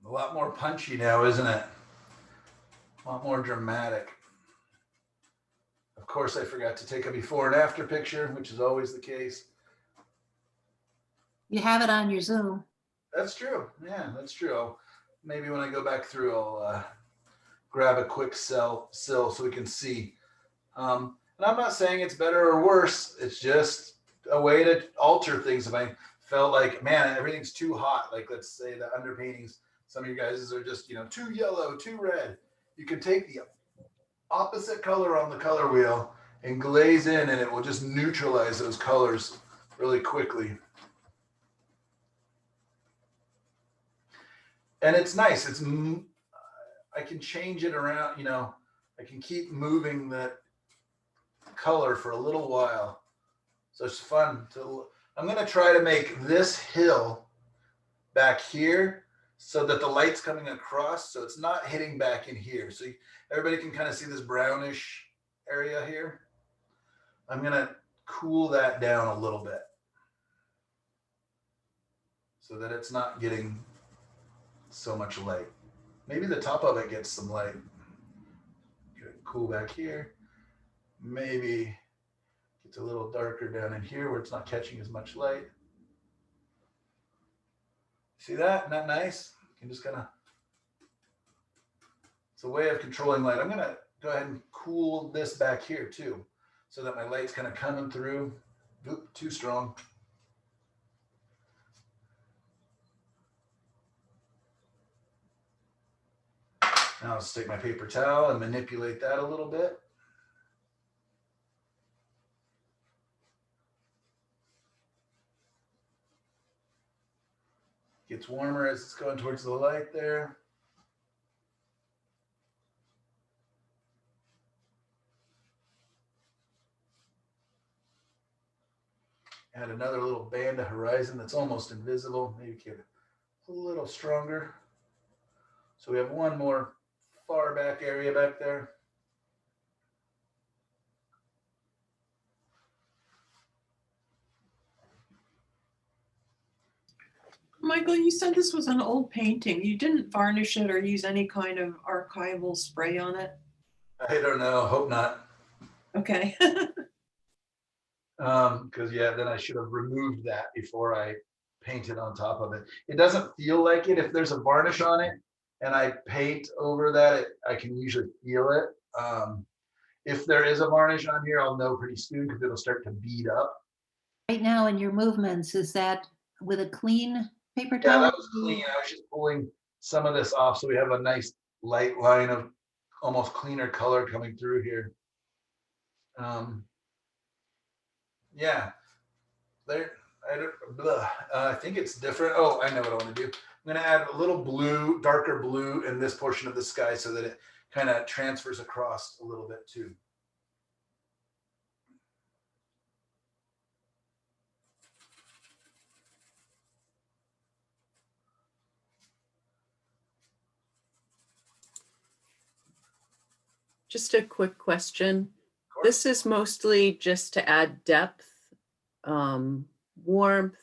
A lot more punchy now, isn't it? A lot more dramatic. Of course, I forgot to take a before and after picture, which is always the case. You have it on your Zoom. That's true. Yeah, that's true. Maybe when I go back through, I'll grab a quick still so we can see. And I'm not saying it's better or worse. It's just a way to alter things. If I felt like, man, everything's too hot, like let's say the underpaintings, some of you guys are just, too yellow, too red. You can take the opposite color on the color wheel and glaze in, and it will just neutralize those colors really quickly. And it's nice. I can change it around, I can keep moving that color for a little while. So it's fun I'm going to try to make this hill back here so that the light's coming across, so it's not hitting back in here. So everybody can kind of see this brownish area here. I'm going to cool that down a little bit so that it's not getting so much light. Maybe the top of it gets some light. Cool back here. Maybe it's a little darker down in here where it's not catching as much light. See that? Isn't that nice? You can just kind of, it's a way of controlling light. I'm going to go ahead and cool this back here too, so that my light's kind of coming through. Oop, too strong. Now I'll just take my paper towel and manipulate that a little bit. Gets warmer as it's going towards the light there. Add another little band of horizon that's almost invisible. Maybe get it a little stronger. So we have one more far back area back there. Michael, you said this was an old painting. You didn't varnish it or use any kind of archival spray on it? I don't know, hope not. Okay. Because yeah, then I should have removed that before I painted on top of it. It doesn't feel like it. If there's a varnish on it and I paint over that, I can usually feel it. If there is a varnish on here, I'll know pretty soon because it'll start to bead up. Right now in your movements, is that with a clean paper Yeah, towel? that was clean. I was just pulling some of this off so we have a nice light line of almost cleaner color coming through here. Yeah, there. I think it's different. Oh, I know what I want to do. I'm going to add a little blue, darker blue in this portion of the sky so that it kind of transfers across a little bit too. Just a quick question. This is mostly just to add depth, warmth,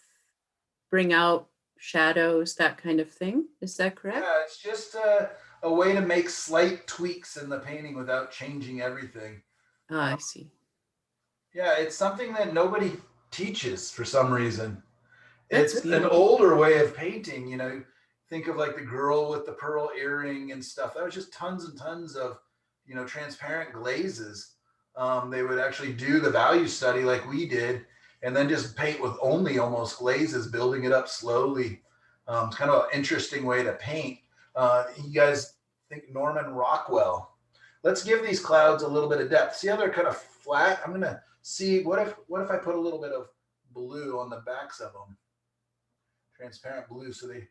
bring out shadows, that kind of thing. Is that correct? Yeah, it's just a way to make slight tweaks in the painting without changing everything. Ah, I see. Yeah, it's something that nobody teaches for some reason. That's It's an beautiful. older way of painting, you know. Think of like the girl with the pearl earring and stuff. That was just tons and tons of, you know, transparent glazes. They would actually do the value study like we did, and then just paint with only almost glazes, building it up slowly. It's kind of an interesting way to paint. You guys think Norman Rockwell. Let's give these clouds a little bit of depth. See how they're kind of flat? I'm gonna see what if I put a little bit of blue on the backs of them, transparent blue, so they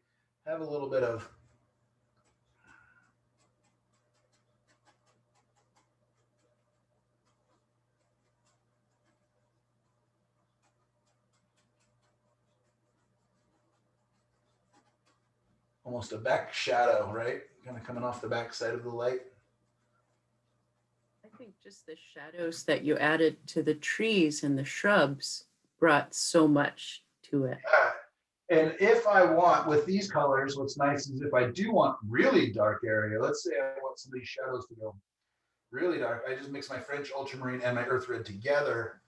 have a little bit of almost a back shadow, right? Kind of coming off the back side of the light. I think just the shadows that you added to the trees and the shrubs brought so much to it. And if I want, with these colors, what's nice is if I do want really dark area, let's say I want some of these shadows to go really dark, I just mix my French ultramarine and my earth red together.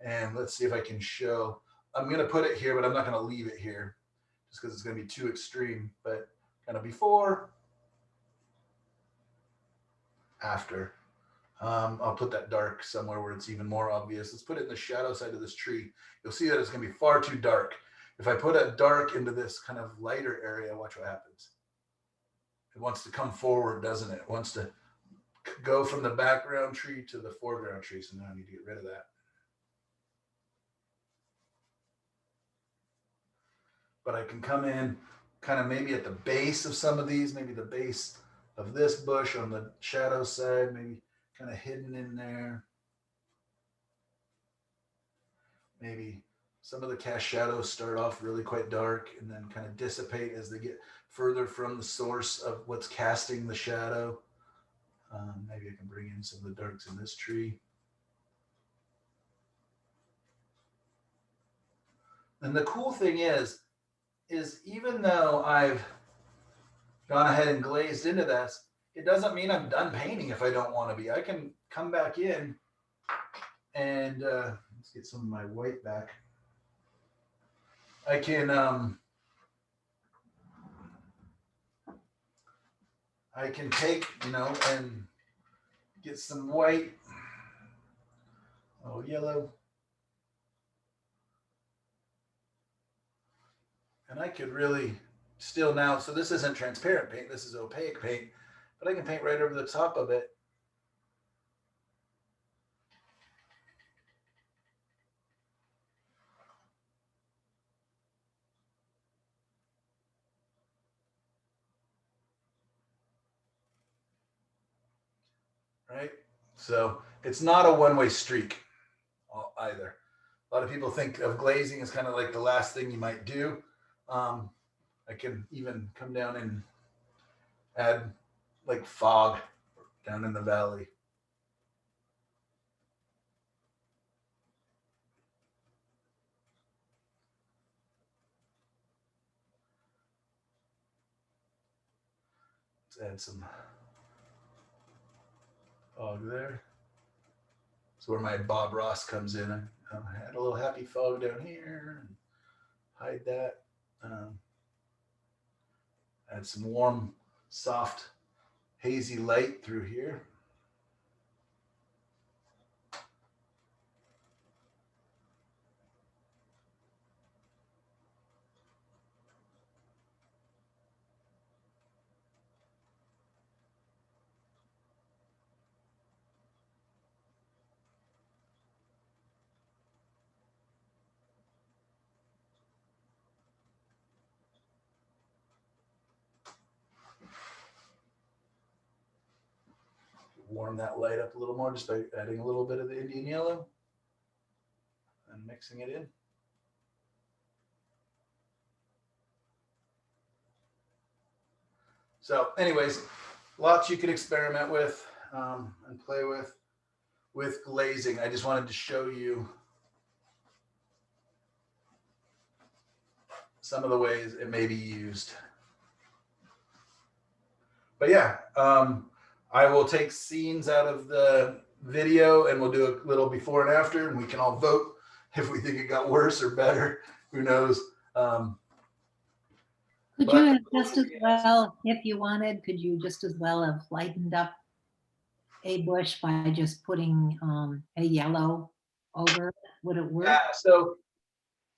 And let's see if I can show. I'm going to put it here, but I'm not going to leave it here just because it's going to be too extreme. But kind of before, after. I'll put that dark somewhere where it's even more obvious. Let's put it in the shadow side of this tree. You'll see that it's going to be far too dark. If I put a dark into this kind of lighter area, watch what happens. It wants to come forward, doesn't it? It wants to go from the background tree to the foreground tree. So now I need to get rid of that. But I can come in kind of maybe at the base of some of these, maybe the base of this bush on the shadow side, maybe kind of hidden in there. Maybe some of the cast shadows start off really quite dark and then kind of dissipate as they get further from the source of what's casting the shadow. Maybe I can bring in some of the darks in this tree. And the cool thing is even though I've gone ahead and glazed into this, it doesn't mean I'm done painting if I don't want to be. I can come back in and let's get some of my white back. I can take, you know, and get some white, oh, yellow. And I could really still now, so this isn't transparent paint, this is opaque paint, but I can paint right over the top of it. Right? So it's not a one-way streak either. A lot of people think of glazing as kind of like the last thing you might do. I can even come down and add like fog down in the valley. Let's add some fog there. That's where my Bob Ross comes in. I had a little happy fog down here. And hide that. Add some warm, soft, hazy light through here. Warm that light up a little more just by adding a little bit of the Indian yellow and mixing it in. So anyways, lots you can experiment with and play with. with glazing. I just wanted to show you some of the ways it may be used. But yeah, I will take scenes out of the video and we'll do a little before and after, and we can all vote if we think it got worse or better. Who knows? Could you have just as well, if you wanted, could you just as well have lightened up a bush by just putting a yellow over it? Would it work? Yeah, so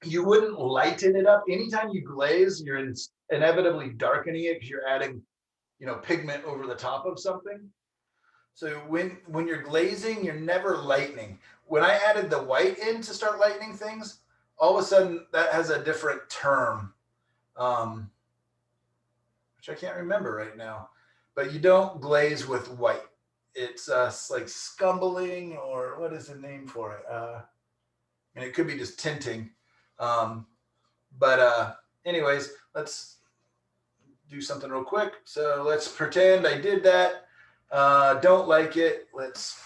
you wouldn't lighten it up. Anytime you glaze, you're inevitably darkening it because you're adding, you know, pigment over the top of something. So when you're glazing, you're never lightening. When I added the white in to start lightening things, all of a sudden that has a different term, which I can't remember right now. But you don't glaze with white. It's like scumbling, or what is the name for it? And it could be just tinting. Anyways, let's do something real quick. So let's pretend I did that. Don't like it. Let's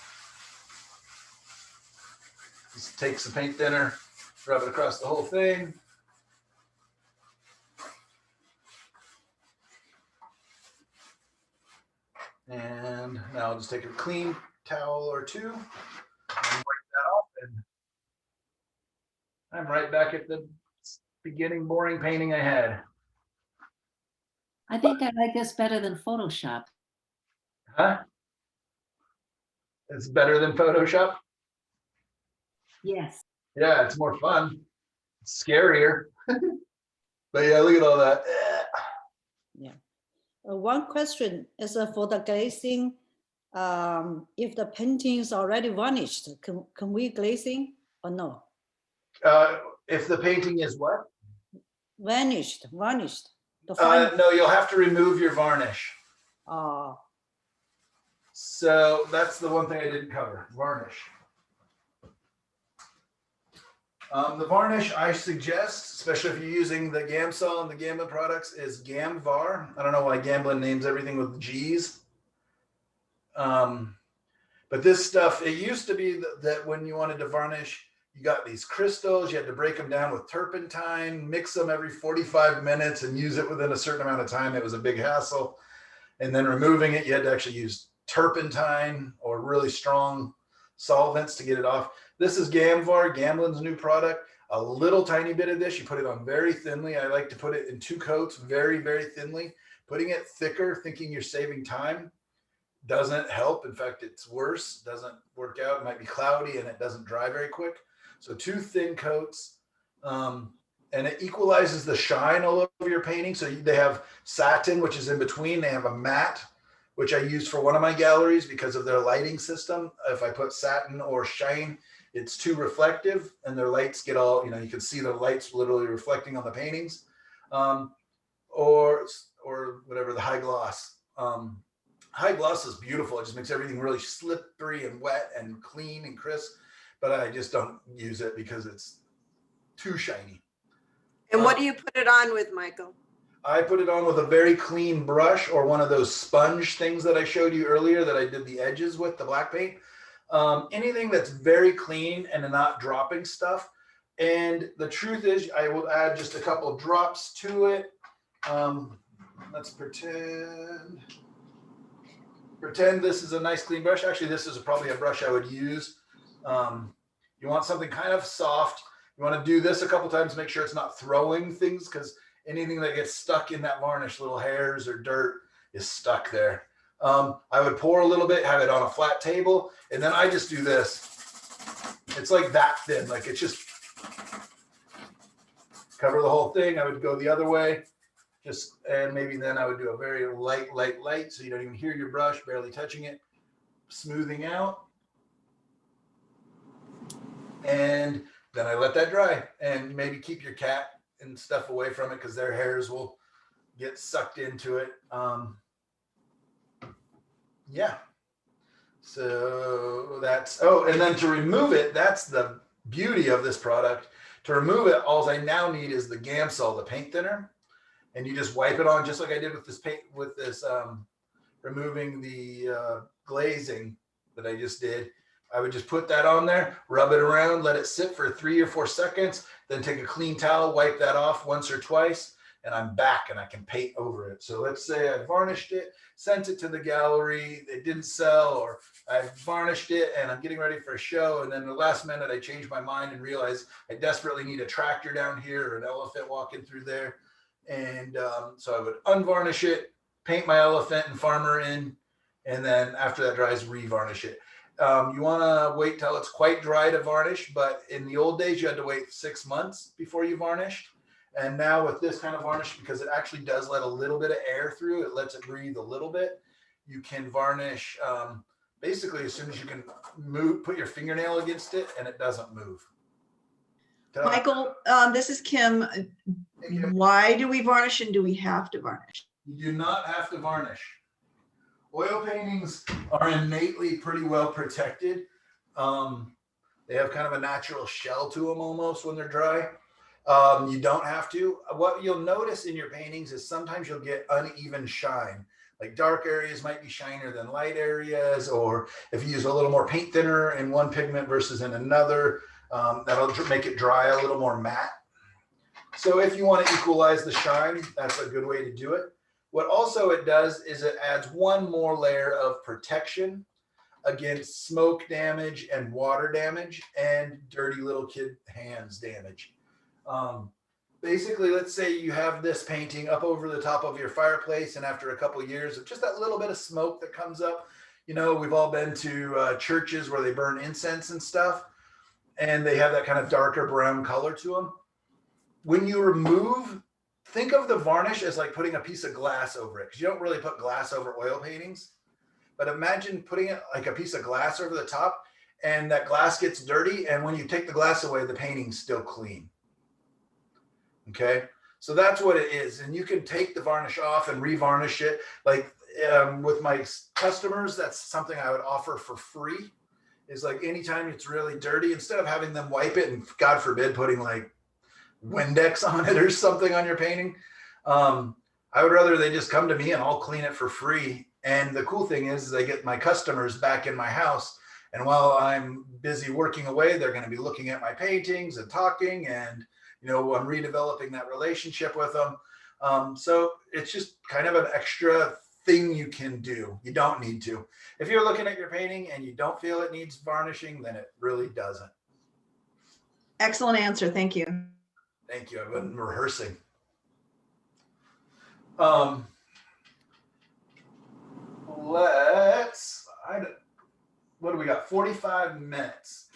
just take some paint thinner, rub it across the whole thing. And now I'll just take a clean towel or two and wipe that off. And I'm right back at the beginning boring painting I had. I think I like this better than Photoshop. Huh? It's better than Photoshop? Yes. Yeah, it's more fun. It's scarier. But yeah, look at all that. Yeah. One question is for the glazing. If the painting is already varnished, can we glazing or no? If the painting is what? Varnished. No, you'll have to remove your varnish. Oh. So that's the one thing I didn't cover, varnish. The varnish I suggest, especially if you're using the Gamsol and the Gamblin products, is Gamvar. I don't know why Gamblin names everything with G's. But this stuff, it used to be that when you wanted to varnish, you got these crystals, you had to break them down with turpentine, mix them every 45 minutes and use it within a certain amount of time. It was a big hassle. And then removing it, you had to actually use turpentine or really strong solvents to get it off. This is Gamvar, Gamblin's new product. A little tiny bit of this, you put it on very thinly. I like to put it in 2 coats, very, very thinly. Putting it thicker, thinking you're saving time, doesn't help. In fact, it's worse, doesn't work out. It might be cloudy and it doesn't dry very quick. So 2 thin coats, and it equalizes the shine all over your painting. So they have satin, which is in between. They have a matte, which I use for one of my galleries because of their lighting system. If I put satin or shine, it's too reflective and their lights get all, you know, you can see the lights literally reflecting on the paintings, or whatever, the high gloss. High gloss is beautiful. It just makes everything really slippery and wet and clean and crisp, but I just don't use it because it's too shiny. And what do you put it on with, Michael? I put it on with a very clean brush or one of those sponge things that I showed you earlier that I did the edges with, the black paint. Anything that's very clean and not dropping stuff. And the truth is, I will add just a couple of drops to it. Let's pretend this is a nice clean brush. Actually, this is probably a brush I would use. You want something kind of soft. You want to do this a couple times, make sure it's not throwing things, because anything that gets stuck in that varnish, little hairs or dirt, is stuck there. I would pour a little bit, have it on a flat table, and then I just do this. It's like that thin, like it's just cover the whole thing. I would go the other way, and maybe then I would do a very light, so you don't even hear your brush, barely touching it, smoothing out. And then I let that dry, and maybe keep your cat and stuff away from it because their hairs will get sucked into it. Yeah. So that's, and then to remove it, that's the beauty of this product. To remove it, all I now need is the Gamsol, the paint thinner, and you just wipe it on just like I did with this paint, removing the glazing that I just did. I would just put that on there, rub it around, let it sit for 3 or 4 seconds, then take a clean towel, wipe that off once or twice, and I'm back and I can paint over it. So let's say I varnished it, sent it to the gallery, it didn't sell, or I varnished it and I'm getting ready for a show. And then the last minute I changed my mind and realized I desperately need a tractor down here or an elephant walking through there. And so I would unvarnish it, paint my elephant and farmer in, and then after that dries, revarnish it. You want to wait till it's quite dry to varnish, but in the old days you had to wait 6 months before you varnished. And now with this kind of varnish, because it actually does let a little bit of air through, it lets it breathe a little bit. You can varnish basically as soon as you can move, put your fingernail against it and it doesn't move. Michael, this is Kim. Why do we varnish and do we have to varnish? You do not have to varnish. Oil paintings are innately pretty well protected. They have kind of a natural shell to them almost when they're dry. You don't have to. What you'll notice in your paintings is sometimes you'll get uneven shine. Like dark areas might be shinier than light areas, or if you use a little more paint thinner in one pigment versus in another, that'll make it dry a little more matte. So if you want to equalize the shine, that's a good way to do it. What also it does is it adds one more layer of protection against smoke damage and water damage and dirty little kid hands damage. Basically, let's say you have this painting up over the top of your fireplace, and after a couple of years of just that little bit of smoke that comes up, you know, we've all been to churches where they burn incense and stuff, and they have that kind of darker brown color to them. When you remove, think of the varnish as like putting a piece of glass over it, because you don't really put glass over oil paintings. But imagine putting it like a piece of glass over the top, and that glass gets dirty, and when you take the glass away, the painting's still clean. Okay, so that's what it is. And you can take the varnish off and revarnish it. Like with my customers, that's something I would offer for free. Is like anytime it's really dirty, instead of having them wipe it and God forbid putting like Windex on it or something on your painting, I would rather they just come to me and I'll clean it for free. And the cool thing is I get my customers back in my house, and while I'm busy working away, they're going to be looking at my paintings and talking, and you know, I'm redeveloping that relationship with them. So it's just kind of an extra thing you can do. You don't need to. If you're looking at your painting and you don't feel it needs varnishing, then it really doesn't. Excellent answer. Thank you. Thank you. I've been rehearsing. What do we got? 45 minutes.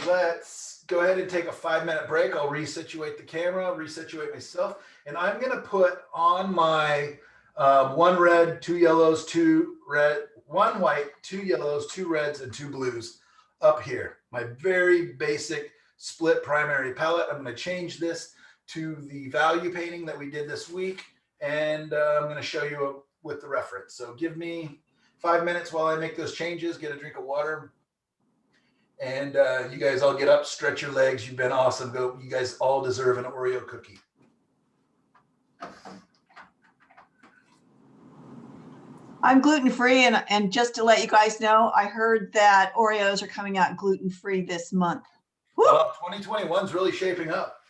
Let's go ahead and take a 5-minute break. I'll resituate the camera, resituate myself, and I'm going to put on my 1 red, 2 yellows, 2 red, 1 white, 2 yellows, 2 reds, and 2 blues up here. My very basic split primary palette. I'm going to change this to the value painting that we did this week, and I'm going to show you with the reference. So give me 5 minutes while I make those changes, get a drink of water, and you guys all get up, stretch your legs. You've been awesome. Go. You guys all deserve an Oreo cookie. I'm gluten-free, and just to let you guys know, I heard that Oreos are coming out gluten-free this month. 2021 is really shaping up.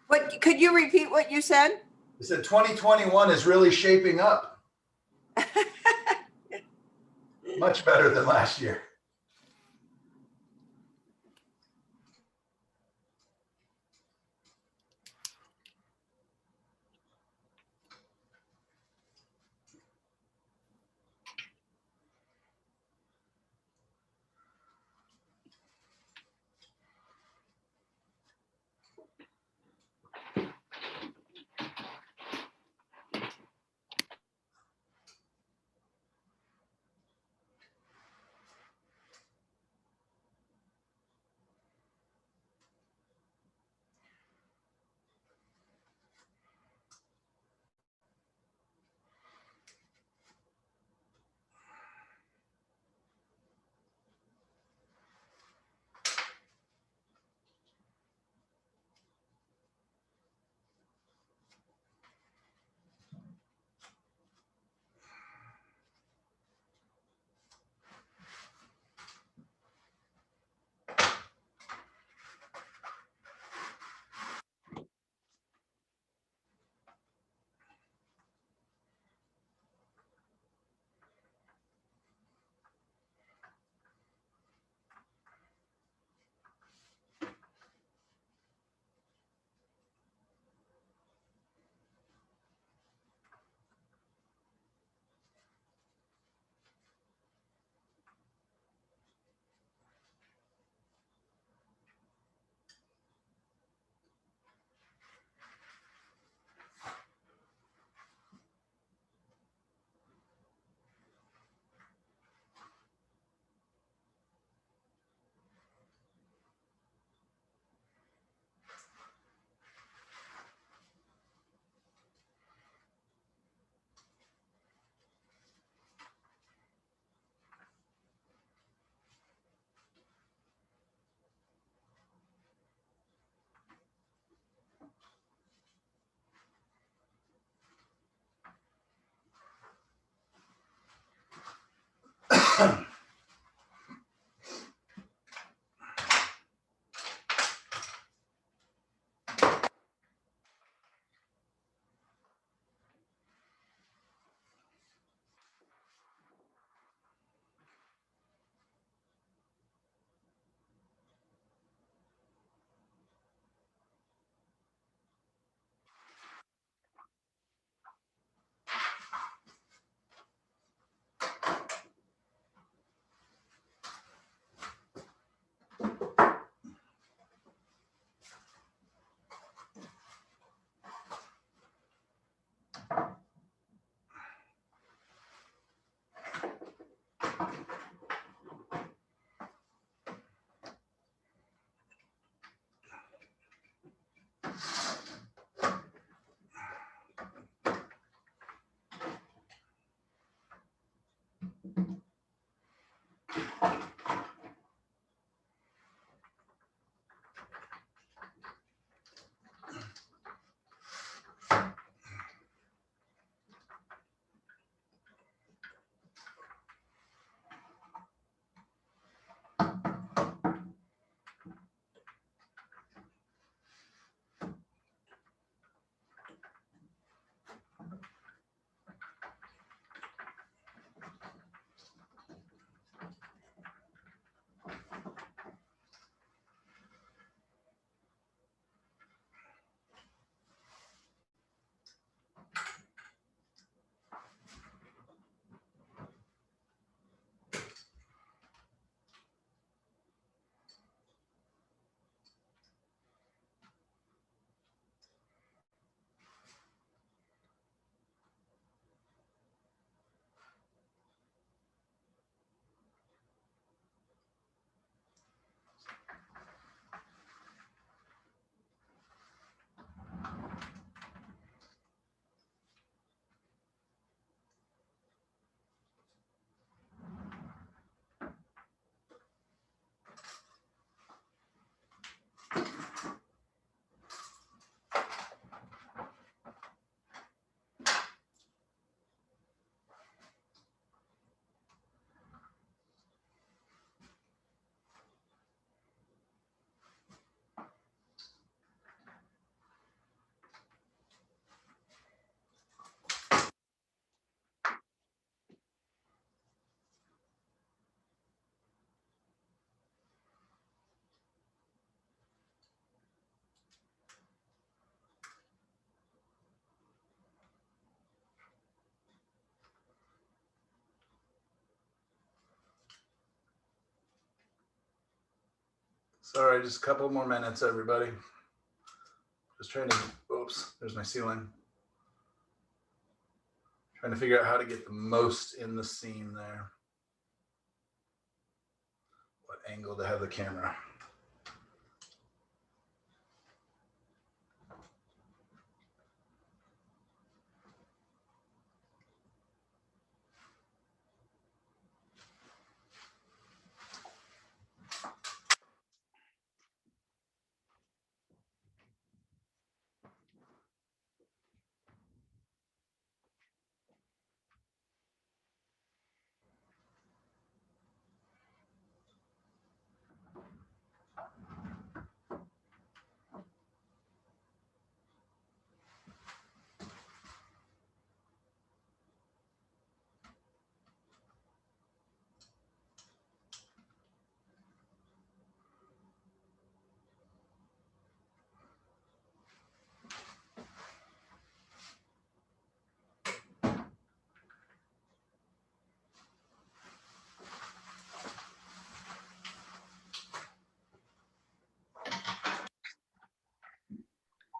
What, could you repeat what you said? I said 2021 is really shaping up. Much better than last year. Sorry, just a couple more minutes, everybody. Just trying to, oops, there's my ceiling. Trying to figure out how to get the most in the seam there. What angle to have the camera.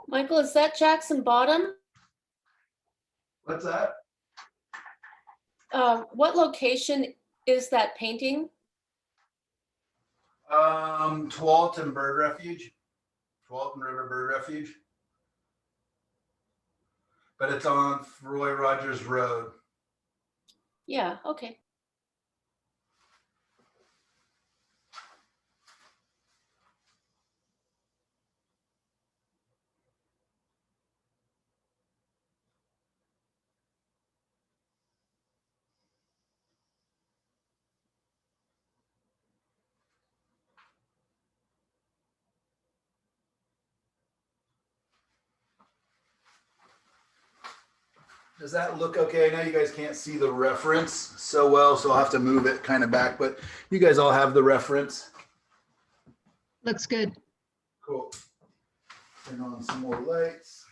Michael, is that Jackson Bottom? What's that? What location is that painting? Tualatin Bird Refuge. Tualatin River Bird Refuge. But it's on Roy Rogers Road. Yeah, okay. Does that look okay? I know you guys can't see the reference so well, so I'll have to move it kind of back, but you guys all have the reference. Looks good. Cool. Turn on some more lights.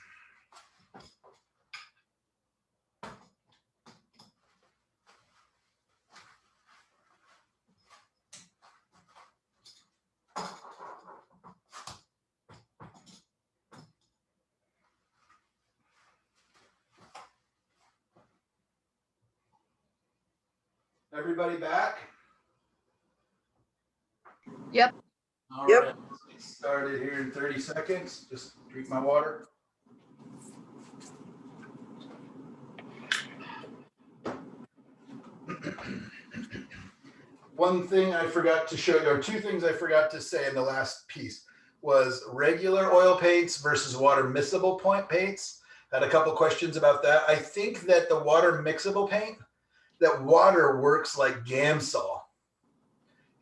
Everybody back? Yep. All Yep. right, let's get started here in 30 seconds. Just drink my water. One thing I forgot to show you, or two things I forgot to say in the last piece, was regular oil paints versus water mixable paints. Had a couple questions about that. I think that the water mixable paint, that water works like Gamsol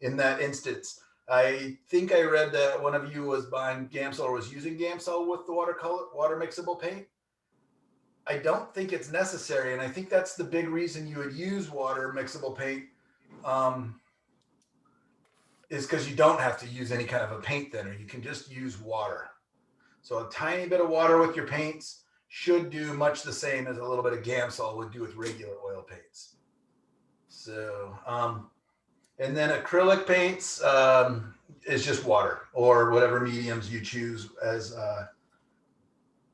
in that instance. I think I read that one of you was buying Gamsol or was using Gamsol with the water mixable paint. I don't think it's necessary, and I think that's the big reason you would use water mixable paint, is because you don't have to use any kind of a paint thinner. You can just use water. So a tiny bit of water with your paints should do much the same as a little bit of Gamsol would do with regular oil paints. So, and then acrylic paints is just water or whatever mediums you choose as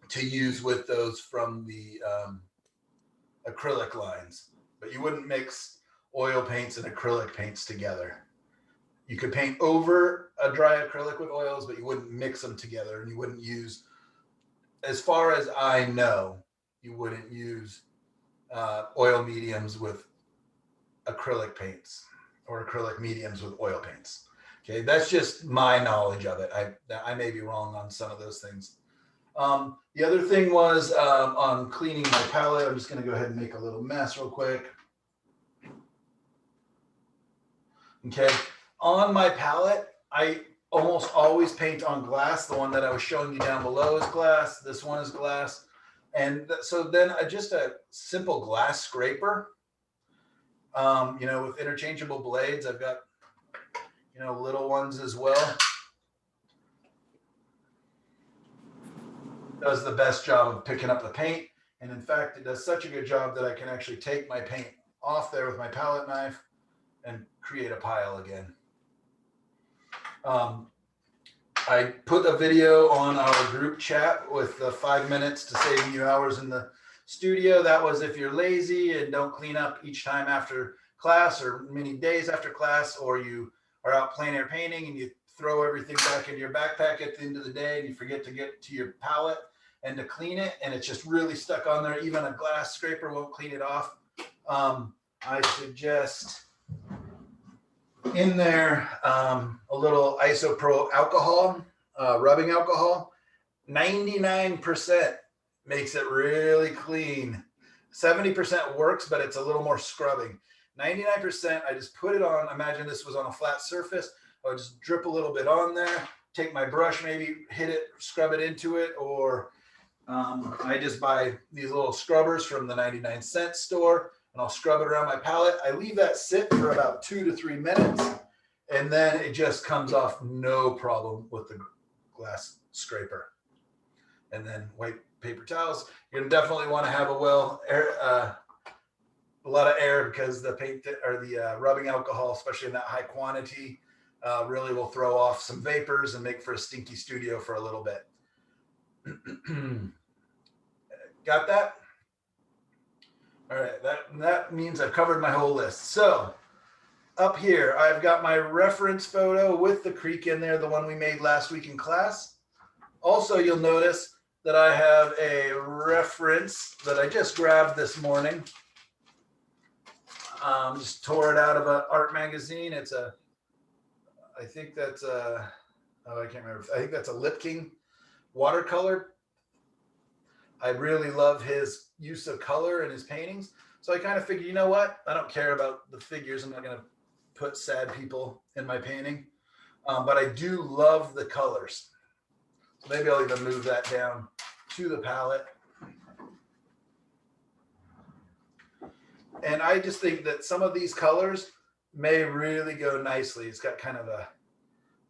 to use with those from the acrylic lines. But you wouldn't mix oil paints and acrylic paints together. You could paint over a dry acrylic with oils, but you wouldn't mix them together, and you wouldn't use, as far as I know, you wouldn't use oil mediums with acrylic paints or acrylic mediums with oil paints. Okay, that's just my knowledge of it. I may be wrong on some of those things. The other thing was on cleaning my palette. I'm just going to go ahead and make a little mess real quick. Okay, on my palette, I almost always paint on glass. The one that I was showing you down below is glass. This one is glass. And so then just a simple glass scraper, you know, with interchangeable blades. I've got, you know, little ones as well. Does the best job of picking up the paint. And in fact, it does such a good job that I can actually take my paint off there with my palette knife and create a pile again. I put a video on our group chat with the 5 minutes to saving you hours in the studio. That was if you're lazy and don't clean up each time after class or many days after class, or you are out plein air painting and you throw everything back into your backpack at the end of the day and you forget to get to your palette and to clean it, and it's just really stuck on there. Even a glass scraper won't clean it off. I suggest in there a little isopropyl alcohol, rubbing alcohol. 99% makes it really clean. 70% works, but it's a little more scrubbing. 99%, I just put it on. Imagine this was on a flat surface. I would just drip a little bit on there, take my brush, maybe hit it, scrub it into it, or I just buy these little scrubbers from the 99-cent store, and I'll scrub it around my palette. I leave that sit for about 2 to 3 minutes, and then it just comes off no problem with the glass scraper. And then white paper towels. You're gonna definitely want to have a lot of air, because the paint or the rubbing alcohol, especially in that high quantity, really will throw off some vapors and make for a stinky studio for a little bit. Got that? All right, that means I've covered my whole list. So up here, I've got my reference photo with the creek in there, the one we made last week in class. Also, you'll notice that I have a reference that I just grabbed this morning. Just tore it out of an art magazine. It's I think that's oh, I can't remember. I think that's a Lip King watercolor. I really love his use of color in his paintings. So I kind of figured, you know what? I don't care about the figures. I'm not going to put sad people in my painting. But I do love the colors. So maybe I'll even move that down to the palette. And I just think that some of these colors may really go nicely. It's got kind of a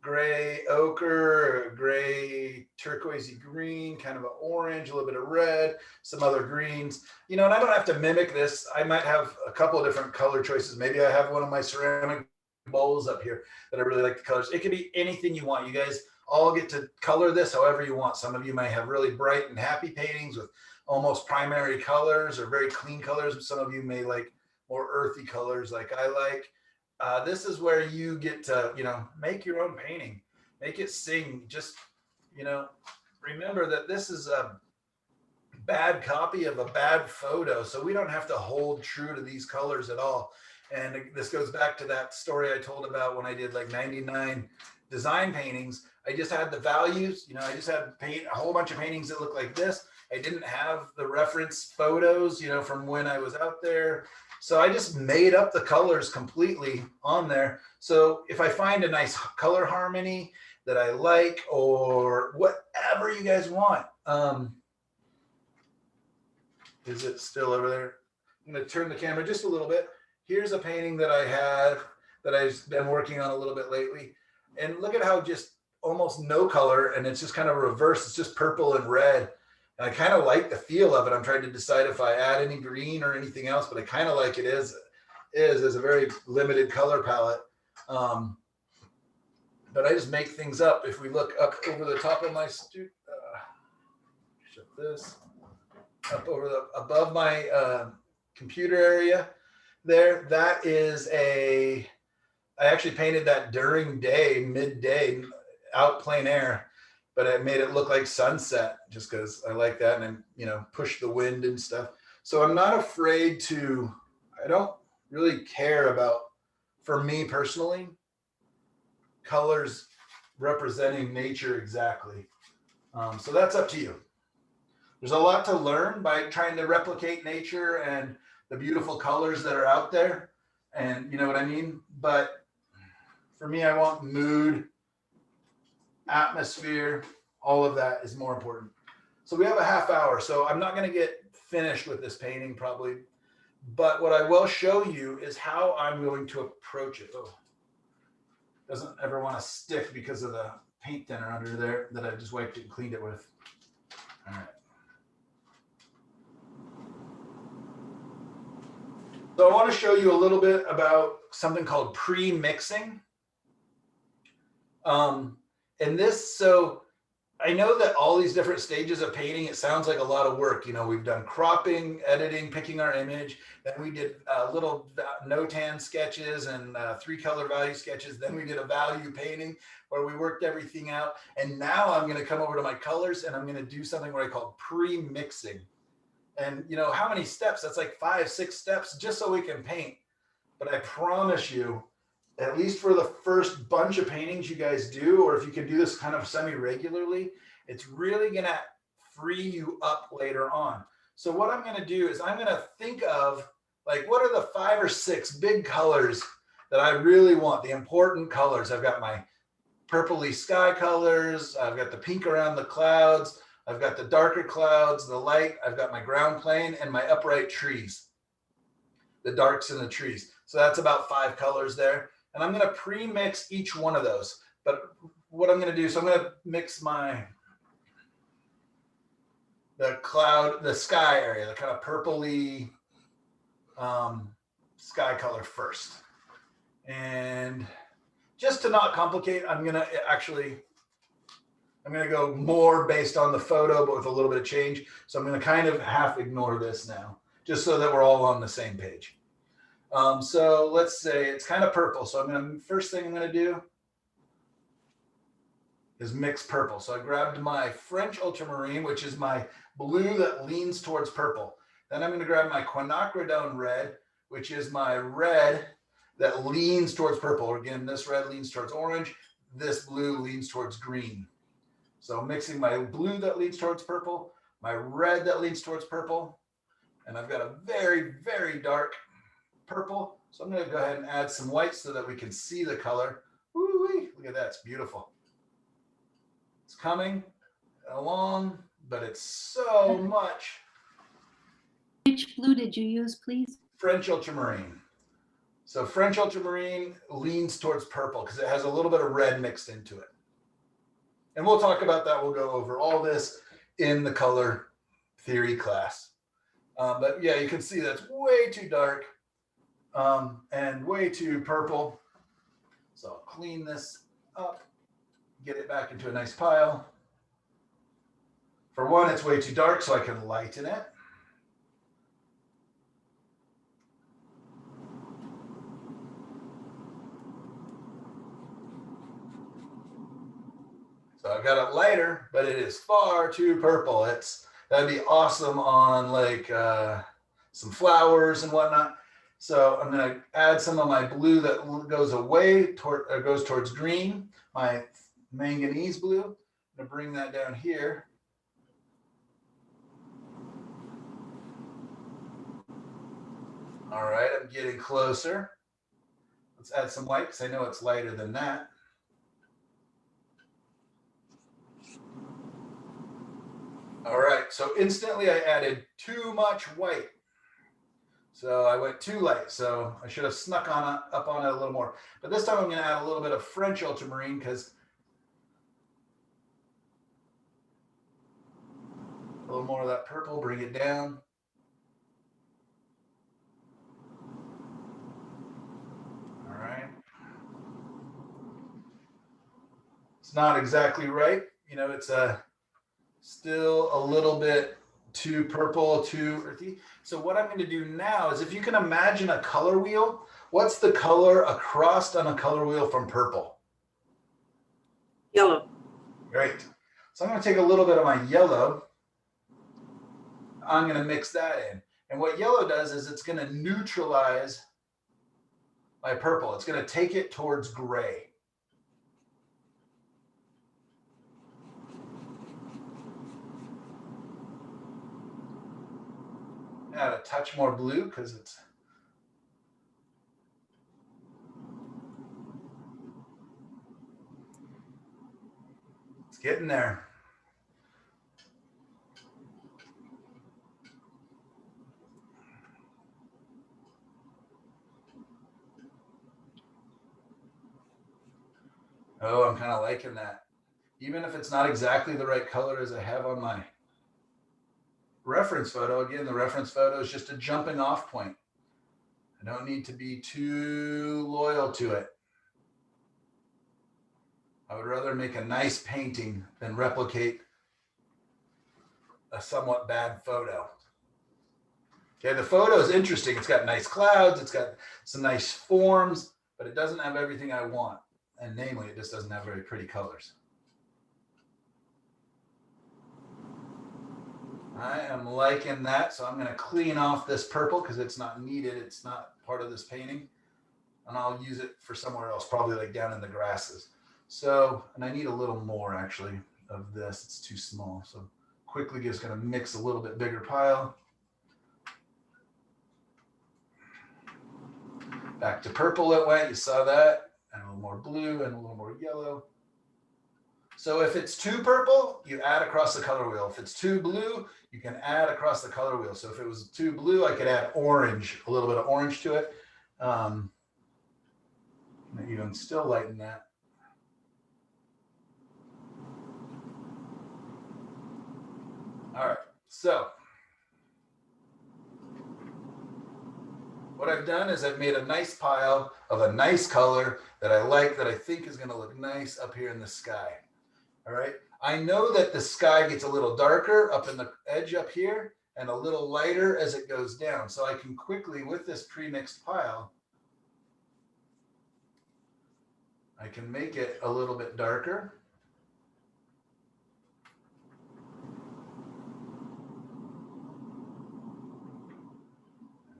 gray ochre, a gray turquoisey green, kind of an orange, a little bit of red, some other greens, you know, and I don't have to mimic this. I might have a couple of different color choices. Maybe I have one of my ceramic bowls up here that I really like the colors. It could be anything you want. You guys all get to color this however you want. Some of you might have really bright and happy paintings with almost primary colors or very clean colors. Some of you may like more earthy colors like I like. This is where you get to, you know, make your own painting, make it sing. Just, you know, remember that this is a bad copy of a bad photo. So we don't have to hold true to these colors at all. And this goes back to that story I told about when I did like 99 design paintings. I just had the values, you know, I just had paint a whole bunch of paintings that look like this. I didn't have the reference photos, you know, from when I was out there. So I just made up the colors completely on there. So if I find a nice color harmony that I like, or whatever you guys want, is it still over there? I'm going to turn the camera just a little bit. Here's a painting that I have that I've been working on a little bit lately. And look at how just almost no color, and it's just kind of reverse. It's just purple and red. And I kind of like the feel of it. I'm trying to decide if I add any green or anything else, but I kind of like it is a very limited color palette. But I just make things up. If we look up over the top of my shut this up over above my computer area there, that is I actually painted that during day, midday, out plein air. But I made it look like sunset just because I like that, and then, you know, push the wind and stuff. So I'm not afraid to, I don't really care about, for me personally, colors representing nature exactly. So that's up to you. There's a lot to learn by trying to replicate nature and the beautiful colors that are out there. And you know what I mean? But for me, I want mood, atmosphere, all of that is more important. So we have a half hour, so I'm not going to get finished with this painting probably, but what I will show you is how I'm going to approach it. Oh, doesn't ever want to stick because of the paint thinner under there that I just wiped it and cleaned it with. All right. So I want to show you a little bit about something called pre-mixing. And this, so I know that all these different stages of painting, it sounds like a lot of work. You know, we've done cropping, editing, picking our image. Then we did little no-tan sketches and 3-color value sketches. Then we did a value painting where we worked everything out. And now I'm going to come over to my colors and I'm going to do something what I call pre-mixing. And you know, how many steps? That's like 5-6 steps just so we can paint. But I promise you, at least for the first bunch of paintings you guys do, or if you can do this kind of semi-regularly, it's really gonna free you up later on. So what I'm gonna do is I'm gonna think of, like, what are the 5 or 6 big colors that I really want, the important colors. I've got my purpley sky colors, I've got the pink around the clouds, I've got the darker clouds, the light, I've got my ground plane and my upright trees, the darks in the trees. So that's about 5 colors there. And I'm going to pre-mix each one of those. But what I'm going to do, so I'm going to mix the sky area, the kind of purpley sky color first. And just to not complicate, I'm going to go more based on the photo, but with a little bit of change. So I'm going to kind of half ignore this now, just so that we're all on the same page. So let's say it's kind of purple. So first thing I'm going to do is mix purple. So I grabbed my French ultramarine, which is my blue that leans towards purple. Then I'm going to grab my quinacridone red, which is my red that leans towards purple. Again, this red leans towards orange. This blue leans towards green. So I'm mixing my blue that leans towards purple, my red that leans towards purple, and I've got a very, very dark purple. So I'm going to go ahead and add some white so that we can see the color. Woo-wee. Look at that, it's beautiful. It's coming along, but it's so much. Which blue did you use, please? French ultramarine. So French ultramarine leans towards purple because it has a little bit of red mixed into it. And we'll talk about that. We'll go over all this in the color theory class. But yeah, you can see that's way too dark and way too purple. So I'll clean this up, get it back into a nice pile. For one, it's way too dark, so I can lighten it. So I've got it lighter, but it is far too purple. That'd be awesome on like some flowers and whatnot. So I'm going to add some of my blue that goes away goes towards green, my manganese blue. I'm going to bring that down here. All right, I'm getting closer. Let's add some white because I know it's lighter than that. All right, so instantly I added too much white. So I went too light, so I should have snuck up on it a little more. But this time I'm going to add a little bit of French ultramarine because a little more of that purple, bring it down. All right. It's not exactly right. You know, it's still a little bit too purple, too earthy. So what I'm going to do now is if you can imagine a color wheel, what's the color across on a color wheel from purple? Yellow. Great. So I'm going to take a little bit of my yellow. I'm going to mix that in. And what yellow does is it's going to neutralize my purple. It's going to take it towards gray. Add a touch more blue because it's getting there. Oh, I'm kind of liking that. Even if it's not exactly the right color as I have on my reference photo, again, the reference photo is just a jumping off point. I don't need to be too loyal to it. I would rather make a nice painting than replicate a somewhat bad photo. Okay, the photo is interesting. It's got nice clouds, it's got some nice forms, but it doesn't have everything I want. And namely, it just doesn't have very pretty colors. I am liking that, so I'm going to clean off this purple because it's not needed. It's not part of this painting. And I'll use it for somewhere else, probably like down in the grasses. So, and I need a little more actually of this. It's too small. So quickly just going to mix a little bit bigger pile. Back to purple it went, you saw that. And a little more blue and a little more yellow. So if it's too purple, you add across the color wheel. If it's too blue, you can add across the color wheel. So if it was too blue, I could add orange, a little bit of orange to it. Even still lighten that. All right, so what I've done is I've made a nice pile of a nice color that I like, that I think is going to look nice up here in the sky. All right. I know that the sky gets a little darker up in the edge up here and a little lighter as it goes down. So I can quickly, with this pre-mixed pile, I can make it a little bit darker.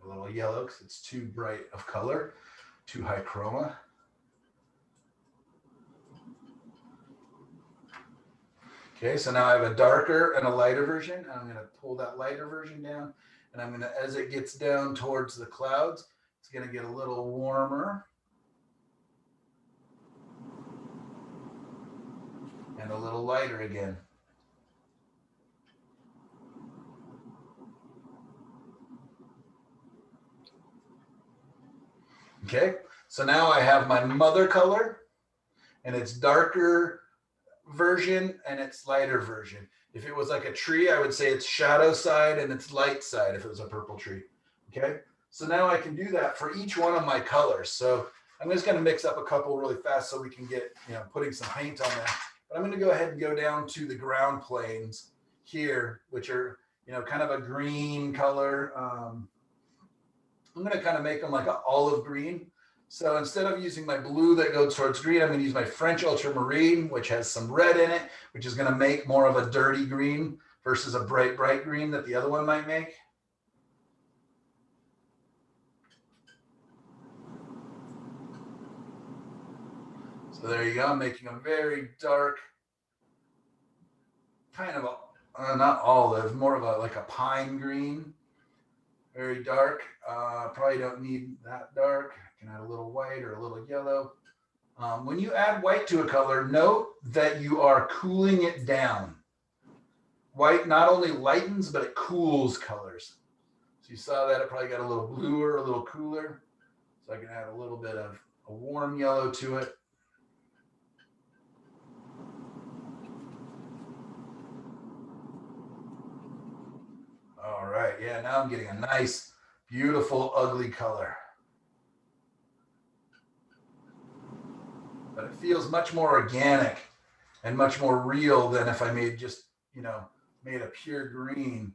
A little yellow because it's too bright of color, too high chroma. Okay, so now I have a darker and a lighter version. I'm going to pull that lighter version down, and I'm going to, as it gets down towards the clouds, it's going to get a little warmer. And a little lighter again. Okay, so now I have my mother color, and it's darker version and it's lighter version. If it was like a tree, I would say it's shadow side and it's light side if it was a purple tree. Okay, so now I can do that for each one of my colors. So I'm just going to mix up a couple really fast so we can get, putting some paint on there. But I'm going to go ahead and go down to the ground planes here, which are, kind of a green color. I'm going to kind of make them like an olive green. So instead of using my blue that goes towards green, I'm going to use my French ultramarine, which has some red in it, which is going to make more of a dirty green versus a bright, bright green that the other one might make. So there you go. I'm making a very dark, kind of a, not olive, more of a like a pine green. Very dark. Probably don't need that dark. I can add a little white or a little yellow. When you add white to a color, note that you are cooling it down. White not only lightens, but it cools colors. So you saw that it probably got a little bluer, a little cooler. So I can add a little bit of a warm yellow to it. All right, yeah, now I'm getting a nice, beautiful, ugly color. But it feels much more organic and much more real than if I made just, made a pure green.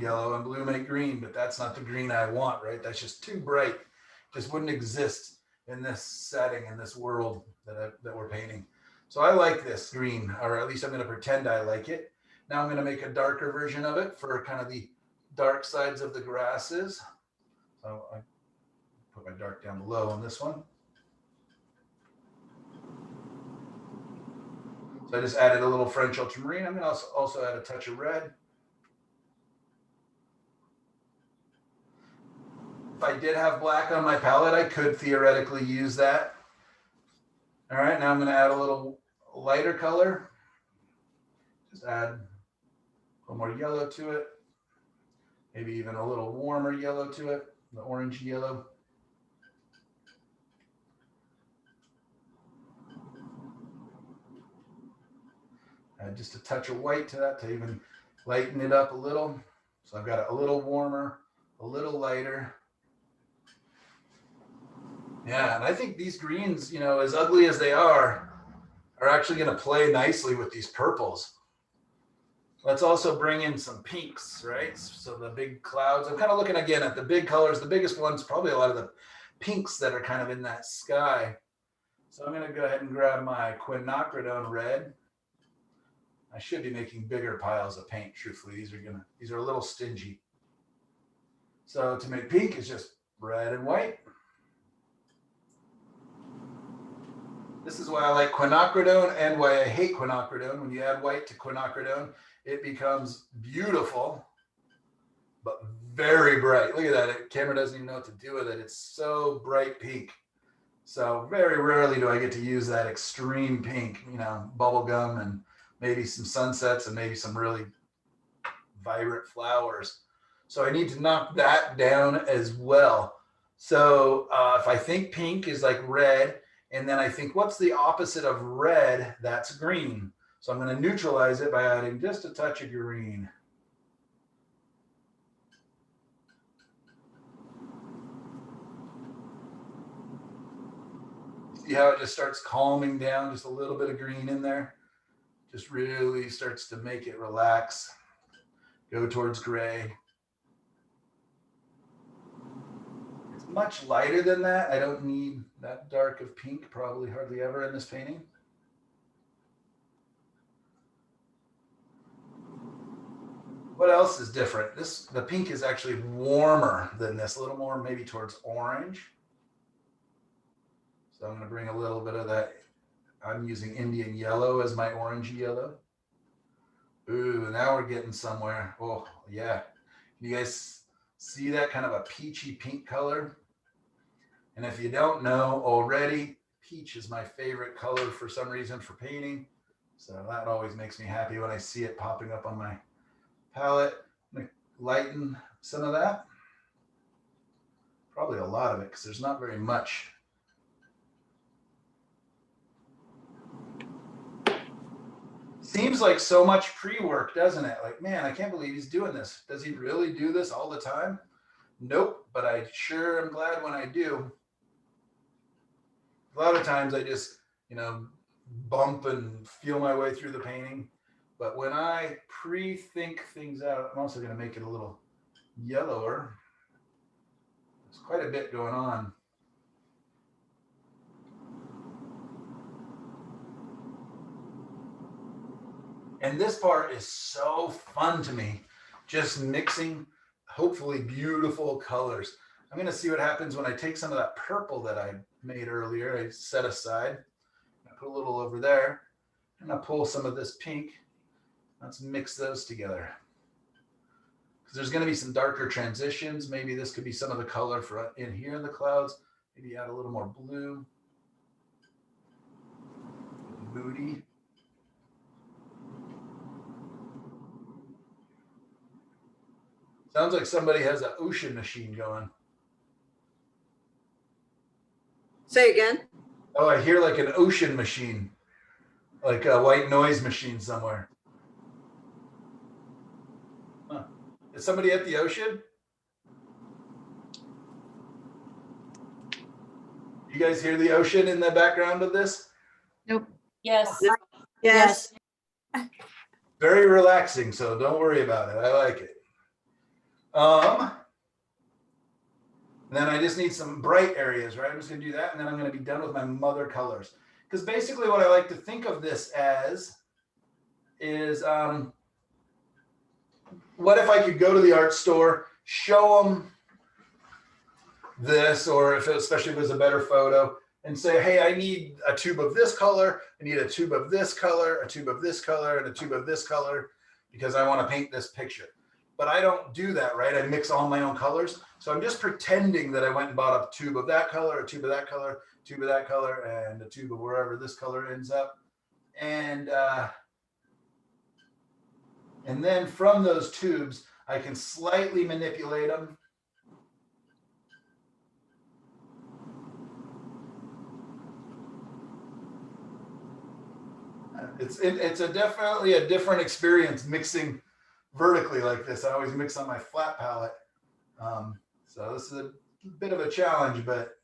Yellow and blue make green, but that's not the green I want, right? That's just too bright. Just wouldn't exist in this setting, in this world that we're painting. So I like this green, or at least I'm going to pretend I like it. Now I'm going to make a darker version of it for kind of the dark sides of the grasses. So I put my dark down below on this one. So I just added a little French ultramarine. I'm going to also add a touch of red. If I did have black on my palette, I could theoretically use that. All right, now I'm going to add a little lighter color. Just add a little more yellow to it. Maybe even a little warmer yellow to it, the orange yellow. Add just a touch of white to that to even lighten it up a little. So I've got it a little warmer, a little lighter. Yeah, and I think these greens, as ugly as they are actually going to play nicely with these purples. Let's also bring in some pinks, right? So the big clouds, I'm kind of looking again at the big colors. The biggest one's probably a lot of the pinks that are kind of in that sky. So I'm going to go ahead and grab my quinacridone red. I should be making bigger piles of paint, truthfully. These are a little stingy. So to make pink, it's just red and white. This is why I like quinacridone and why I hate quinacridone. When you add white to quinacridone, it becomes beautiful, but very bright. Look at that. The camera doesn't even know what to do with it. It's so bright pink. So very rarely do I get to use that extreme pink, bubblegum and maybe some sunsets and maybe some really vibrant flowers. So I need to knock that down as well. So if I think pink is like red, and then I think, what's the opposite of red? That's green. So I'm going to neutralize it by adding just a touch of green. See how it just starts calming down, just a little bit of green in there. Just really starts to make it relax, go towards gray. It's much lighter than that. I don't need that dark of pink, probably hardly ever in this painting. What else is different? The pink is actually warmer than this, a little more maybe towards orange. So I'm going to bring a little bit of that. I'm using Indian yellow as my orange yellow. Ooh, now we're getting somewhere. Oh, yeah. You guys see that kind of a peachy pink color? And if you don't know already, peach is my favorite color for some reason for painting. So that always makes me happy when I see it popping up on my palette. I'm going to lighten some of that. Probably a lot of it because there's not very much. Seems like so much pre-work, doesn't it? Like, man, I can't believe he's doing this. Does he really do this all the time? Nope, but I sure am glad when I do. A lot of times I just, you know, bump and feel my way through the painting. But when I pre-think things out, I'm also going to make it a little yellower. There's quite a bit going on. And this part is so fun to me, just mixing hopefully beautiful colors. I'm going to see what happens when I take some of that purple that I made earlier. I set aside. I put a little over there, and I pull some of this pink. Let's mix those together. Because there's going to be some darker transitions. Maybe this could be some of the color for in here in the clouds. Maybe add a little more blue. Moody. Sounds like somebody has an ocean machine going. Say again. Oh, I hear like an ocean machine, like a white noise machine somewhere. Huh. Is somebody at the ocean? You guys hear the ocean in the background of this? Nope. Yes. Yes. Very relaxing, so don't worry about it. I like it. Then I just need some bright areas, right? I'm just gonna do that, and then I'm gonna be done with my mother colors. Because basically what I like to think of this as is, what if I could go to the art store, show them this, or if, especially if it was a better photo, and say, hey, I need a tube of this color, I need a tube of this color, a tube of this color, and a tube of this color, because I want to paint this picture. But I don't do that, right? I mix all my own colors. So I'm just pretending that I went and bought a tube of that color, a tube of that color, tube of that color, and a tube of wherever this color ends up. And then from those tubes, I can slightly manipulate them. It's definitely a different experience mixing vertically like this. I always mix on my flat palette. So this is a bit of a challenge, but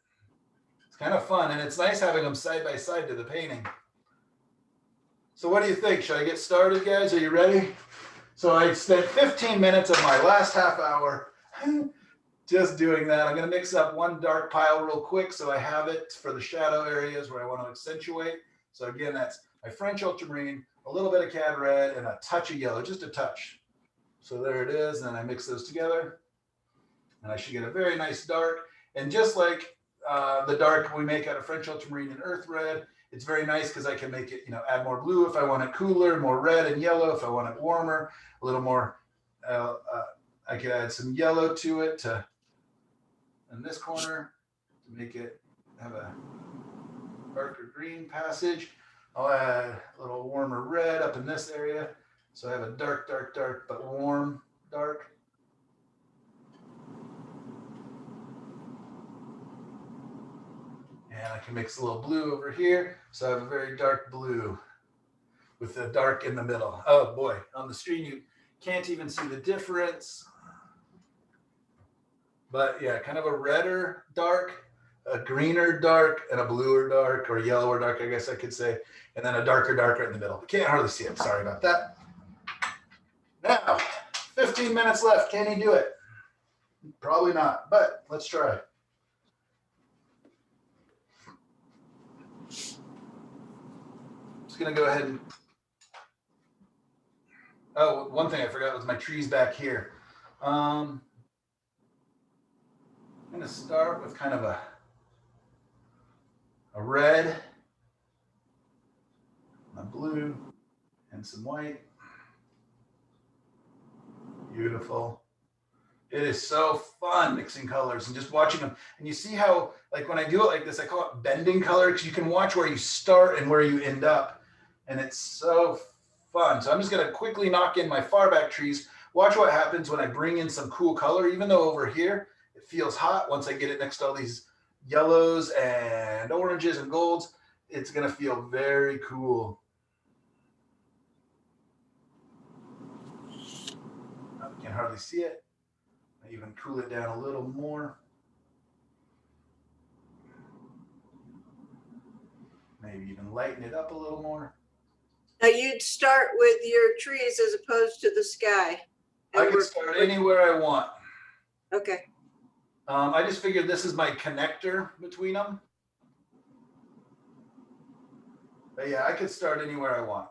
it's kind of fun. And it's nice having them side by side to the painting. So what do you think? Should I get started, guys? Are you ready? So I spent 15 minutes of my last half hour just doing that. I'm going to mix up one dark pile real quick so I have it for the shadow areas where I want to accentuate. So again, that's my French ultramarine, a little bit of cad red, and a touch of yellow, just a touch. So there it is, and I mix those together. And I should get a very nice dark. And just like the dark we make out of French ultramarine and earth red, it's very nice because I can make it, you know, add more blue if I want it cooler, more red and yellow if I want it warmer, a little more, I could add some yellow to it in this corner to make it have a darker green passage. I'll add a little warmer red up in this area. So I have a dark, dark, dark, but warm dark. And I can mix a little blue over here. So I have a very dark blue with the dark in the middle. Oh boy, on the screen you can't even see the difference. But yeah, kind of a redder dark, a greener dark, and a bluer dark, or yellower dark, I guess I could say. And then a darker dark right in the middle. Can't hardly see it, sorry about that. Now, 15 minutes left. Can he do it? Probably not, but let's try. Just gonna go ahead and, oh, one thing I forgot was my trees back here. I'm gonna start with kind of a red, a blue, and some white. Beautiful. It is so fun mixing colors and just watching them. And you see how, like when I do it like this, I call it bending color because you can watch where you start and where you end up. And it's so fun. So I'm just gonna quickly knock in my far back trees. Watch what happens when I bring in some cool color, even though over here, It feels hot. Once I get it next to all these yellows and oranges and golds, it's gonna feel very cool. I can hardly see it. I even cool it down a little more. Maybe even lighten it up a little more. Now you'd start with your trees as opposed to the sky. I can start anywhere I want. Okay. I just figured this is my connector between them. But yeah, I could start anywhere I want.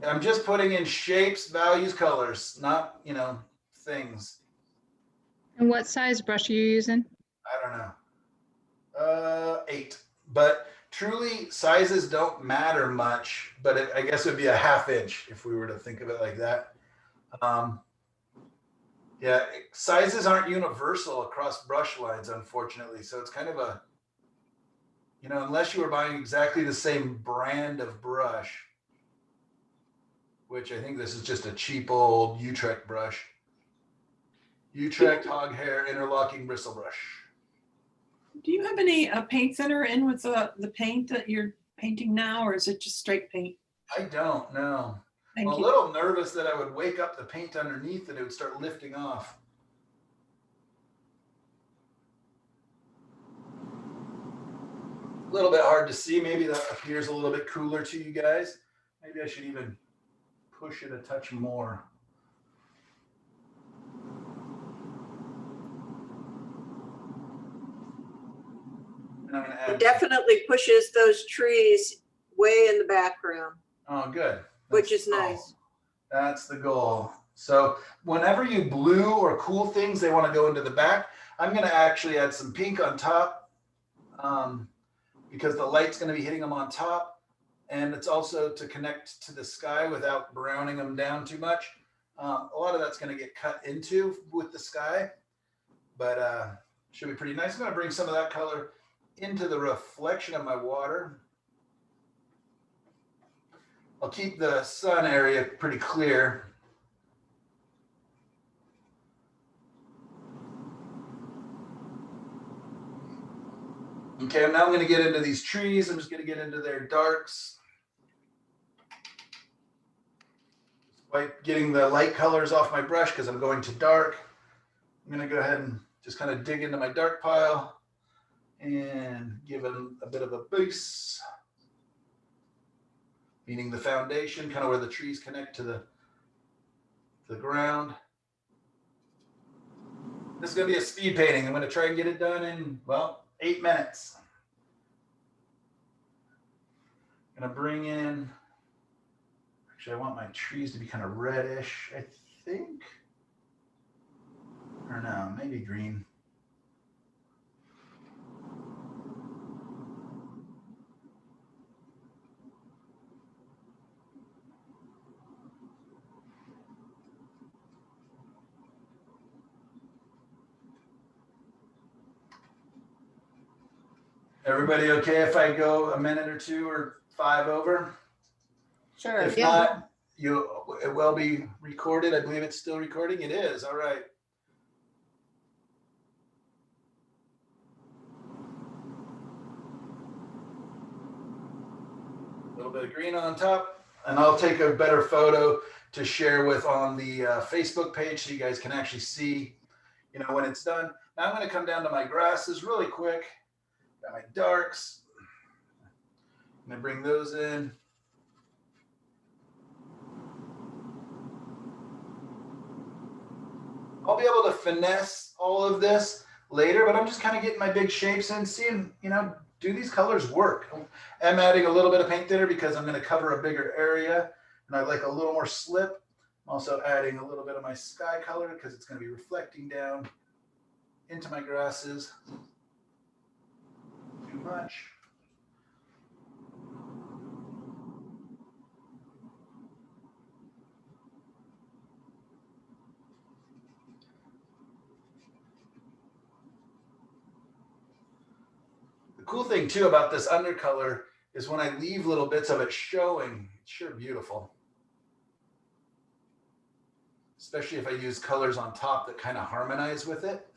And I'm just putting in shapes, values, colors, not, you know, things. And what size brush are you using? I don't know. 8. But truly, sizes don't matter much, but I guess it would be a 1/2 inch if we were to think of it like that. Yeah, sizes aren't universal across brush lines, unfortunately. So it's kind of a, you know, unless you were buying exactly the same brand of brush, which I think this is just a cheap old Utrecht brush. Utrecht hog hair interlocking bristle brush. Do you have any paint thinner in with the paint that you're painting now, or is it just straight paint? I don't know. I'm a little nervous that I would wake up the paint underneath and it would start lifting off. A little bit hard to see. Maybe that appears a little bit cooler to you guys. Maybe I should even push it a touch more. And I'm going to add. It definitely pushes those trees way in the background. Oh, good. Which is nice. That's the goal. So whenever you blue or cool things, they want to go into the back. I'm going to actually add some pink on top because the light's going to be hitting them on top. And it's also to connect to the sky without browning them down too much. A lot of that's going to get cut into with the sky, but should be pretty nice. I'm going to bring some of that color into the reflection of my water. I'll keep the sun area pretty clear. Okay, now I'm going to get into these trees. I'm just going to get into their darks. Like getting the light colors off my brush because I'm going to dark. I'm going to go ahead and just kind of dig into my dark pile and give them a bit of a boost. Meaning the foundation, kind of where the trees connect to the ground. This is going to be a speed painting. I'm going to try and get it done in, well, 8 minutes. I'm going to bring in, actually I want my trees to be kind of reddish, I think. Or no, maybe green. Everybody okay if I go a minute or 2 or 5 over? Sure. If not, it will be recorded. I believe it's still recording. It is. All right. A little bit of green on top, and I'll take a better photo to share with on the Facebook page so you guys can actually see, you know, when it's done. Now I'm going to come down to my grasses really quick. Got my darks. I'm going to bring those in. I'll be able to finesse all of this later, but I'm just kind of getting my big shapes in, seeing, you know, do these colors work? I'm adding a little bit of paint thinner because I'm going to cover a bigger area and I'd like a little more slip. I'm also adding a little bit of my sky color because it's going to be reflecting down into my grasses. Too much. The cool thing too about this undercolor is when I leave little bits of it showing, it's sure beautiful. Especially if I use colors on top that kind of harmonize with it.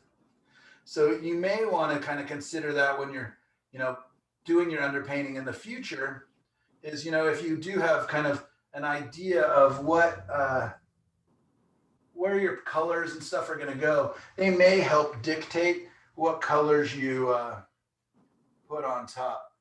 So you may want to kind of consider that when you're, doing your underpainting in the future is, if you do have kind of an idea of what, where your colors and stuff are going to go, they may help dictate what colors you put on top.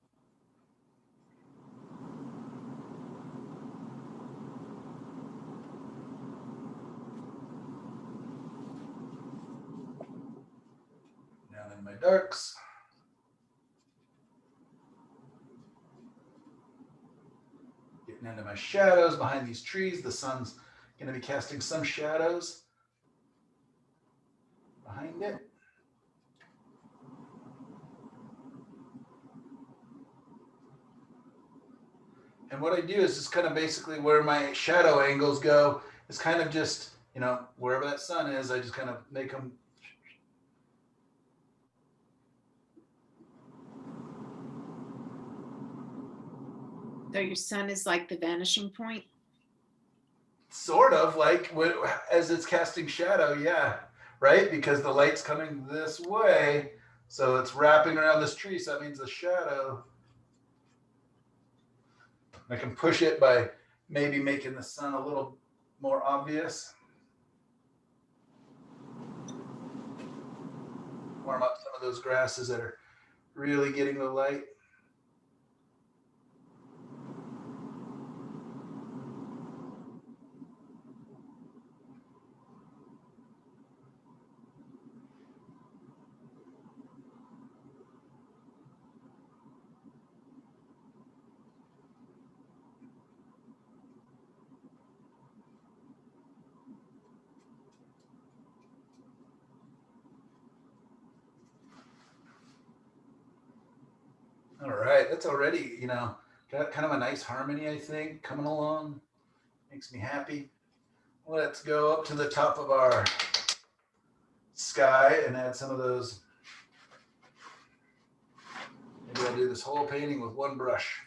Down in my darks. Getting into my shadows behind these trees. The sun's going to be casting some shadows behind it. And what I do is just kind of basically where my shadow angles go is kind of just, wherever that sun is, I just kind of make them. So your sun is like the vanishing point? Sort of like as it's casting shadow, yeah, right? Because the light's coming this way, so it's wrapping around this tree, so that means the shadow. I can push it by maybe making the sun a little more obvious. Warm up some of those grasses that are really getting the light. All right, that's already, got kind of a nice harmony, I think, coming along. Makes me happy. Let's go up to the top of our sky and add some of those. Maybe I'll do this whole painting with one brush.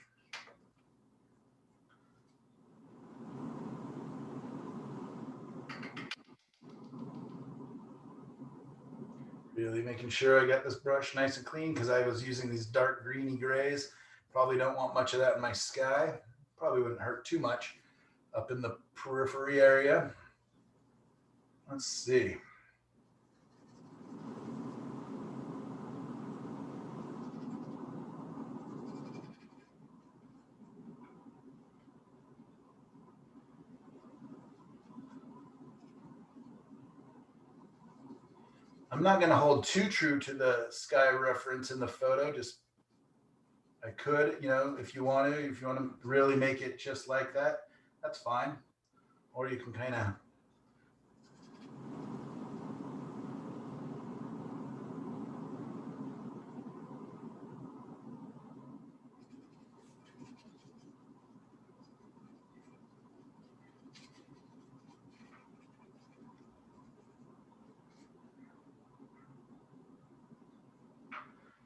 Really making sure I got this brush nice and clean because I was using these dark greeny grays. Probably don't want much of that in my sky. Probably wouldn't hurt too much up in the periphery area. Let's see. I'm not going to hold too true to the sky reference in the photo. Just I could, if you want to really make it just like that, that's fine. Or you can kind of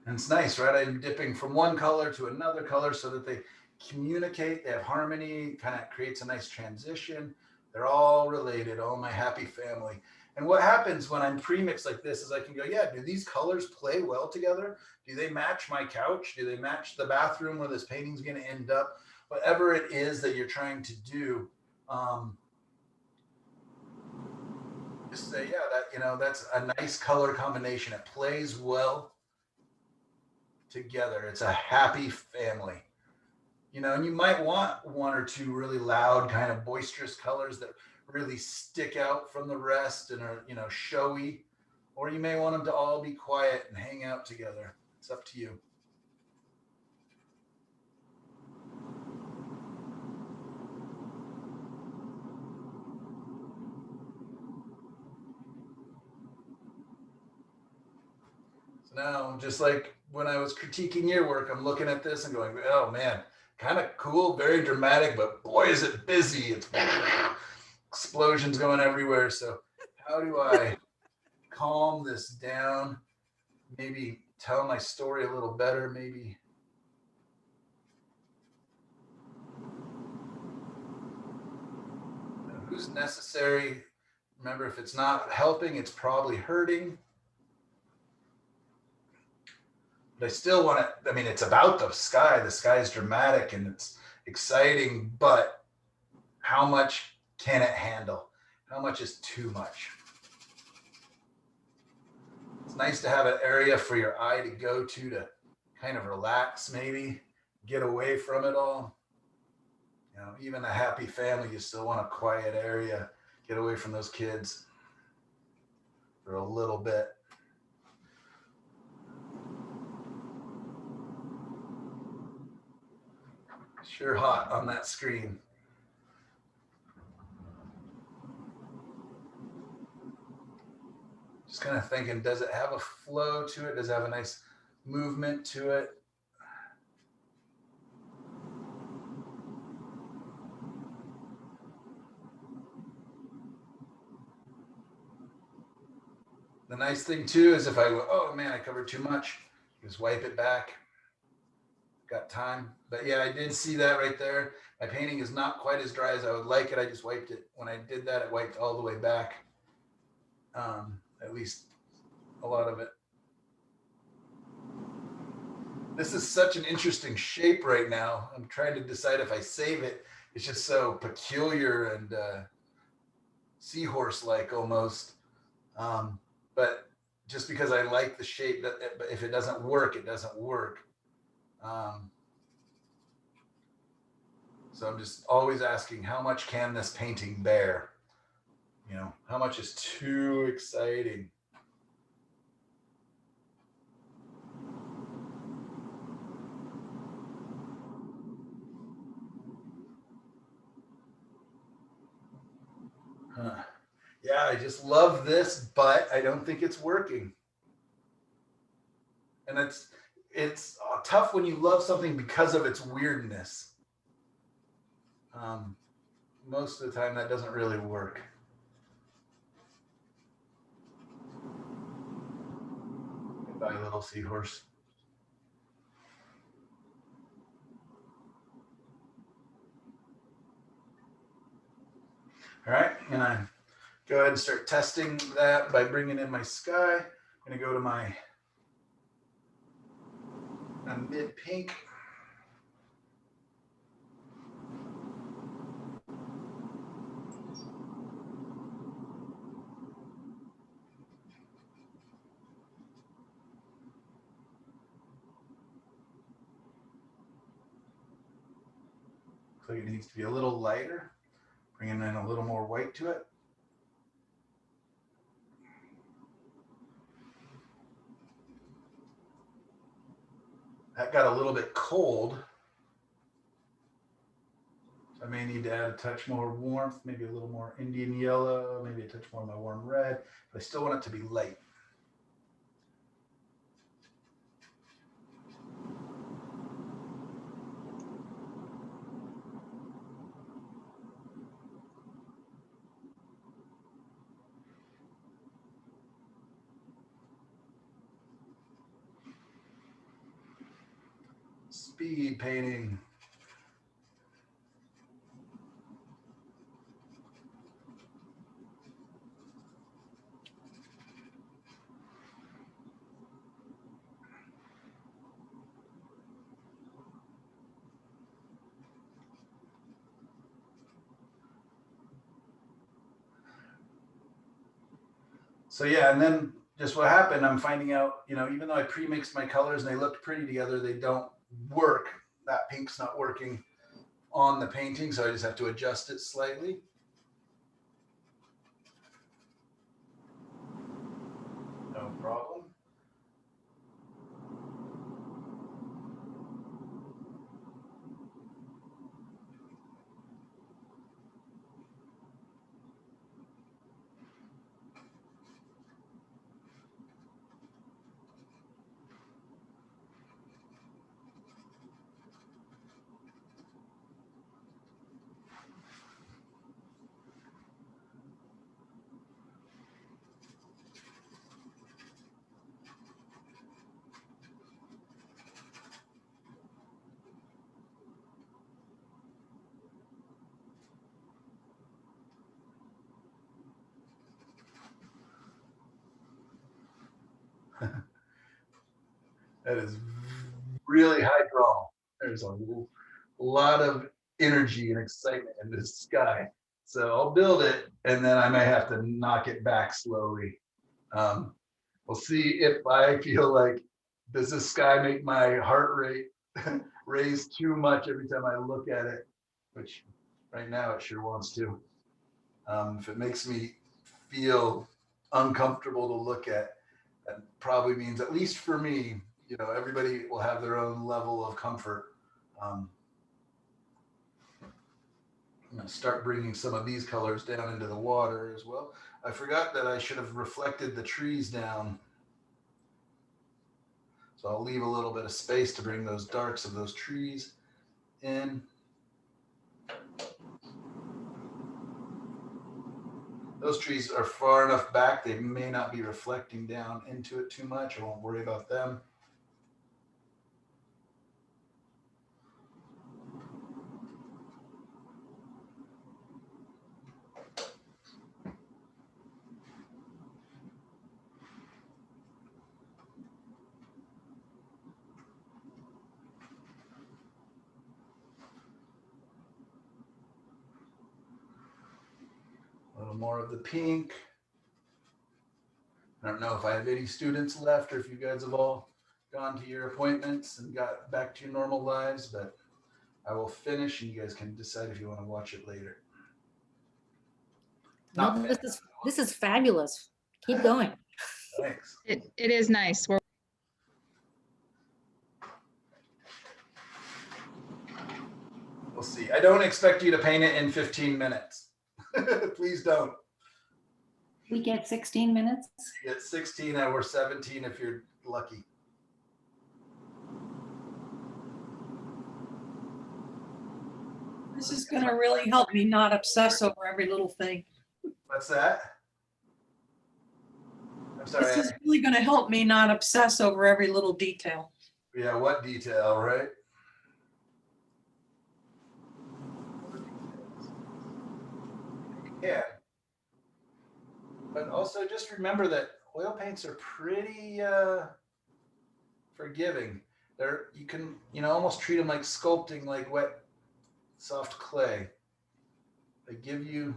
and it's nice, right? I'm dipping from one color to another color so that they communicate, they have harmony, kind of creates a nice transition. They're all related, all my happy family. And what happens when I'm pre-mixed like this is I can go, yeah, do these colors play well together? Do they match my couch? Do they match the bathroom where this painting's going to end up? Whatever it is that you're trying to do, just say, yeah, that's a nice color combination. It plays well together. It's a happy family. And you might want one or two really loud, kind of boisterous colors that really stick out from the rest and are, showy, or you may want them to all be quiet and hang out together. It's up to you. So now, just like when I was critiquing your work, I'm looking at this and going, oh man, kind of cool, very dramatic, but boy, is it busy. It's explosions going everywhere. So how do I calm this down? Maybe tell my story a little better, maybe. Who's necessary? Remember, if it's not helping, it's probably hurting. But I still want to, I mean, it's about the sky. The sky is dramatic and it's exciting, but how much can it handle? How much is too much? It's nice to have an area for your eye to go to kind of relax, maybe get away from it all. You know, even a happy family, you still want a quiet area, get away from those kids for a little bit. Sure hot on that screen. Just kind of thinking, does it have a flow to it? Does it have a nice movement to it? The nice thing too is if I go, oh man, I covered too much, just wipe it back. Got time. But yeah, I did see that right there. My painting is not quite as dry as I would like it. I just wiped it. When I did that, it wiped all the way back. At least a lot of it. This is such an interesting shape right now. I'm trying to decide if I save it. It's just so peculiar and seahorse-like almost. But just because I like the shape, but if it doesn't work, it doesn't work. So I'm just always asking, how much can this painting bear? You know, how much is too exciting? Huh. Yeah, I just love this, but I don't think it's working. And it's tough when you love something because of its weirdness. Most of the time that doesn't really work. Goodbye, little seahorse. All right, I'm gonna go ahead and start testing that by bringing in my sky. I'm gonna go to my mid pink. Looks like it needs to be a little lighter. Bringing in a little more white to it. That got a little bit cold. So I may need to add a touch more warmth, maybe a little more Indian yellow, maybe a touch more of my warm red, but I still want it to be light. Speed painting. So yeah, and then just what happened, I'm finding out, you know, even though I pre-mixed my colors and they looked pretty together, they don't work. That pink's not working on the painting, so I just have to adjust it slightly. No problem. That is really high draw. There's a lot of energy and excitement in this sky. So I'll build it and then I may have to knock it back slowly. We'll see if I feel like, does this sky make my heart rate raise too much every time I look at it, which right now it sure wants to. If it makes me feel uncomfortable to look at, that probably means, at least for me, you know, everybody will have their own level of comfort. I'm going to start bringing some of these colors down into the water as well. I forgot that I should have reflected the trees down. So I'll leave a little bit of space to bring those darks of those trees in. Those trees are far enough back, they may not be reflecting down into it too much. I won't worry about them. A little more of the pink. I don't know if I have any students left or if you guys have all gone to your appointments and got back to your normal lives, but I will finish and you guys can decide if you want to watch it later. No, this is fabulous. Keep going. Thanks. It is nice. We'll see. I don't expect you to paint it in 15 minutes. Please don't. We get 16 minutes. You get 16 or 17 if you're lucky. This is going to really help me not obsess over every little thing. What's that? I'm sorry. This is really going to help me not obsess over every little detail. Yeah, what detail, right? Yeah. But also just remember that oil paints are pretty forgiving. You can, you know, almost treat them like sculpting, like wet, soft clay. They give you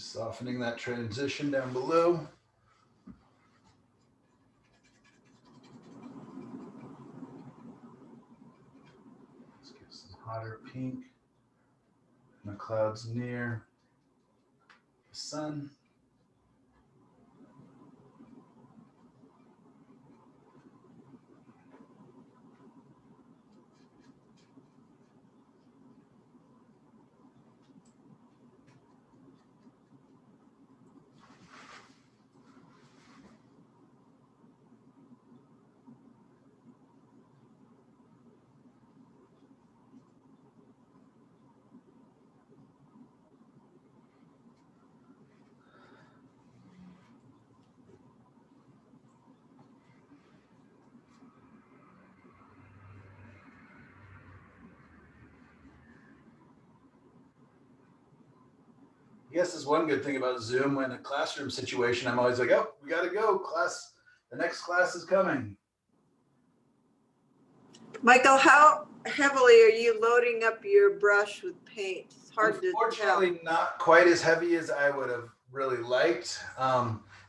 just softening that transition down below. Let's get some hotter pink. And the clouds near the sun. I guess is one good thing about Zoom. When a classroom situation, I'm always like, oh, we got to go. Class, the next class is coming. Michael, how heavily are you loading up your brush with paint? It's hard to tell. Unfortunately, not quite as heavy as I would have really liked.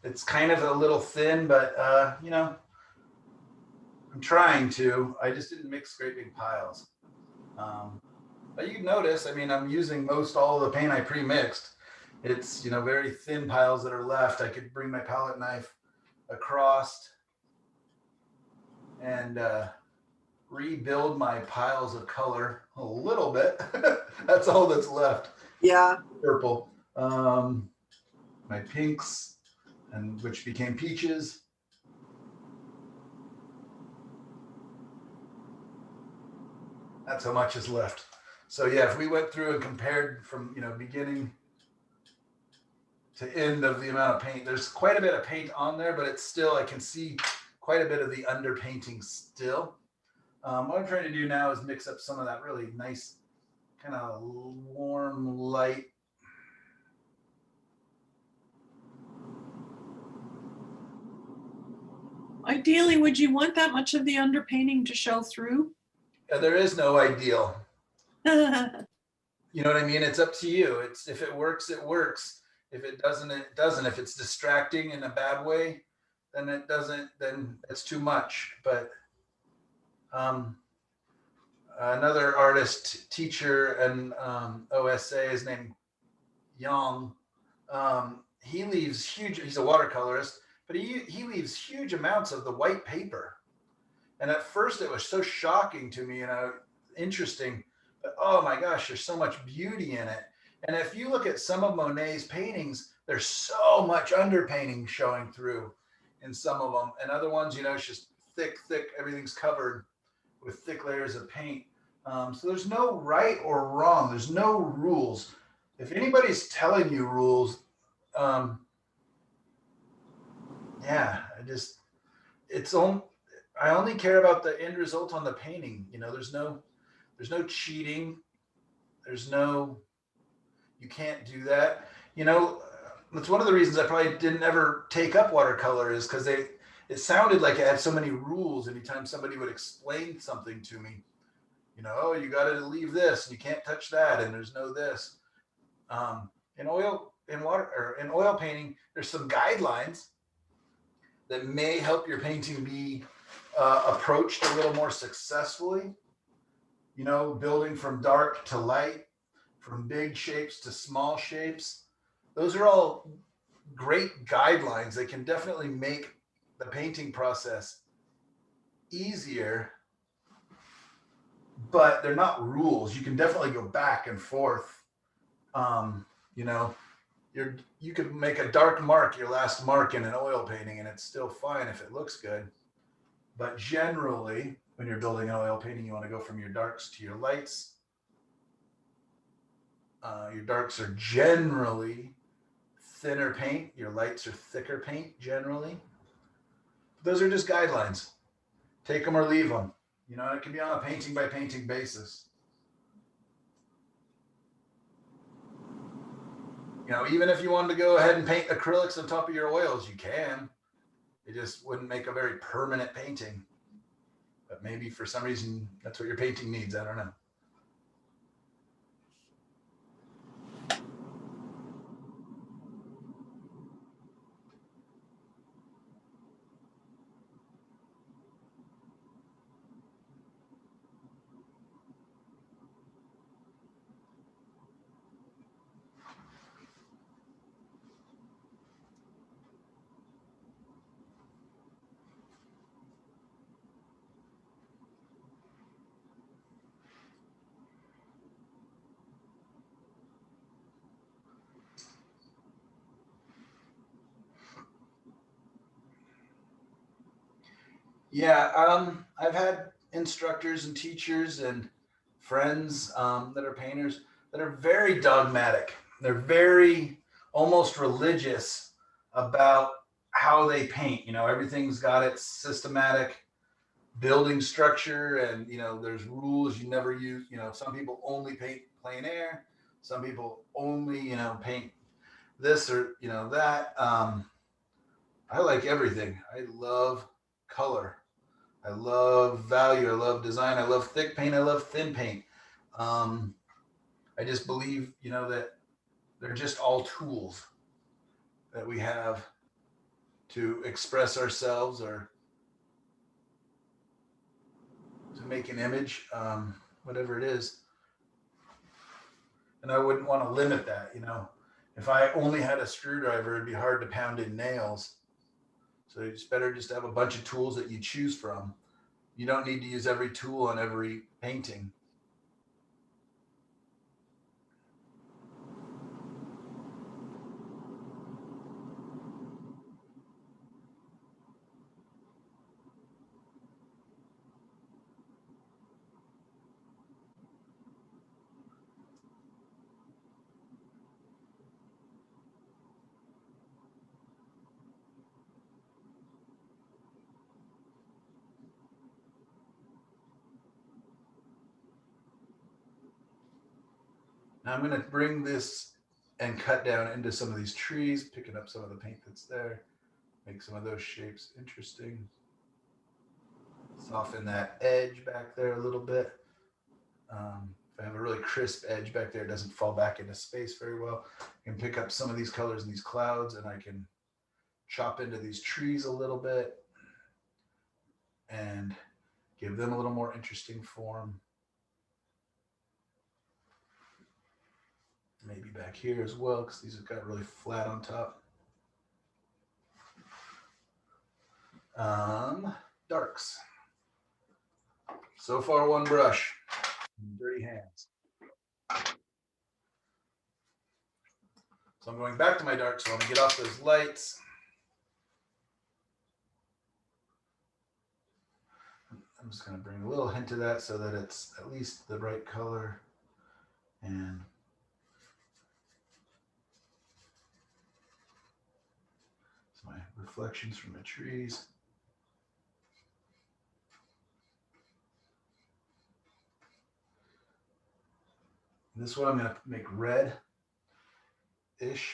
It's kind of a little thin, but you know, I'm trying to. I just didn't mix great big piles. But you can notice, I mean, I'm using most all of the paint I pre-mixed. It's, you know, very thin piles that are left. I could bring my palette knife across and rebuild my piles of color a little bit. That's all that's left. Yeah. Purple. My pinks, and which became peaches. That's how much is left. So yeah, if we went through and compared from, you know, beginning to end of the amount of paint, there's quite a bit of paint on there, but it's still, I can see quite a bit of the underpainting still. What I'm trying to do now is mix up some of that really nice kind of warm light. Ideally, would you want that much of the underpainting to show through? There is no ideal. You know what I mean? It's up to you. It's, if it works, it works. If it doesn't, it doesn't. If it's distracting in a bad way, then it doesn't, then it's too much. But another artist teacher and OSA is named Young. He leaves huge, he's a watercolorist, but he leaves huge amounts of the white paper. And at first it was so shocking to me, you know, interesting, but oh my gosh, there's so much beauty in it. And if you look at some of Monet's paintings, there's so much underpainting showing through in some of them. And other ones, you know, it's just thick, everything's covered with thick layers of paint. So there's no right or wrong. There's no rules. If anybody's telling you rules, yeah, I only care about the end result on the painting. You know, there's no cheating. You can't do that. You know, that's one of the reasons I probably didn't ever take up watercolor, is because it sounded like it had so many rules anytime somebody would explain something to me. You know, oh, you got to leave this and you can't touch that, and there's no this. In oil painting, there's some guidelines that may help your painting be approached a little more successfully. You know, building from dark to light, from big shapes to small shapes. Those are all great guidelines. They can definitely make the painting process easier, but they're not rules. You can definitely go back and forth. You know, you could make a dark mark your last mark in an oil painting and it's still fine if it looks good. But generally, when you're building an oil painting, you want to go from your darks to your lights. Your darks are generally thinner paint. Your lights are thicker paint generally. Those are just guidelines. Take them or leave them. You know, it can be on a painting by painting basis. You know, even if you wanted to go ahead and paint acrylics on top of your oils, you can. It just wouldn't make a very permanent painting. But maybe for some reason, that's what your painting needs. I don't know. Yeah, I've had instructors and teachers and friends that are painters that are very dogmatic. They're very almost religious about how they paint. You know, everything's got its systematic building structure, and you know, there's rules you never use. You know, some people only paint plein air. Some people only, you know, paint this or, you know, that. I like everything. I love color. I love value. I love design. I love thick paint. I love thin paint. I just believe, you know, that they're just all tools that we have to express ourselves or to make an image, whatever it is. And I wouldn't want to limit that, you know. If I only had a screwdriver, it'd be hard to pound in nails. So it's better just to have a bunch of tools that you choose from. You don't need to use every tool on every painting. Now I'm going to bring this and cut down into some of these trees, picking up some of the paint that's there, make some of those shapes interesting. Soften that edge back there a little bit. If I have a really crisp edge back there, it doesn't fall back into space very well. I can pick up some of these colors in these clouds and I can chop into these trees a little bit and give them a little more interesting form. Maybe back here as well, because these have got really flat on top. Darks. So far, one brush. Dirty hands. So I'm going back to my darks, so I'm gonna get off those lights. I'm just gonna bring a little hint of that so that it's at least the right color. And it's my reflections from the trees. This one I'm going to make red-ish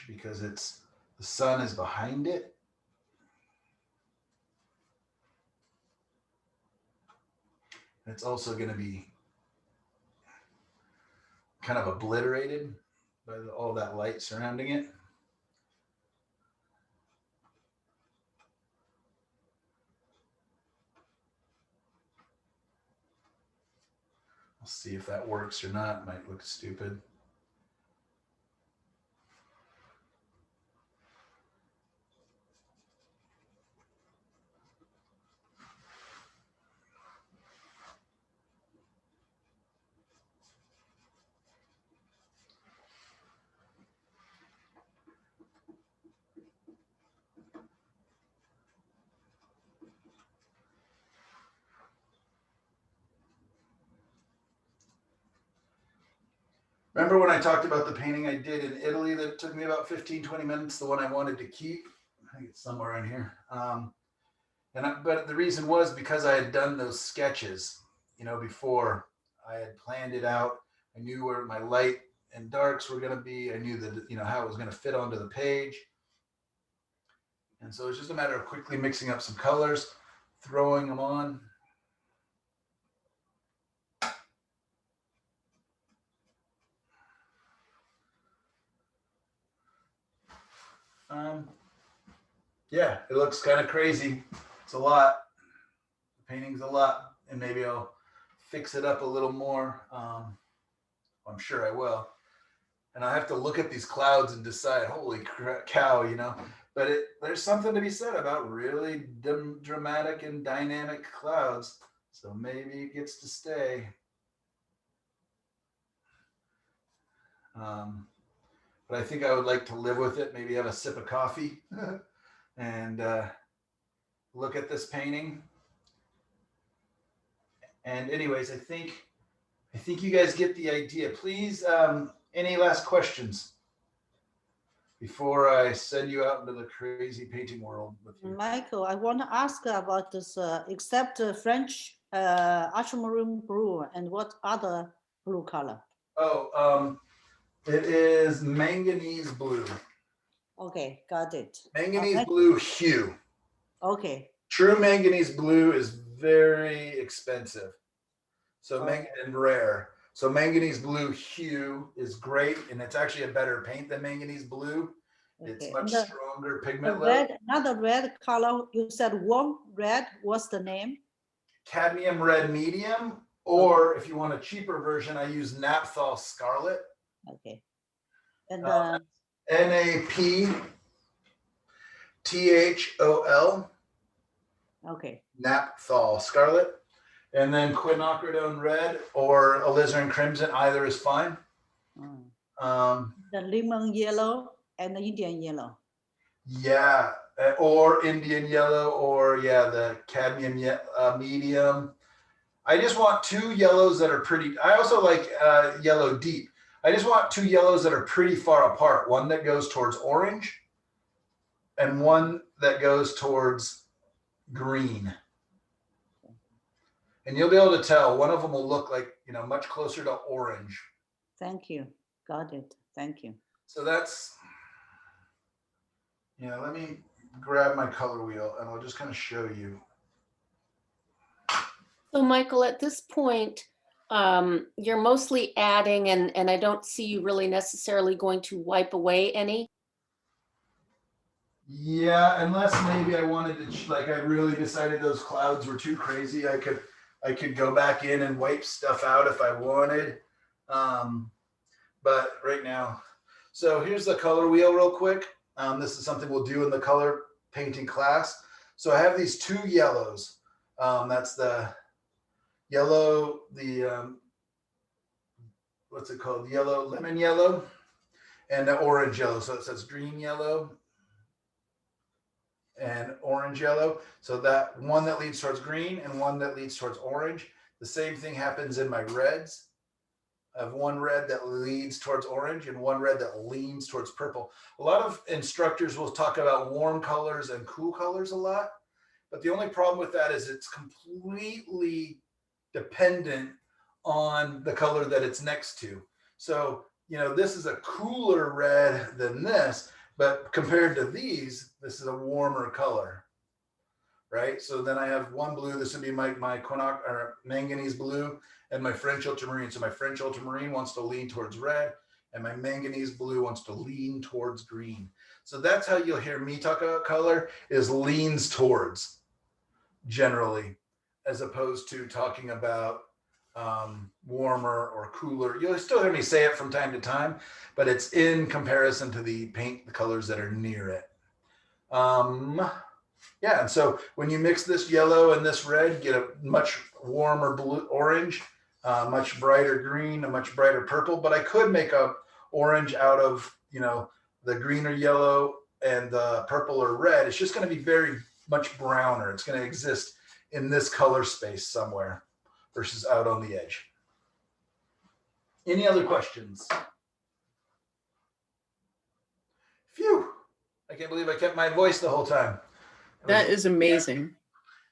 because it's the sun is behind it. It's also going to be kind of obliterated by all that light surrounding it. I'll see if that works or not. It might look stupid. Remember when I talked about the painting I did in Italy that took me about 15, 20 minutes, the one I wanted to keep? I think it's somewhere in here. But the reason was because I had done those sketches, you know, before. I had planned it out. I knew where my light and darks were going to be. I knew that, you know, how it was going to fit onto the page. And so it's just a matter of quickly mixing up some colors, throwing them on. Yeah, it looks kind of crazy. It's a lot. The painting's a lot, and maybe I'll fix it up a little more. I'm sure I will. And I have to look at these clouds and decide, holy cow, you know. But there's something to be said about really dramatic and dynamic clouds. So maybe it gets to stay. But I think I would like to live with it, maybe have a sip of coffee and look at this painting. And anyways, I think you guys get the idea. Please, any last questions before I send you out into the crazy painting world with you? Michael, I want to ask about this, except French ultramarine blue, and what other blue color? Oh, it is manganese blue. Okay, got it. Manganese blue hue. Okay. True manganese blue is very expensive. So and rare. So manganese blue hue is great, and it's actually a better paint than manganese blue. It's Okay. much The- stronger The pigment level. red, another red color, you said warm red, what's the name? Cadmium red medium, or if you want a cheaper version, I use Naphthol Scarlet. Okay. And Napthol. okay. Naphthol Scarlet. And then quinacridone red or alizarin crimson, either is fine. The lemon yellow and the Indian yellow. Yeah, or Indian yellow, or yeah, the cadmium medium. I just want two yellows that are pretty. I also like yellow deep. I just want two yellows that are pretty far apart. One that goes towards orange and one that goes towards green. And you'll be able to tell one of them will look like, you know, much closer to orange. Thank you. Got it. Thank you. So that's, yeah, let me grab my color wheel and I'll just kind of show you. So Michael, at this point, you're mostly adding and I don't see you really necessarily going to wipe away any. Yeah, unless maybe I wanted to, like, I really decided those clouds were too crazy. I could go back in and wipe stuff out if I wanted. But right now, so here's the color wheel real quick. This is something we'll do in the color painting class. So I have these two yellows. That's the yellow, what's it called? Yellow, lemon yellow, and the orange yellow. So it says green yellow and orange yellow. So that one that leads towards green and one that leads towards orange. The same thing happens in my reds. I have one red that leads towards orange and one red that leans towards purple. A lot of instructors will talk about warm colors and cool colors a lot, but the only problem with that is it's completely dependent on the color that it's next to. So, you know, this is a cooler red than this, but compared to these, this is a warmer color, right? So then I have one blue. This would be my manganese blue and my French ultramarine. So my French ultramarine wants to lean towards red and my manganese blue wants to lean towards green. So that's how you'll hear me talk about color, is leans towards generally, as opposed to talking about warmer or cooler. You'll still hear me say it from time to time, but it's in comparison to the paint colors that are near it. Yeah, and so when you mix this yellow and this red, you get a much warmer blue, orange, much brighter green, a much brighter purple. But I could make a orange out of, you know, the green or yellow and the purple or red. It's just going to be very much browner. It's going to exist in this color space somewhere versus out on the edge. Any other questions? Phew. I can't believe I kept my voice the whole time. That is amazing.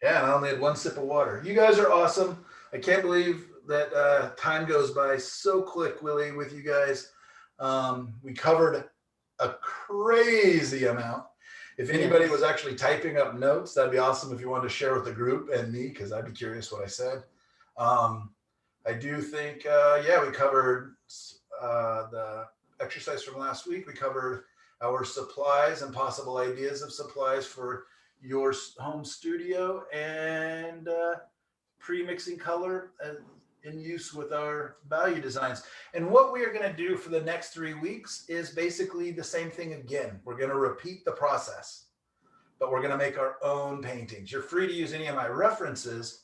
Yeah, and I only had one sip of water. You guys are awesome. I can't believe that time goes by so quick, Willie, with you guys. We covered a crazy amount. If anybody was actually typing up notes, that'd be awesome if you wanted to share with the group and me, because I'd be curious what I said. I do think, yeah, we covered the exercise from last week. We covered our supplies and possible ideas of supplies for your home studio, and pre-mixing color in use with our value designs. And what we are going to do for the next 3 weeks is basically the same thing again. We're going to repeat the process, but we're going to make our own paintings. You're free to use any of my references,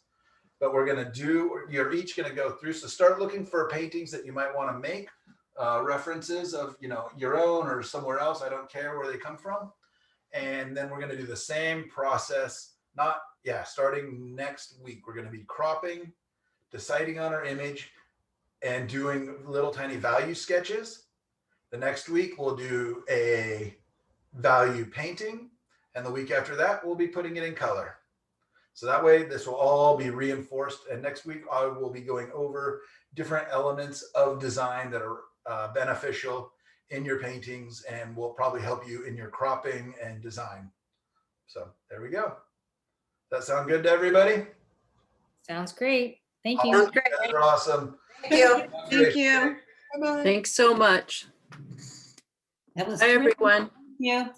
but we're going to do, you're each going to go through. So start looking for paintings that you might want to make, references of, you know, your own or somewhere else. I don't care where they come from. And then we're going to do the same process, starting next week. We're going to be cropping, deciding on our image, and doing little tiny value sketches. The next week we'll do a value painting, and the week after that we'll be putting it in color. So that way this will all be reinforced, and next week I will be going over different elements of design that are beneficial in your paintings and will probably help you in your cropping and design. So there we go. That sound good to everybody? Sounds great. Thank you. Sounds great. You guys are awesome. Thank you. Thank you. Thanks so much. That was Bye, terrific. everyone. Yeah.